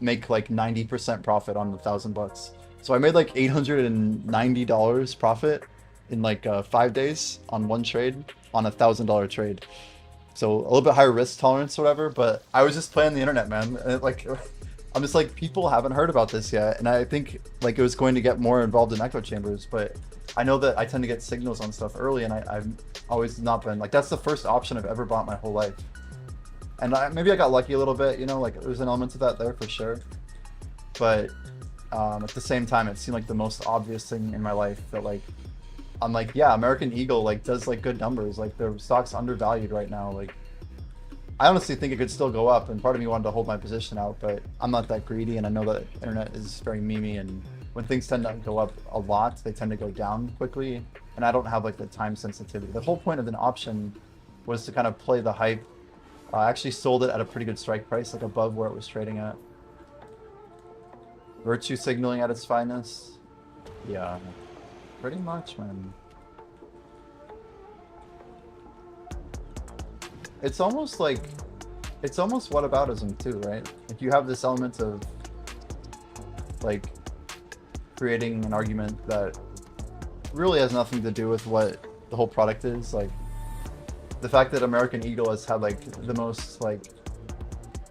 make like 90% profit on the $1,000. So I made like $890 profit in like 5 days on one trade on a $1,000 trade. So a little bit higher risk tolerance or whatever, but I was just playing the internet, man. And it, like, I'm just like, people haven't heard about this yet. And I think like it was going to get more involved in echo chambers, but I know that I tend to get signals on stuff early, and I've always not been like, that's the first option I've ever bought my whole life. And maybe I got lucky a little bit, you know, like there's an element of that there for sure. But at the same time, it seemed like the most obvious thing in my life that like I'm like, yeah, American Eagle like does like good numbers. Like their stock's undervalued right now. Like I honestly think it could still go up, and part of me wanted to hold my position out, but I'm not that greedy, and I know that internet is very memey, and when things tend to go up a lot, they tend to go down quickly, and I don't have like the time sensitivity. The whole point of an option was to kind of play the hype. I actually sold it at a pretty good strike price, like above where it was trading at. Virtue signaling at its finest. Yeah, pretty much, man. It's almost like, it's almost whataboutism too, right? If you have this element of like creating an argument that really has nothing to do with what the whole product is, like the fact that American Eagle has had like the most like,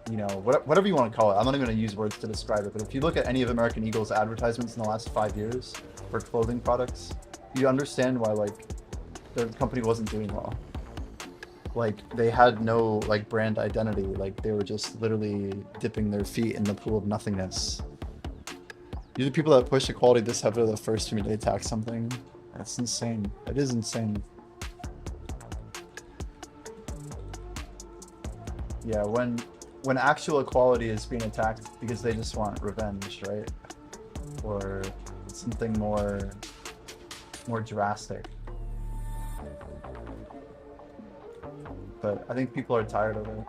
you know, whatever you want to call it. I'm not even going to use words to describe it, but if you look at any of American Eagle's advertisements in the last 5 years for clothing products, you understand why like the company wasn't doing well. Like they had no like brand identity. Like they were just literally dipping their feet in the pool of nothingness. Usually people that push equality this heavily are the first to immediately attack something. That's insane. It is insane. Yeah, when actual equality is being attacked because they just want revenge, right? Or something more drastic. But I think people are tired of it.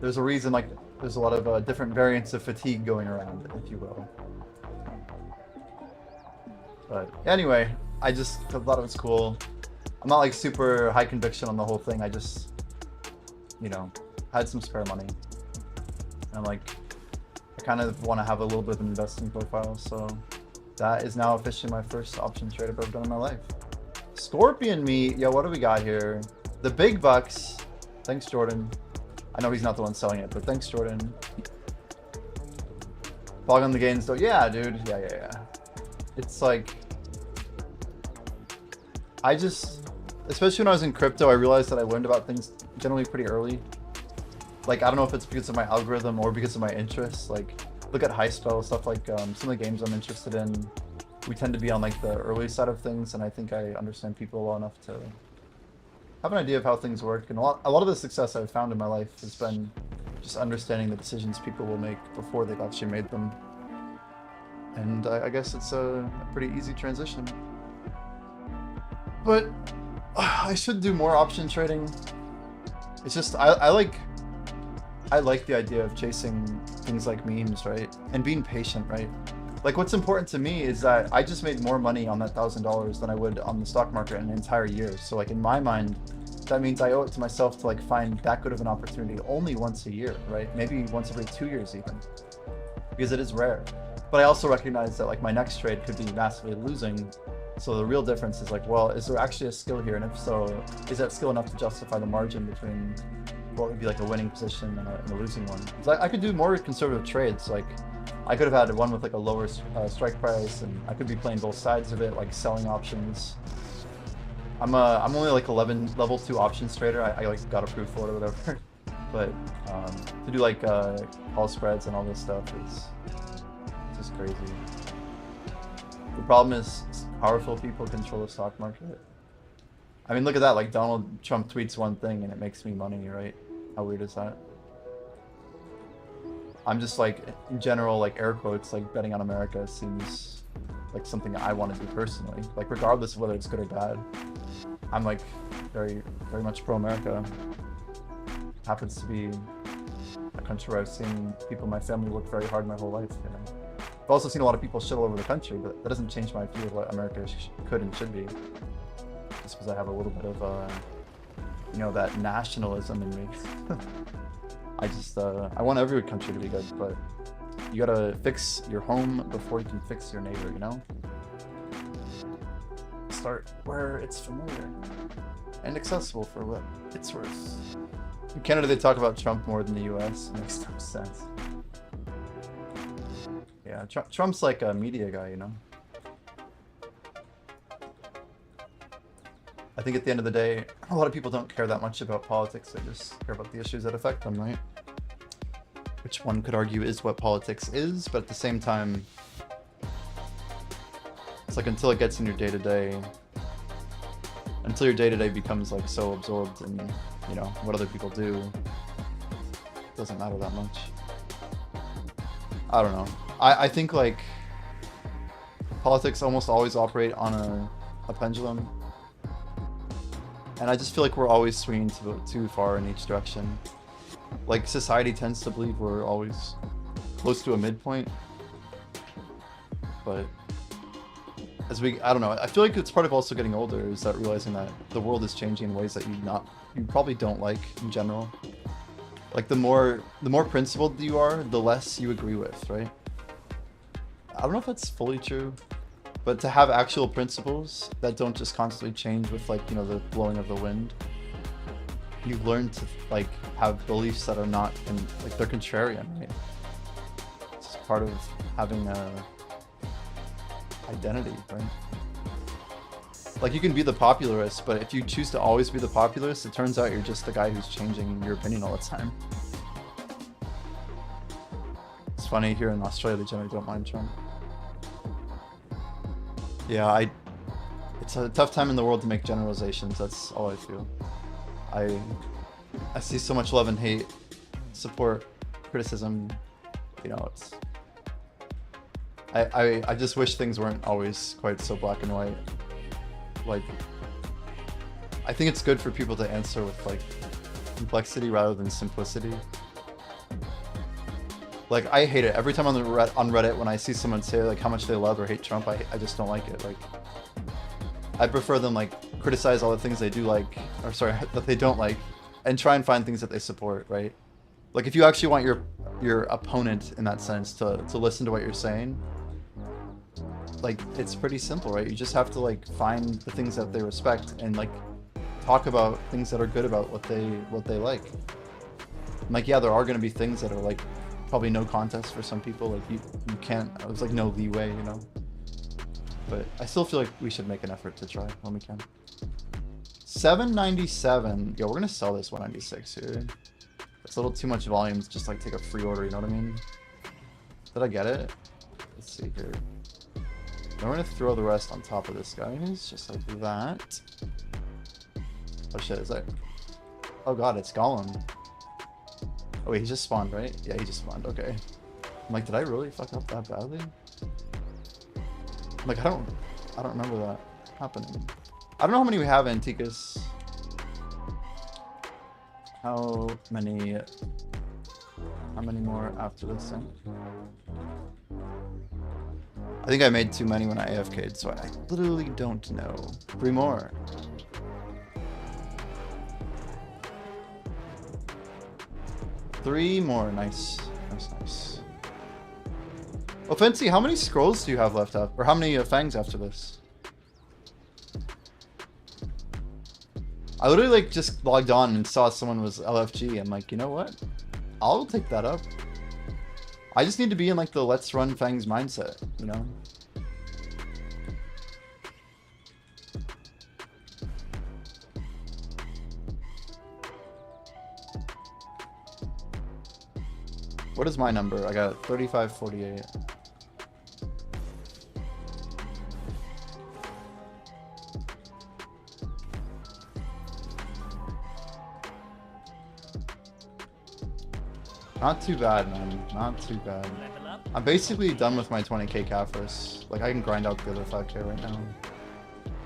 There's a reason, like, there's a lot of different variants of fatigue going around, if you will. But anyway, I just thought it was cool. I'm not like super high conviction on the whole thing. I just, you know, had some spare money. And like, I kind of want to have a little bit of an investing profile. So that is now officially my first option trade I've ever done in my life. Scorpion meat. Yo, what do we got here? The big bucks. Thanks, Jordan. I know he's not the one selling it, but thanks, Jordan. Fog on the gains though. Yeah, dude. Yeah. It's like, I just, especially when I was in crypto, I realized that I learned about things generally pretty early. Like, I don't know if it's because of my algorithm or because of my interests. Like, look at High Spell, stuff like some of the games I'm interested in. We tend to be on like the early side of things, and I think I understand people well enough to have an idea of how things work. And a lot of the success I've found in my life has been just understanding the decisions people will make before they've actually made them. And I guess it's a pretty easy transition. But I should do more option trading. It's just, I like the idea of chasing things like memes, right? And being patient, right? Like, what's important to me is that I just made more money on that $1,000 than I would on the stock market in an entire year. So like in my mind, that means I owe it to myself to like find that good of an opportunity only once a year, right? Maybe once every 2 years even, because it is rare. But I also recognize that like my next trade could be massively losing. So the real difference is like, well, is there actually a skill here? And if so, is that skill enough to justify the margin between what would be like a winning position and a losing one? Because I could do more conservative trades. Like I could have had one with like a lower strike price, and I could be playing both sides of it, like selling options. I'm only like level 2 options trader. I like got approved for it or whatever. But to do like call spreads and all this stuff is just crazy. The problem is powerful people control the stock market. I mean, look at that. Like Donald Trump tweets one thing and it makes me money, right? How weird is that? I'm just like, in general, like air quotes, like betting on America seems like something I want to do personally. Like regardless of whether it's good or bad, I'm like very, very much pro-America. Happens to be a country where I've seen people in my family work very hard my whole life. You know? I've also seen a lot of people shit all over the country, but that doesn't change my view of what America could and should be. Just because I have a little bit of, you know, that nationalism in me. I just, I want every country to be good, but you gotta fix your home before you can fix your neighbor, you know? Start where it's familiar and accessible for what it's worth. In Canada, they talk about Trump more than the US. It makes no sense. Yeah, Trump's like a media guy, you know? I think at the end of the day, a lot of people don't care that much about politics. They just care about the issues that affect them, right? Which one could argue is what politics is, but at the same time, It's like until it gets in your day-to-day, until your day-to-day becomes like so absorbed in, you know, what other people do, it doesn't matter that much. I don't know. I think like politics almost always operate on a pendulum. And I just feel like we're always swinging too far in each direction. Like society tends to believe we're always close to a midpoint. But as I don't know, I feel like it's part of also getting older is that realizing that the world is changing in ways that you probably don't like in general. Like the more principled you are, the less you agree with, right? I don't know if that's fully true, but to have actual principles that don't just constantly change with like, you know, the blowing of the wind, you learn to like have beliefs that are not like they're contrarian, right? It's just part of having a identity, right? Like you can be the popularist, but if you choose to always be the popularist, it turns out you're just the guy who's changing your opinion all the time. It's funny, here in Australia they generally don't mind Trump. Yeah, it's a tough time in the world to make generalizations, that's all I feel. I see so much love and hate, support, criticism, you know, it's I just wish things weren't always quite so black and white. Like, I think it's good for people to answer with like complexity rather than simplicity. Like, I hate it. Every time on Reddit when I see someone say like how much they love or hate Trump, I just don't like it. Like, I prefer them like criticize all the things they do like, or sorry, that they don't like, and try and find things that they support, right? Like, if you actually want your opponent in that sense to listen to what you're saying, like, it's pretty simple, right? You just have to like find the things that they respect and like talk about things that are good about what they like. And, like, yeah, there are going to be things that are like probably no contest for some people. Like you can't. There's like no leeway, you know. But I still feel like we should make an effort to try when we can. 797. Yo, we're gonna sell this 196 here. It's a little too much volume to just like take a free order. You know what I mean? Did I get it? Let's see here. Now we're gonna throw the rest on top of this guy. It's just like that. Oh shit, is that? Oh god, it's Gollum. Oh wait, he just spawned, right? Yeah, he just spawned. Okay. I'm like, did I really fuck up that badly? I'm like, I don't remember that happening. I don't know how many we have, Antikas. How many more after this thing? I think I made too many when I AFK'd, so I literally don't know. 3 more. Three more. Nice. Nice. Oh, Fancy, how many scrolls do you have left up? Or how many fangs after this? I literally like just logged on and saw someone was LFG. I'm like, you know what? I'll take that up. I just need to be in like the let's run fangs mindset, you know? What is my number? I got 3548. Not too bad, man. Not too bad. I'm basically done with my 20k Caphras. Like, I can grind out the other 5k right now.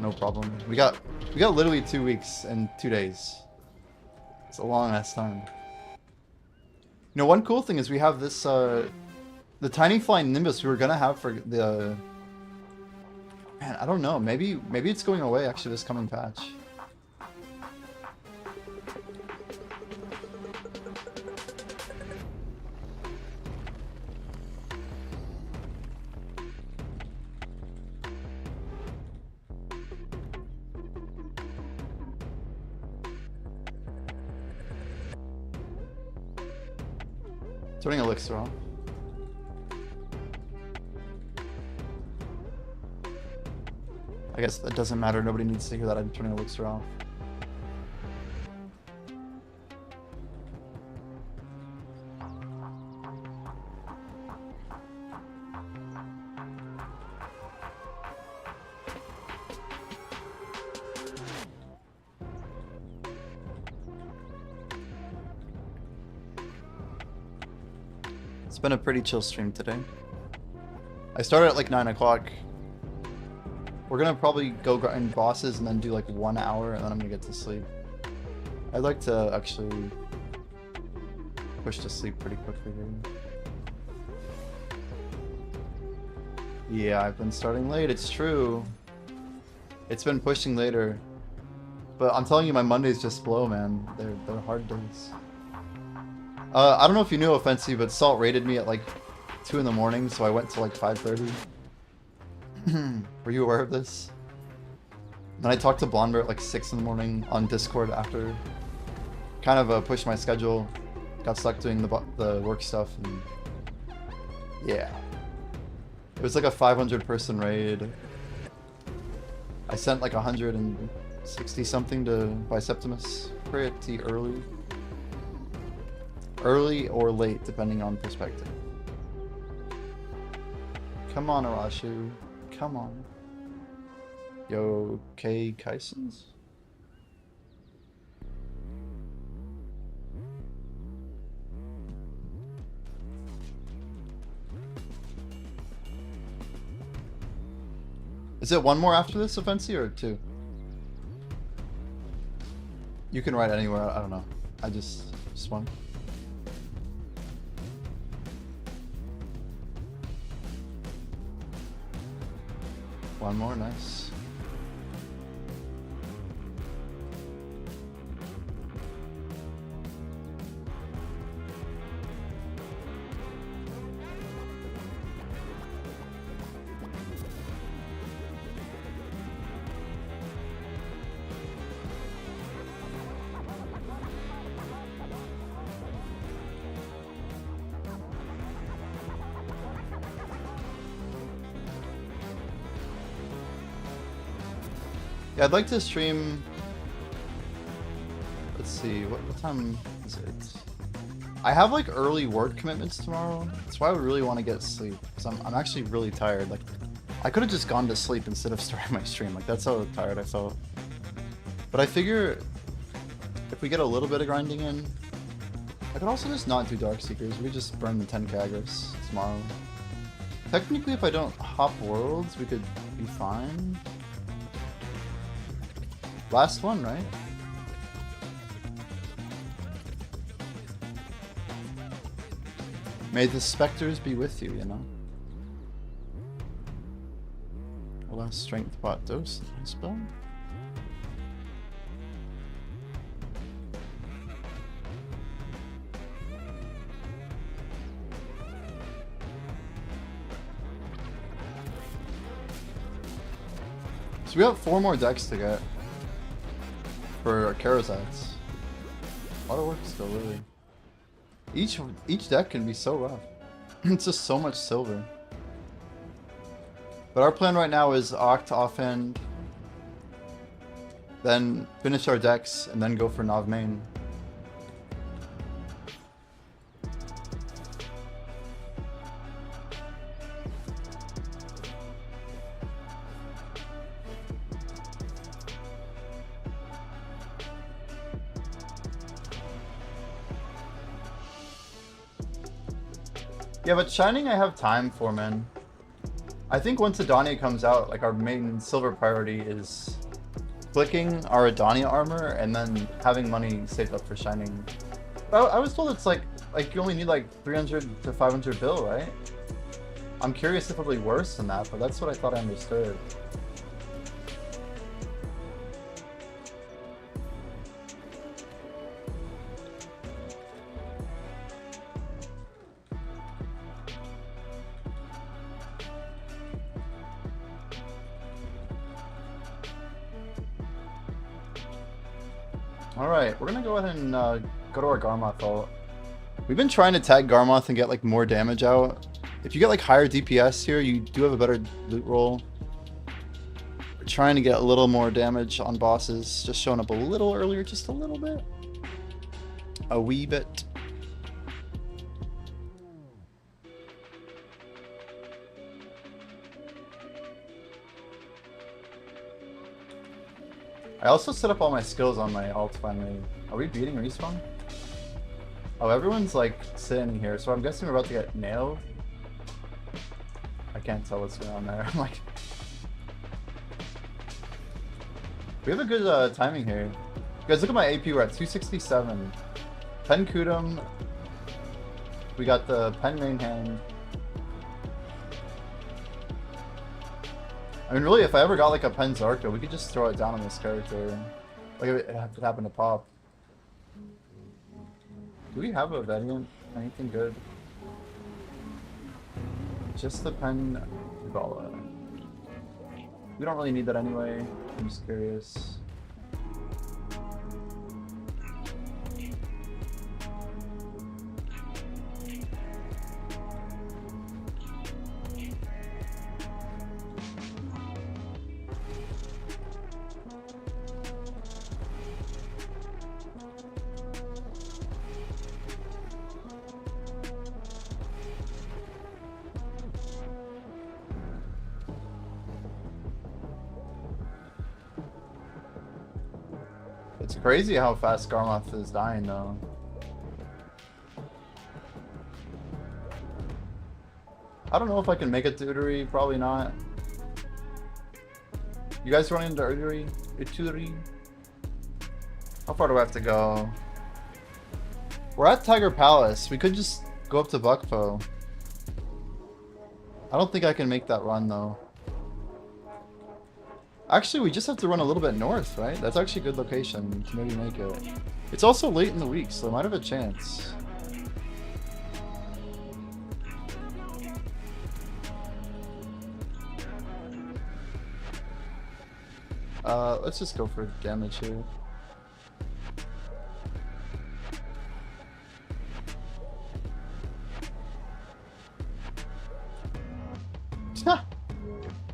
No problem. We got literally 2 weeks and 2 days. It's a long ass time. You know, one cool thing is we have this, the Tiny Flying Nimbus we were gonna have for the... Man, I don't know. Maybe it's going away, actually, this coming patch. Turning elixir off. I guess that doesn't matter. Nobody needs to hear that I'm turning elixir off. It's been a pretty chill stream today. I started at like 9 o'clock. We're gonna probably go grind bosses and then do like 1 hour and then I'm gonna get to sleep. I'd like to actually push to sleep pretty quickly here. Yeah, I've been starting late, it's true. It's been pushing later. But I'm telling you, my Mondays just blow, man. They're hard days. I don't know if you knew, Offensive, but Salt raided me at like 2 in the morning, so I went to like 5:30. Were you aware of this? Then I talked to Blonder at like 6 in the morning on Discord after. Kind of pushed my schedule. Got stuck doing the work stuff, and yeah. It was like a 500 person raid. I sent like 160 something to Biseptimus pretty early. Early or late, depending on perspective. Come on, Arashu. Come on. Yo, K. Kaisens? Is it one more after this, Offensive, or 2? You can write anywhere, I don't know. I just one. One more, nice. Yeah, I'd like to stream. Let's see, what time is it? I have like early work commitments tomorrow. That's why I would really want to get sleep. Because I'm actually really tired. Like, I could have just gone to sleep instead of starting my stream. Like, that's how tired I felt. But I figure if we get a little bit of grinding in, I could also just not do Dark Seekers. We could just burn the 10 Kagras tomorrow. Technically, if I don't hop worlds, we could be fine. Last one, right? May the specters be with you, you know? Last strength pot dose spell. So we have 4 more decks to get. For our Karazats. A lot of work still, really. Each deck can be so rough. It's just so much silver. But our plan right now is Oct offhand, then finish our decks, and then go for Nav main. Yeah, but Shining I have time for, man. I think once Adania comes out, like our main silver priority is clicking our Adania armor and then having money saved up for Shining. I was told it's like you only need like 300 to 500 bill, right? I'm curious if it'll be worse than that, but that's what I thought I understood. Alright, we're gonna go ahead and go to our Garmoth ult. We've been trying to tag Garmoth and get like more damage out. If you get like higher DPS here, you do have a better loot roll. We're trying to get a little more damage on bosses, just showing up a little earlier, just a little bit. A wee bit. I also set up all my skills on my ult finally. Are we beating respawn? Oh, everyone's like sitting here, so I'm guessing we're about to get nailed. I can't tell what's going on there. I'm like, we have a good timing here. You guys, look at my AP. We're at 267. Pen Kudum. We got the pen main hand. I mean, really, if I ever got like a pen Zarko, we could just throw it down on this character. Like if it happened to pop. Do we have a variant? Anything good? Just the pen Vala. We don't really need that anyway. I'm just curious. It's crazy how fast Garmoth is dying though. I don't know if I can make it to Uturi, probably not. You guys running into Uturi? How far do I have to go? We're at Tiger Palace. We could just go up to Bukpo. I don't think I can make that run though. Actually, we just have to run a little bit north, right? That's actually a good location to maybe make it. It's also late in the week, so I might have a chance. Let's just go for damage here.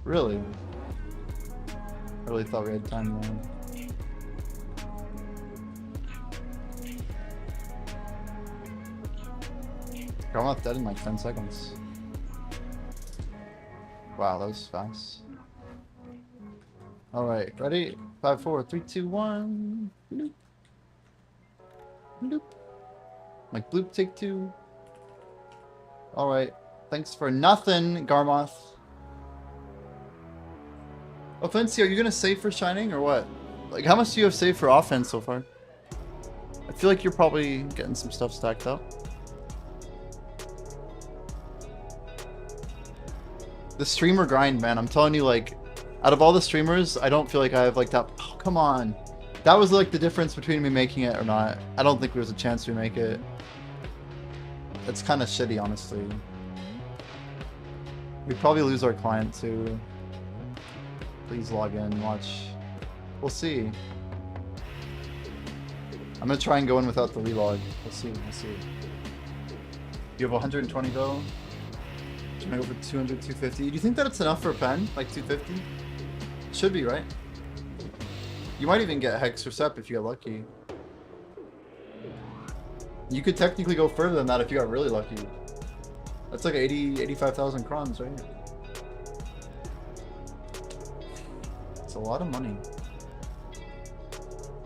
Really? I really thought we had time there. I'm not dead in like 10 seconds. Wow, that was fast. Alright, ready? 5, 4, 3, 2, 1. Bloop. Bloop. Like bloop, take 2. Alright. Thanks for nothing, Garmoth. Offensi, are you gonna save for Shining or what? Like, how much do you have saved for offense so far? I feel like you're probably getting some stuff stacked up. The streamer grind, man. I'm telling you, like, out of all the streamers, I don't feel like I have like that. Oh, come on. That was like the difference between me making it or not. I don't think there's a chance we make it. It's kind of shitty, honestly. We'd probably lose our client too. Please log in, watch. We'll see. I'm gonna try and go in without the relog. We'll see, we'll see. You have 120 though? Can I go for 200, 250? Do you think that it's enough for a pen? Like 250? Should be, right? You might even get Hex or Sep if you get lucky. You could technically go further than that if you got really lucky. That's like 85,000 crons, right? It's a lot of money.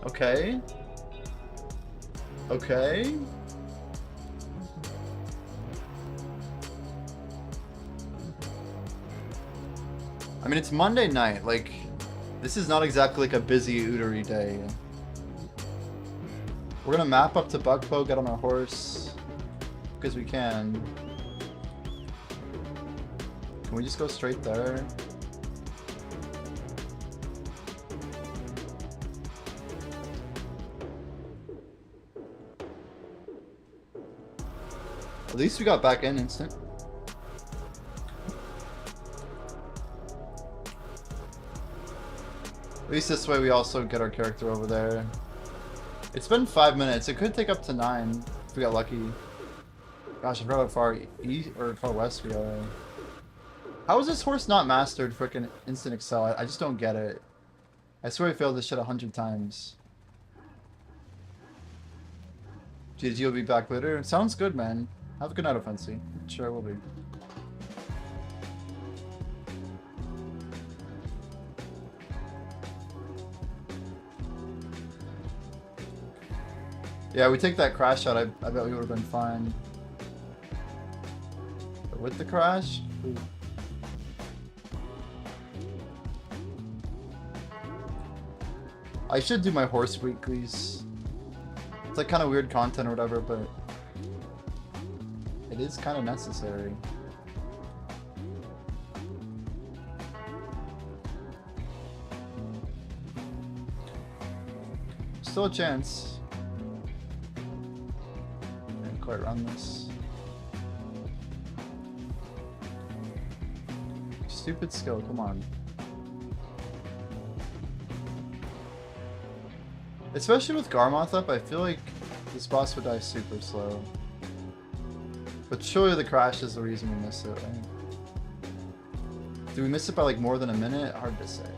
Okay. Okay. I mean, it's Monday night. Like, this is not exactly like a busy Uteri day. We're gonna map up to Bugpo, get on our horse, because we can. Can we just go straight there? At least we got back in instant. At least this way we also get our character over there. It's been 5 minutes. It could take up to 9 if we got lucky. Gosh, I forgot how far east or far west we are. How is this horse not mastered frickin' instant excel? I just don't get it. I swear I failed this shit 100 times. GG will be back later. Sounds good, man. Have a good night, Offensi. Sure I will be. Yeah, we take that crash out, I bet we would have been fine. But with the crash? Ooh. I should do my horse weeklies. It's like kind of weird content or whatever, but it is kind of necessary. Still a chance. Didn't quite run this. Stupid skill, come on. Especially with Garmoth up, I feel like this boss would die super slow. But surely the crash is the reason we miss it, right? Do we miss it by like more than a minute? Hard to say.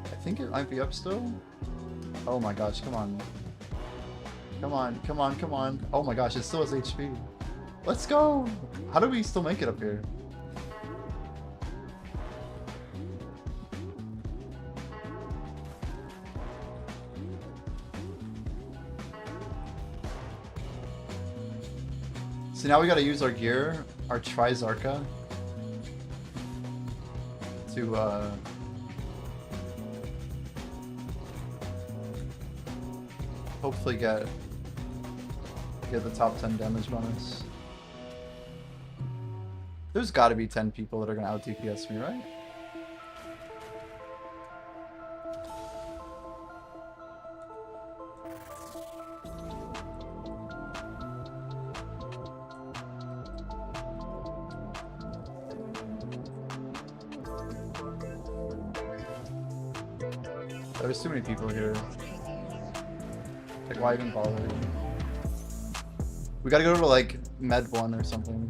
I think it might be up still. Oh my gosh, come on. Come on, come on, come on. Oh my gosh, it still has HP. Let's go! How do we still make it up here? So now we gotta use our gear, our Trizarca, to hopefully get the top 10 damage bonus. There's gotta be 10 people that are gonna out DPS me, right? There's too many people here. Like, why even bother? We gotta go to like Med 1 or something.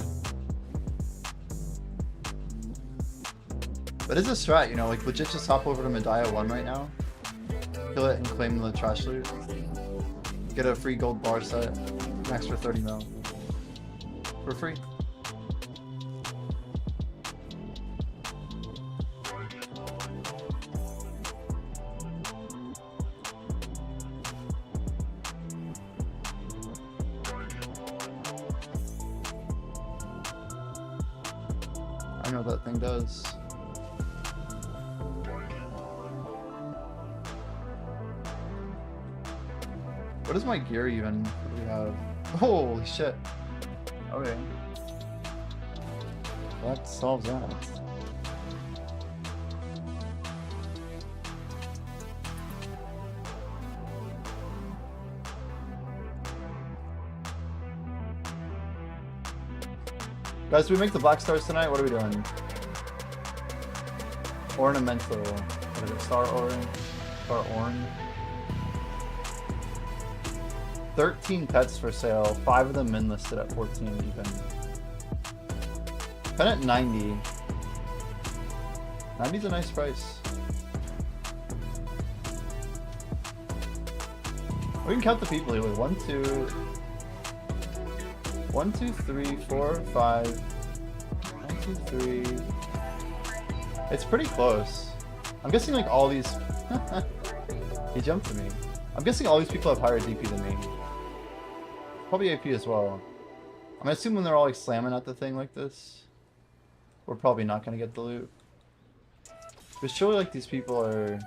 But it's a strat, you know, like legit just hop over to Medaya 1 right now. Kill it and claim the trash loot. Get a free gold bar set. An extra 30 mil. For free. I know what that thing does. What is my gear even? What do we have? Holy shit. Okay. That solves that. Guys, do we make the black stars tonight? What are we doing? Ornamental. What is it? Star orange? Star orange? 13 pets for sale, 5 of them min listed at 14 even. Pen at 90. 90's a nice price. We can count the people here. 1, 2, 3, 4, 5. 1, 2, 3. It's pretty close. I'm guessing like all these. He jumped to me. I'm guessing all these people have higher DP than me. Probably AP as well. I'm gonna assume when they're all like slamming at the thing like this, we're probably not gonna get the loot. But surely like these people are,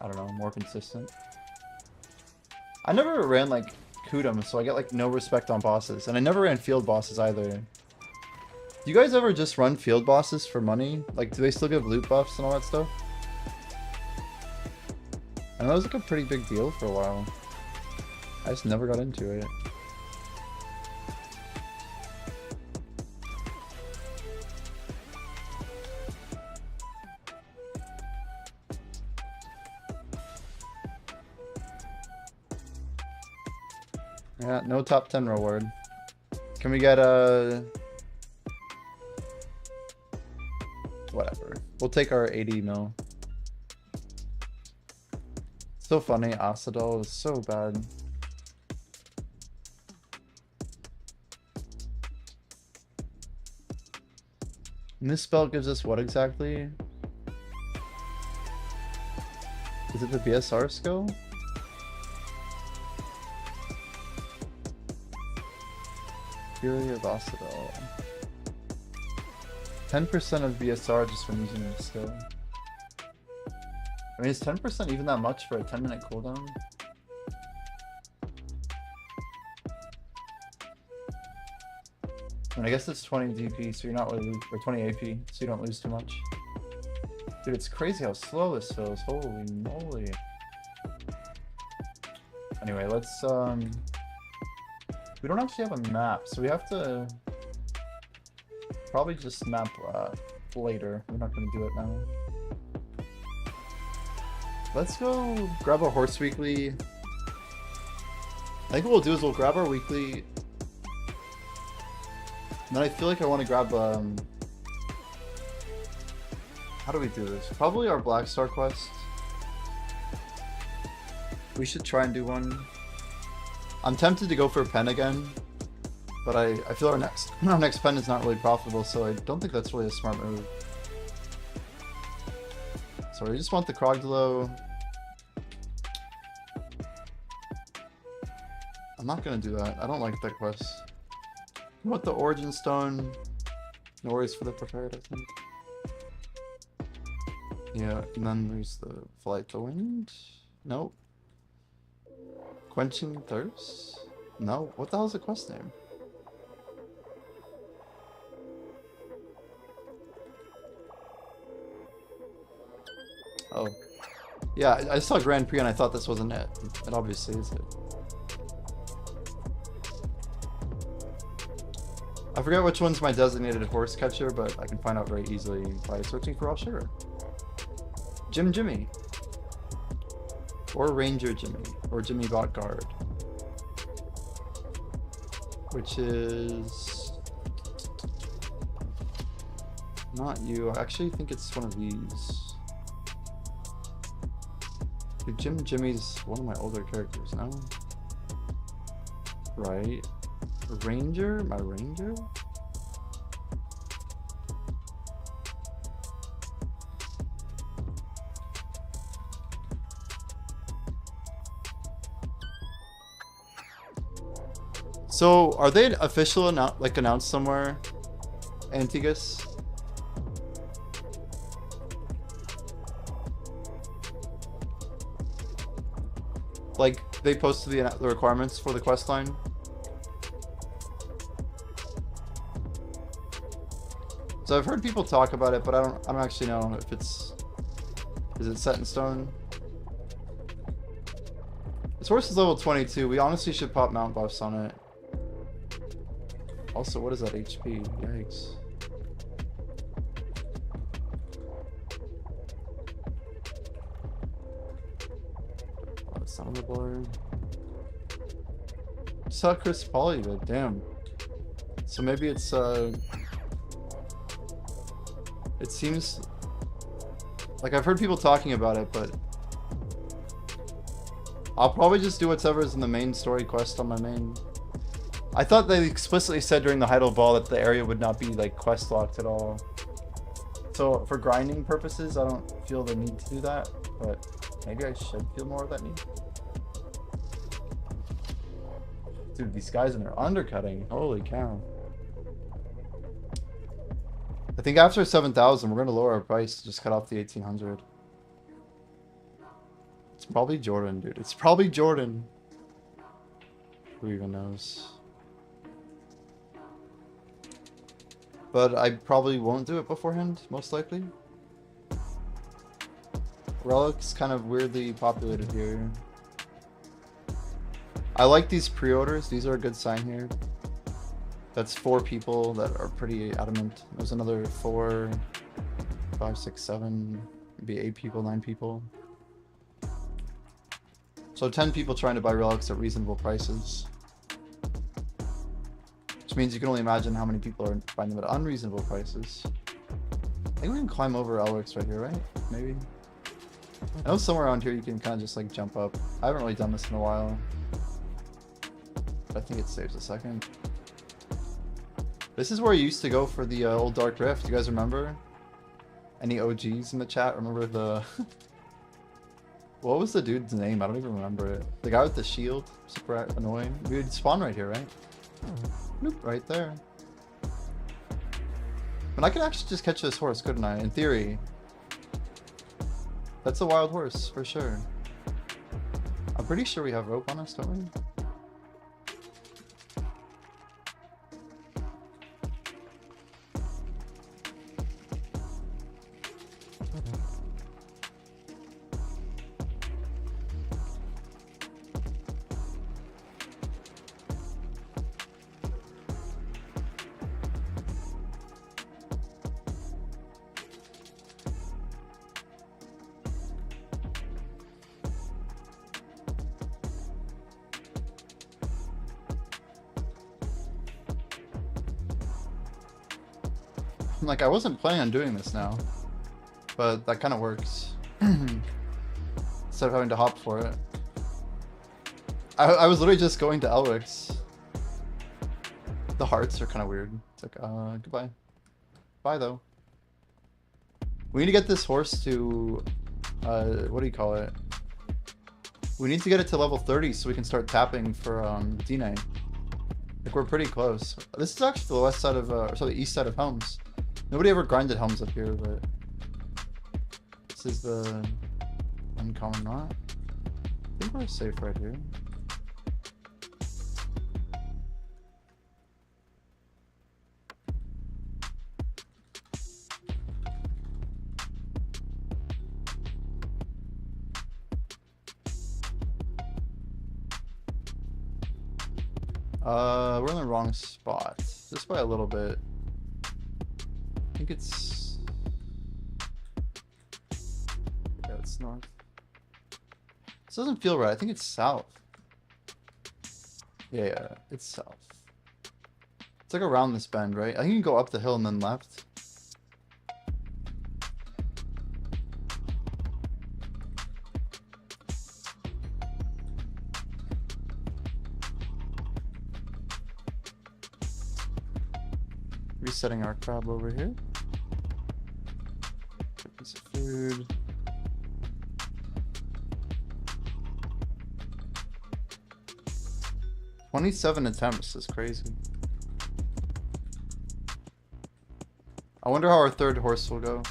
I don't know, more consistent. I never ran like Kudum, so I get like no respect on bosses, and I never ran field bosses either. Do you guys ever just run field bosses for money? Like, do they still give loot buffs and all that stuff? I know that was like a pretty big deal for a while. I just never got into it. Yeah, no top 10 reward. Can we get a... whatever. We'll take our 80 mil. So funny, Asadol is so bad. And this spell gives us what exactly? Is it the BSR skill? Fury of Occidal. 10% of BSR just from using the skill. I mean, is 10% even that much for a 10-minute cooldown? I mean, I guess it's 20 DP, so you're not really or 20 AP, so you don't lose too much. Dude, it's crazy how slow this feels. Holy moly. Anyway, let's we don't actually have a map, so we have to probably just map later. We're not gonna do it now. Let's go grab our horse weekly. I think what we'll do is we'll grab our weekly. And then I feel like I want to grab how do we do this? Probably our Black Star quest. We should try and do one. I'm tempted to go for a pen again, but I feel our next pen is not really profitable, so I don't think that's really a smart move. So we just want the Krogdalo. I'm not gonna do that. I don't like that quest. You want the Origin Stone? No worries for the prepared, I think. Yeah, and then there's the Flight to Wind. Nope. Quenching Thirst? No. What the hell is the quest name? Oh. Yeah, I saw Grand Prix and I thought this wasn't it. It obviously is it. I forget which one's my designated horse catcher, but I can find out very easily by searching for All Sugar. Jimmy. Or Ranger Jimmy. Or Jimmy Bot Guard. Which is... not you. I actually think it's one of these. Dude, Jimmy's one of my older characters, no? Right. Ranger? My Ranger? So, are they official announced somewhere? Antigus? Like, they posted the requirements for the quest line? So I've heard people talk about it, but I don't actually know if is it set in stone? This horse is level 22. We honestly should pop mount buffs on it. Also, what is that HP? Yikes. Oh, it's not on the board. Just saw Chris Pauly, but damn. So maybe it's it seems like I've heard people talking about it, but I'll probably just do whatever's in the main story quest on my main. I thought they explicitly said during the Heidel Ball that the area would not be like quest locked at all. So for grinding purposes, I don't feel the need to do that, but maybe I should feel more of that need. Dude, these guys in there undercutting. Holy cow. I think after 7,000, we're going to lower our price to just cut off the 1,800. It's probably Jordan, dude. It's probably Jordan. Who even knows? But I probably won't do it beforehand, most likely. Relics kind of weirdly populated here. I like these pre-orders. These are a good sign here. That's 4 people that are pretty adamant. There's another 4, 5, 6, 7, maybe 8 people, 9 people. So 10 people trying to buy relics at reasonable prices. Which means you can only imagine how many people are buying them at unreasonable prices. I think we can climb over Elrix right here, right? Maybe. I know somewhere around here you can kind of just like jump up. I haven't really done this in a while. But I think it saves a second. This is where you used to go for the old Dark Rift. You guys remember? Any OGs in the chat remember the What was the dude's name? I don't even remember it. The guy with the shield. Super annoying. We would spawn right here, right? Nope, right there. But I could actually just catch this horse, couldn't I? In theory. That's a wild horse, for sure. I'm pretty sure we have rope on us, don't we? Like, I wasn't planning on doing this now, but that kind of works. Instead of having to hop for it. I was literally just going to Elrix. The hearts are kind of weird. It's like, goodbye. Bye, though. We need to get this horse to, what do you call it? We need to get it to level 30 so we can start tapping for, D-Night. Like, we're pretty close. This is actually the west side of, sorry, the east side of Helms. Nobody ever grinded Helms up here, but this is the uncommon knot. I think we're safe right here. We're in the wrong spot. Just by a little bit. I think it's... yeah, it's north. This doesn't feel right. I think it's south. Yeah, it's south. It's like around this bend, right? I think you can go up the hill and then left. Resetting our crab over here. Piece of food. "27 attempts is crazy. I wonder how our third horse will go.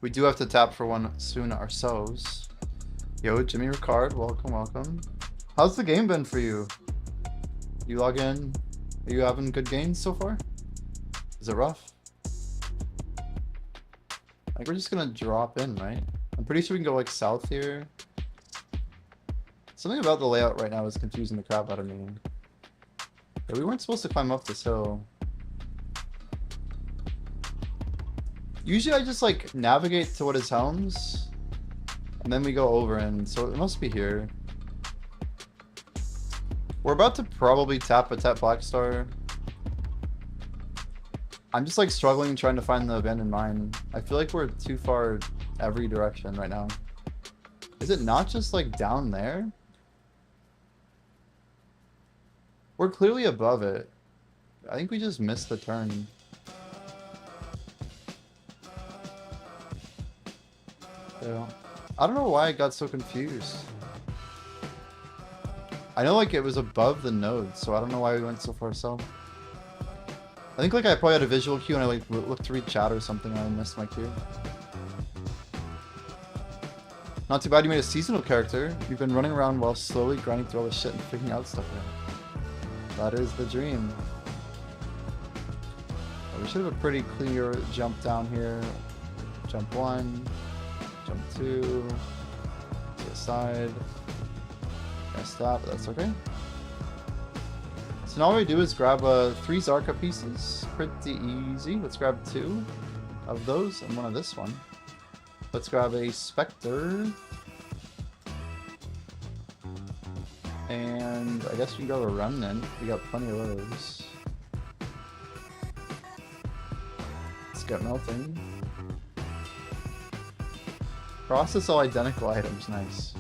We do have to tap for one soon ourselves. Yo, Jimmy Ricard, welcome, welcome. How's the game been for you? You log in? Are you having good games so far? Is it rough? I think we're just gonna drop in, right? I'm pretty sure we can go like south here. Something about the layout right now is confusing the crap out of me. Yeah, we weren't supposed to climb up this hill. Usually I just like navigate to what is Helms, and then we go over, and so it must be here. We're about to probably tap a Tap Black Star. I'm just like struggling trying to find the abandoned mine. I feel like we're too far every direction right now. Is it not just like down there? We're clearly above it. I think we just missed the turn. Yeah. I don't know why I got so confused. I know like it was above the node, so I don't know why we went so far south. I think like I probably had a visual cue and I like looked to read chat or something and I missed my cue. Not too bad you made a seasonal character. You've been running around while slowly grinding through all this shit and figuring out stuff there. That is the dream. Well, we should have a pretty clear jump down here. Jump 1, jump 2, to the side. Gonna stop, but that's okay. So now all we do is grab 3 Zarka pieces. Pretty easy. Let's grab 2 of those and 1 of this one. Let's grab a Spectre. And I guess we can go to Remnant. We got plenty of those. Let's get melting. Process all identical items, nice.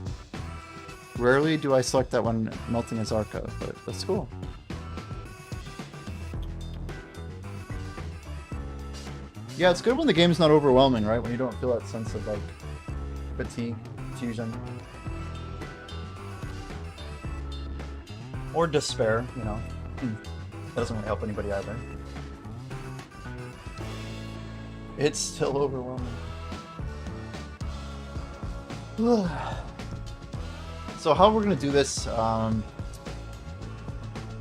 Rarely do I select that when melting as Zarka, but that's cool. Yeah, it's good when the game's not overwhelming, right? When you don't feel that sense of like fatigue, confusion, or despair. You know, that doesn't really help anybody either. It's still overwhelming. So how we're gonna do this? Like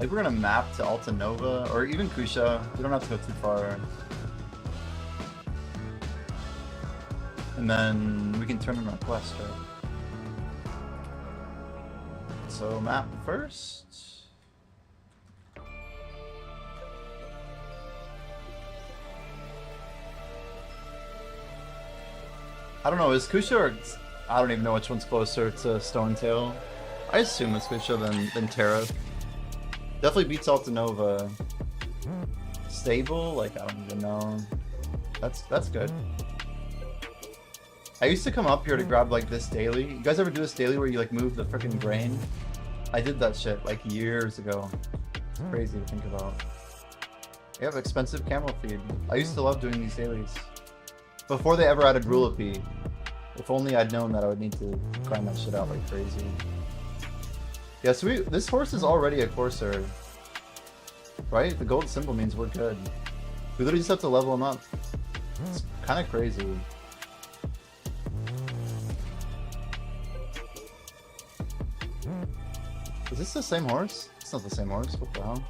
we're gonna map to Alta Nova or even Kusha. We don't have to go too far. And then we can turn in our quest, right? So map first. I don't know, is Kusha or... I don't even know which one's closer to Stonetail. I assume it's Kusha than Terra. Definitely beats Alta Nova. Stable? Like, I don't even know. That's good. I used to come up here to grab like this daily. You guys ever do this daily where you like move the freaking grain? I did that shit like years ago. It's crazy to think about. You have expensive camel feed. I used to love doing these dailies. Before they ever added Rule of P. If only I'd known that I would need to grind that shit out like crazy. Yeah, so this horse is already a Corsair. Right? The gold symbol means we're good. We literally just have to level him up. It's kind of crazy. Is this the same horse? It's not the same horse. What the hell?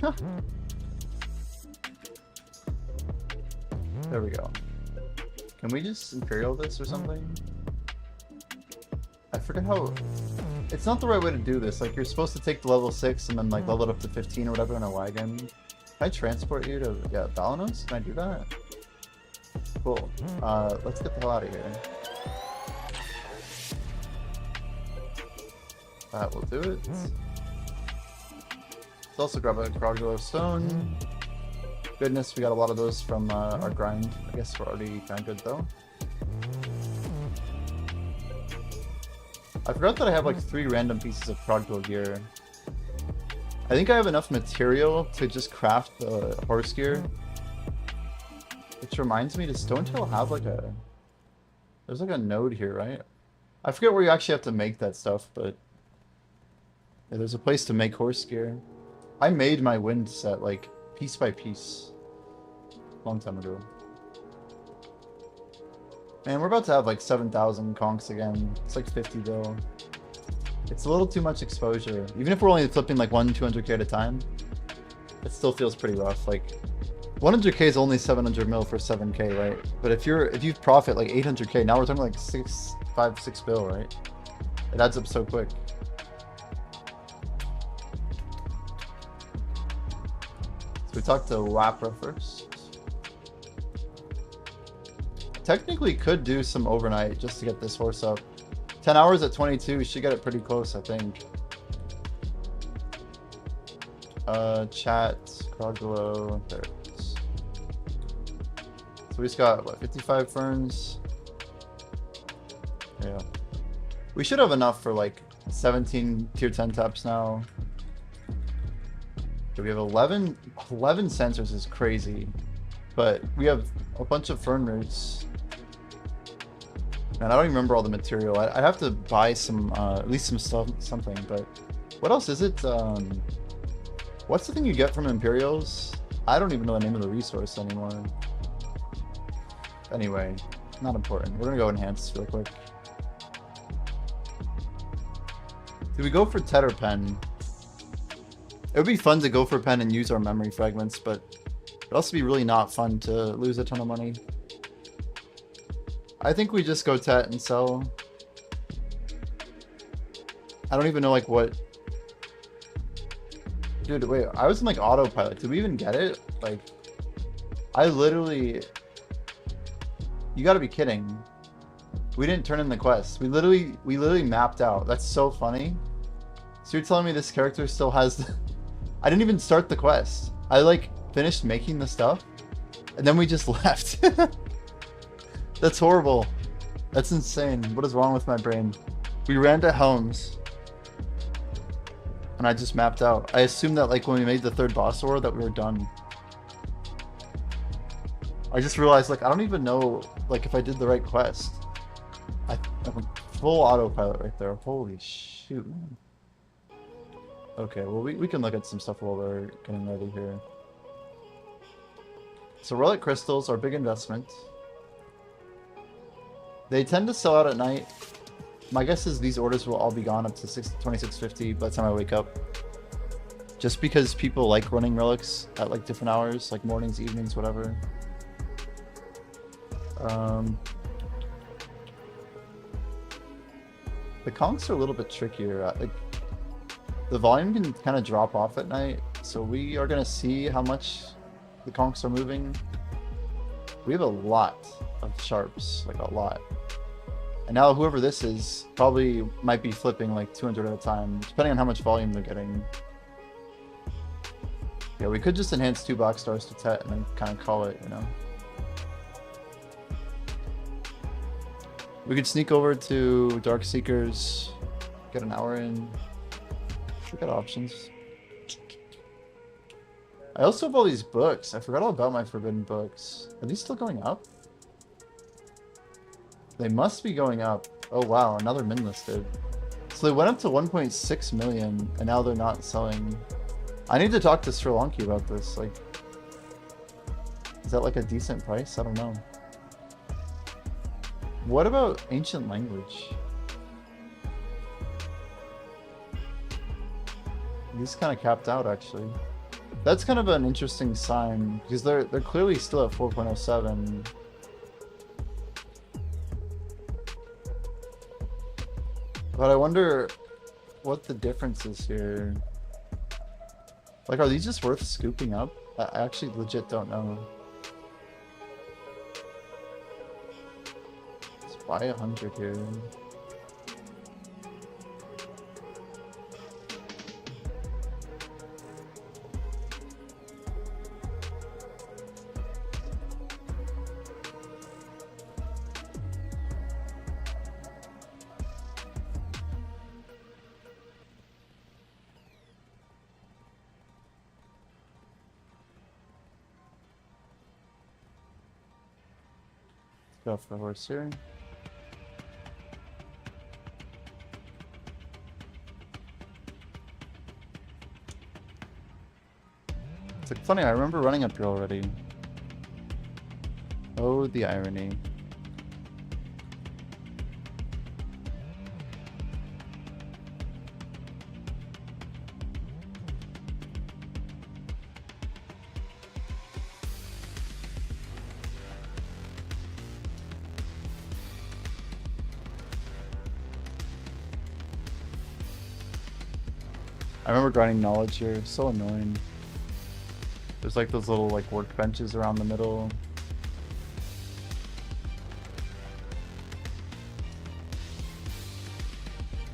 Huh. There we go. Can we just Imperial this or something? I forget how... It's not the right way to do this. Like, you're supposed to take the level 6 and then, like, level it up to 15 or whatever in a wagon. Can I transport you to... Yeah, Balanos? Can I do that? Cool. Let's get the hell out of here. That will do it. Let's also grab a Crocodile Stone. Goodness, we got a lot of those from our grind. I guess we're already kind of good, though. I forgot that I have like 3 random pieces of Crocodile gear. I think I have enough material to just craft the horse gear. Which reminds me, does Stonetail have like a... There's like a node here, right? I forget where you actually have to make that stuff, but... Yeah, there's a place to make horse gear. I made my wind set, like, piece by piece. Long time ago. Man, we're about to have like 7,000 conks again. It's like 50 bill. It's a little too much exposure. Even if we're only flipping like 200k at a time, it still feels pretty rough. Like 100k is only 700 mil for 7k, right? But if you profit like 800k, now we're talking like 6 bill, right? It adds up so quick. So we talked to Wapra first. Technically could do some overnight just to get this horse up. 10 hours at 22, we should get it pretty close, I think. Chat, Croglow, there it is. So we just got, what, 55 ferns? Yeah. We should have enough for like 17 tier 10 taps now. Okay, we have 11 sensors is crazy. But we have a bunch of fern roots. Man, I don't even remember all the material. I have to buy some, at least some stuff, something. But what else is it? What's the thing you get from Imperials? I don't even know the name of the resource anymore. Anyway, not important. We're gonna go enhance real quick. Do we go for Tet or Pen? It would be fun to go for Pen and use our memory fragments, but it'd also be really not fun to lose a ton of money. I think we just go Tet and sell. I don't even know like what... Dude, wait, I was in like autopilot. Did we even get it? Like, I literally... You gotta be kidding. We didn't turn in the quest. We literally mapped out. That's so funny. So you're telling me this character still has... The... I didn't even start the quest. I like finished making the stuff and then we just left. That's horrible. That's insane. What is wrong with my brain? We ran to Helms. And I just mapped out. I assumed that like when we made the third boss aura that we were done. I just realized like I don't even know like if I did the right quest. I'm full autopilot right there. Holy shoot, man. Okay, well we can look at some stuff while we're getting ready here. So relic crystals are a big investment. They tend to sell out at night. My guess is these orders will all be gone up to 2650 by the time I wake up. Just because people like running relics at like different hours, like mornings, evenings, whatever. The conks are a little bit trickier. Like, the volume can kind of drop off at night, so we are going to see how much the conks are moving. We have a lot of sharps, like a lot. And now whoever this is probably might be flipping like 200 at a time, depending on how much volume they're getting. Yeah, we could just enhance 2 box stars to Tet and then kind of call it, you know. We could sneak over to Dark Seekers, get an hour in. We got options. I also have all these books. I forgot all about my forbidden books. Are these still going up? They must be going up. Oh wow, another min listed. So they went up to 1.6 million and now they're not selling. I need to talk to Sri Lanka about this. Like, is that like a decent price? I don't know. What about ancient language? These kind of capped out actually. That's kind of an interesting sign because they're clearly still at 4.07. But I wonder what the difference is here. Like, are these just worth scooping up? I actually legit don't know. Let's buy 100 here. Get off the horse here. It's like funny, I remember running up here already. Oh, the irony. I remember grinding knowledge here, so annoying. There's like those little like workbenches around the middle.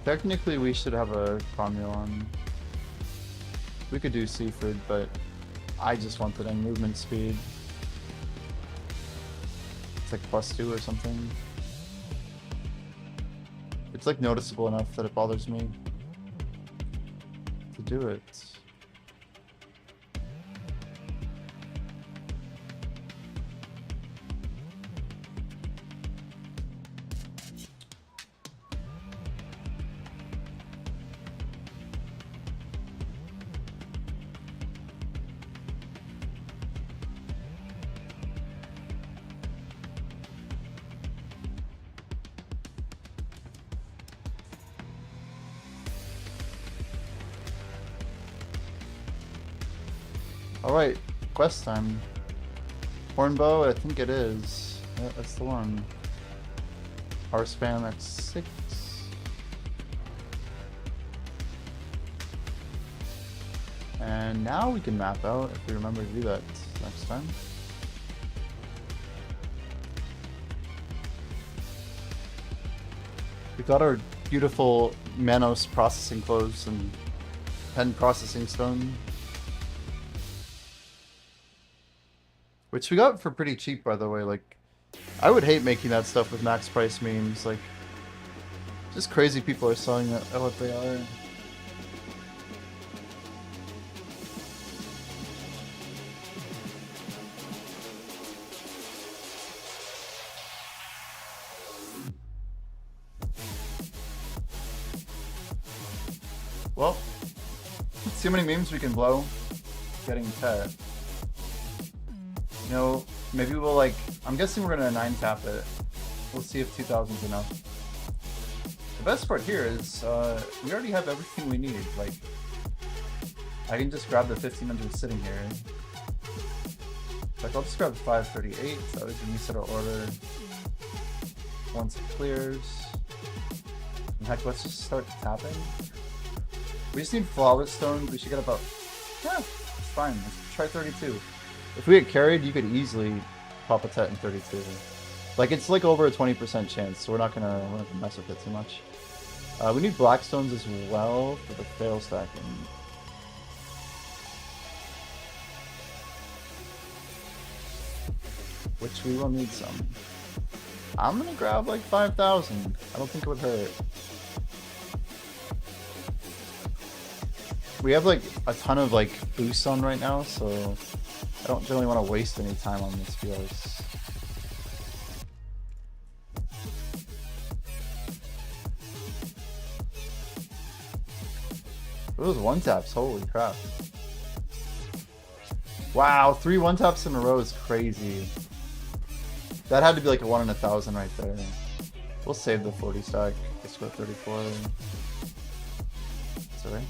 Technically we should have a Cromulon. We could do Seaford, but I just want the dang movement speed. It's like +2 or something. It's like noticeable enough that it bothers me to do it. Alright, quest time. Hornbow, I think it is. Yeah, that's the one. Power spam at 6. And now we can map out if we remember to do that next time. We got our beautiful Manos processing clothes and pen processing stone. Which we got for pretty cheap, by the way. Like, I would hate making that stuff with max price memes. Like, Just crazy people are selling it at what they are. Well, let's see how many memes we can blow getting Tet. You know, maybe we'll like, I'm guessing we're gonna 9 tap it. We'll see if 2000's enough. The best part here is we already have everything we need. Like, I can just grab the 1500 sitting here. Like, I'll just grab 538, so we can reset our order once it clears. And heck, let's just start tapping. We just need flawless stones. We should get about, yeah, it's fine. Let's try 32. If we get carried, you could easily pop a Tet in 32. Like, it's like over a 20% chance, so we're not gonna mess with it too much. We need black stones as well for the fail stacking. Which we will need some. I'm gonna grab like 5,000. I don't think it would hurt. We have like a ton of like boosts on right now, so I don't really want to waste any time on this because those 1-taps, holy crap. Wow, 3 1-taps in a row is crazy. That had to be like a 1 in 1,000 right there. We'll save the 40 stack. Let's go 34. Sorry.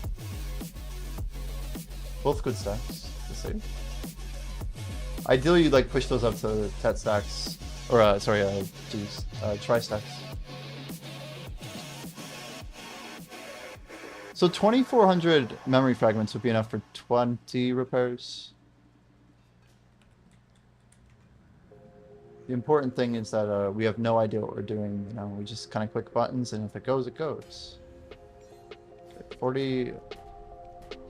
Both good stacks to save. Ideally, you'd like push those up to Tet stacks, or tri stacks. So 2,400 memory fragments would be enough for 20 repairs. The important thing is that we have no idea what we're doing. You know, we just kind of click buttons, and if it goes, it goes. Okay, 40,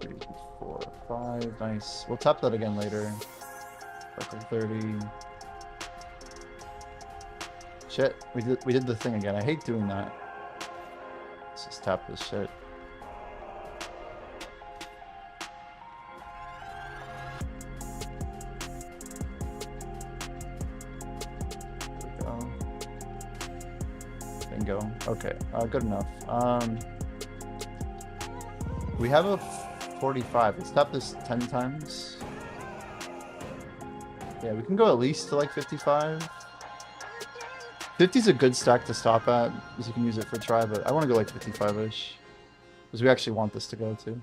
3, 4, 5, nice. We'll tap that again later. 30. Shit, we did the thing again. I hate doing that. Let's just tap this shit. Bingo. Okay, good enough. We have a 45. Let's tap this 10 times. Yeah, we can go at least to like 55. 50 is a good stack to stop at, because you can use it for try, but I want to go like 55-ish. Because we actually want this to go to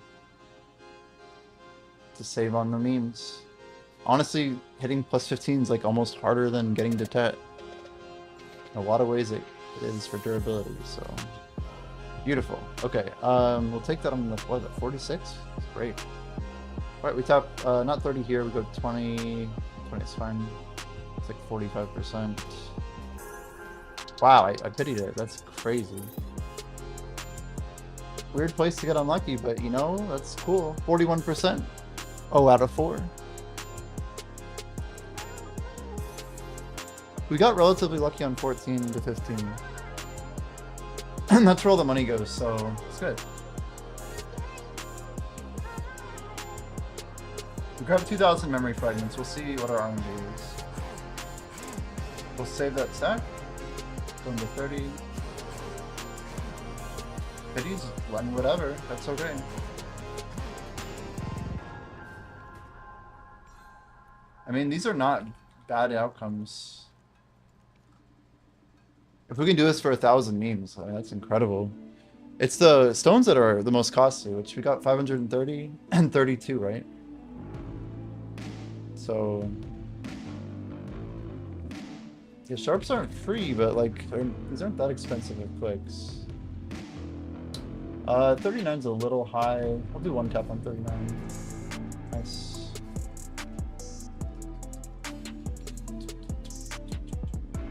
save on the memes. Honestly, hitting plus 15 is like almost harder than getting to Tet. In a lot of ways it is for durability, so beautiful. Okay, we'll take that on the what, 46? That's great. Alright, we tap not 30 here, we go 20. 20 is fine. It's like 45%. Wow, I pitied it. That's crazy. Weird place to get unlucky, but you know, that's cool. 41%. Oh, out of 4. We got relatively lucky on 14 to 15. And that's where all the money goes, so it's good. We grab 2,000 memory fragments. We'll see what our RNG is. We'll save that stack. Go into 30. Pities, run whatever. That's okay. I mean, these are not bad outcomes. If we can do this for 1,000 memes, that's incredible. It's the stones that are the most costly, which we got 530 and 32, right? So yeah, sharps aren't free, but like these aren't that expensive at clicks. 39's a little high. I'll do 1 tap on 39. Nice.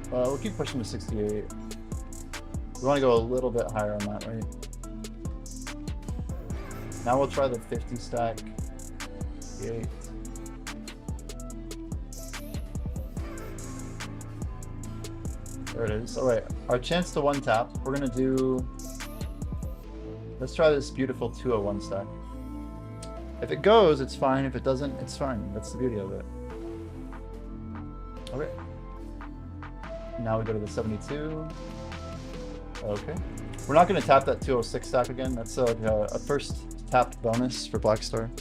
We'll keep pushing to 68. We want to go a little bit higher on that, right? Now we'll try the 50 stack. 58. There it is. Alright, our chance to one tap. We're gonna do... Let's try this beautiful 201 stack. If it goes, it's fine. If it doesn't, it's fine. That's the beauty of it. Okay. Now we go to the 72. Okay. We're not going to tap that 206 stack again. That's a first tap bonus for Blackstar.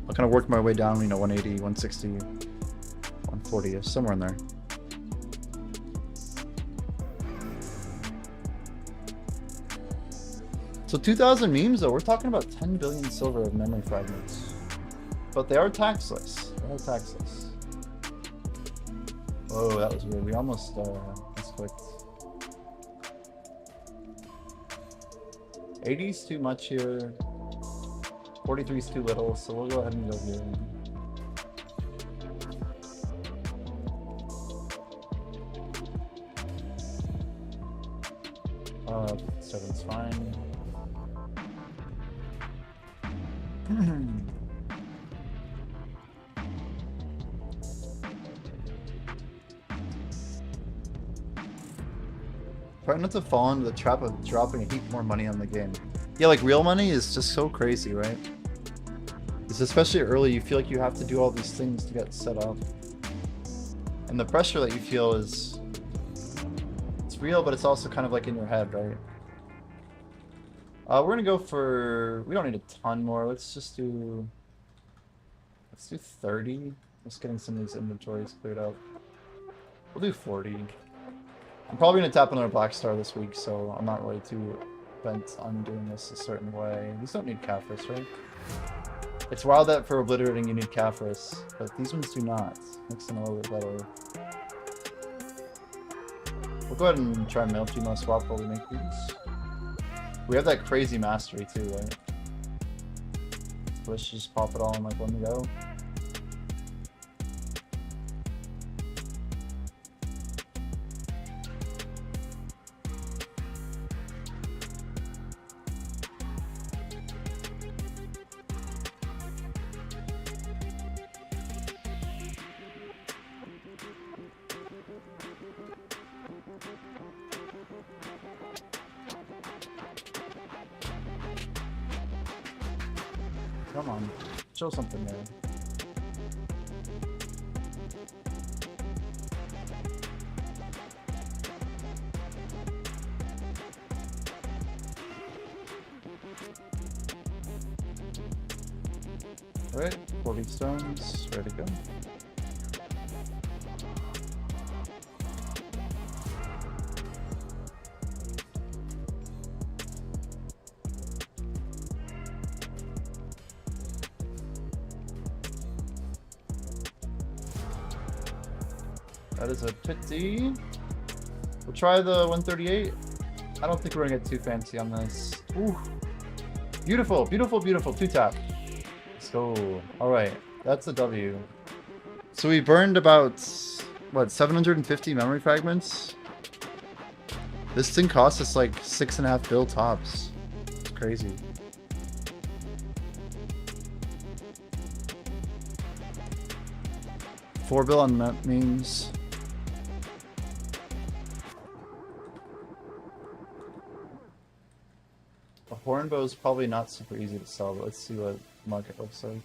I'll kind of work my way down, you know, 180, 160, 140, somewhere in there. So 2,000 memes though, we're talking about 10 billion silver of memory fragments. But they are taxless. They are taxless. Oh, that was weird. We almost misclicked. 80 is too much here. 43 is too little, so we'll go ahead and go here. Seven's fine. Try not to fall into the trap of dropping a heap more money on the game. Yeah, like real money is just so crazy, right? It's especially early, you feel like you have to do all these things to get set up. And the pressure that you feel is... It's real, but it's also kind of like in your head, right? We're gonna go for... We don't need a ton more, let's just do... Let's do 30. Just getting some of these inventories cleared up. We'll do 40. I'm probably going to tap another Blackstar this week, so I'm not really too bent on doing this a certain way. These don't need Caphras, right? It's wild that for Obliterating you need Caphras, but these ones do not. Makes them a little bit better. We'll go ahead and try Mail Gmo swap while we make these. We have that crazy mastery too, right? So let's just pop it all in like one go. Come on, show something there. Alright, 40 stones, ready to go. That is a pity. We'll try the 138. I don't think we're gonna get too fancy on this. Ooh. Beautiful, beautiful, beautiful. 2-tap. Let's go. Alright, that's a W. So we burned about, what, 750 memory fragments? This thing cost us like 6.5 bill tops. It's crazy. $4 bill on memes. A hornbow is probably not super easy to sell, but let's see what the market looks like.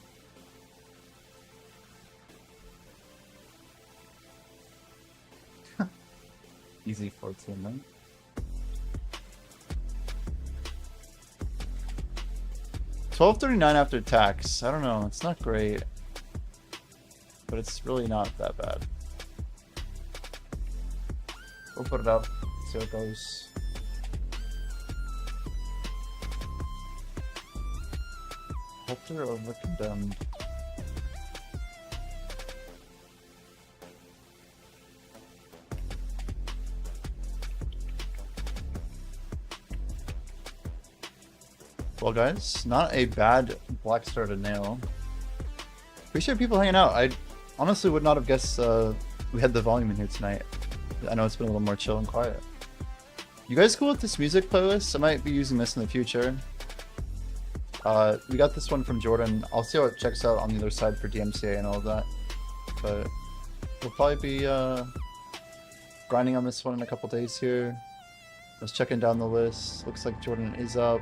Easy 14 then. $12.39 after tax. I don't know, it's not great. But it's really not that bad. We'll put it up, see how it goes. Helter over condemned. Well guys, not a bad Blackstar to nail. Appreciate people hanging out. I honestly would not have guessed we had the volume in here tonight. I know it's been a little more chill and quiet. You guys cool with this music playlist? I might be using this in the future. We got this one from Jordan. I'll see how it checks out on the other side for DMCA and all of that. But we'll probably be grinding on this one in a couple days here. Just checking down the list. Looks like Jordan is up.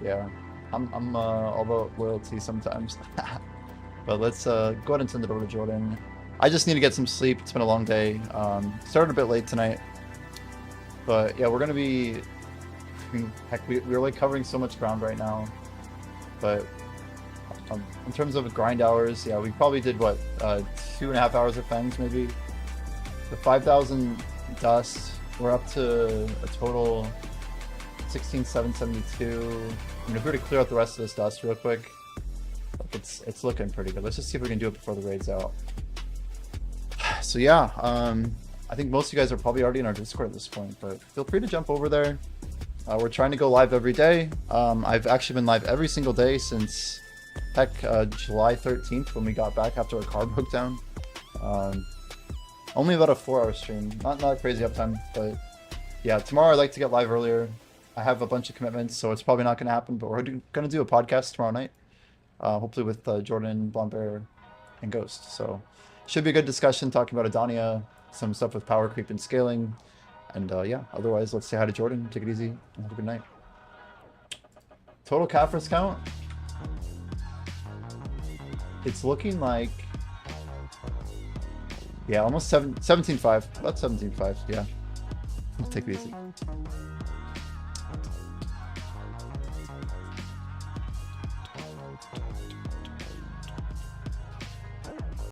Yeah, I'm all about loyalty sometimes. But let's go ahead and send it over to Jordan. I just need to get some sleep. It's been a long day. Started a bit late tonight. But yeah, we're going to be... Heck, we're like covering so much ground right now. But in terms of grind hours, yeah, we probably did, what, 2.5 hours of fangs maybe? The 5,000 dust, we're up to a total 16,772. I mean, if we were to clear out the rest of this dust real quick, like it's looking pretty good. Let's just see if we can do it before the raid's out. So yeah, I think most of you guys are probably already in our Discord at this point, but feel free to jump over there. We're trying to go live every day. I've actually been live every single day since, heck, July 13th when we got back after our car broke down. Only about a 4-hour stream. Not a crazy uptime, but yeah, tomorrow I'd like to get live earlier. I have a bunch of commitments, so it's probably not going to happen, but we're going to do a podcast tomorrow night. Hopefully with Jordan, Blonde Bear, and Ghost. So should be a good discussion talking about Adania, some stuff with power creep and scaling. And yeah, otherwise, let's say hi to Jordan. Take it easy and have a good night. Total Caphras count. It's looking like, yeah, almost 17.5. About 17.5, yeah. Take it easy.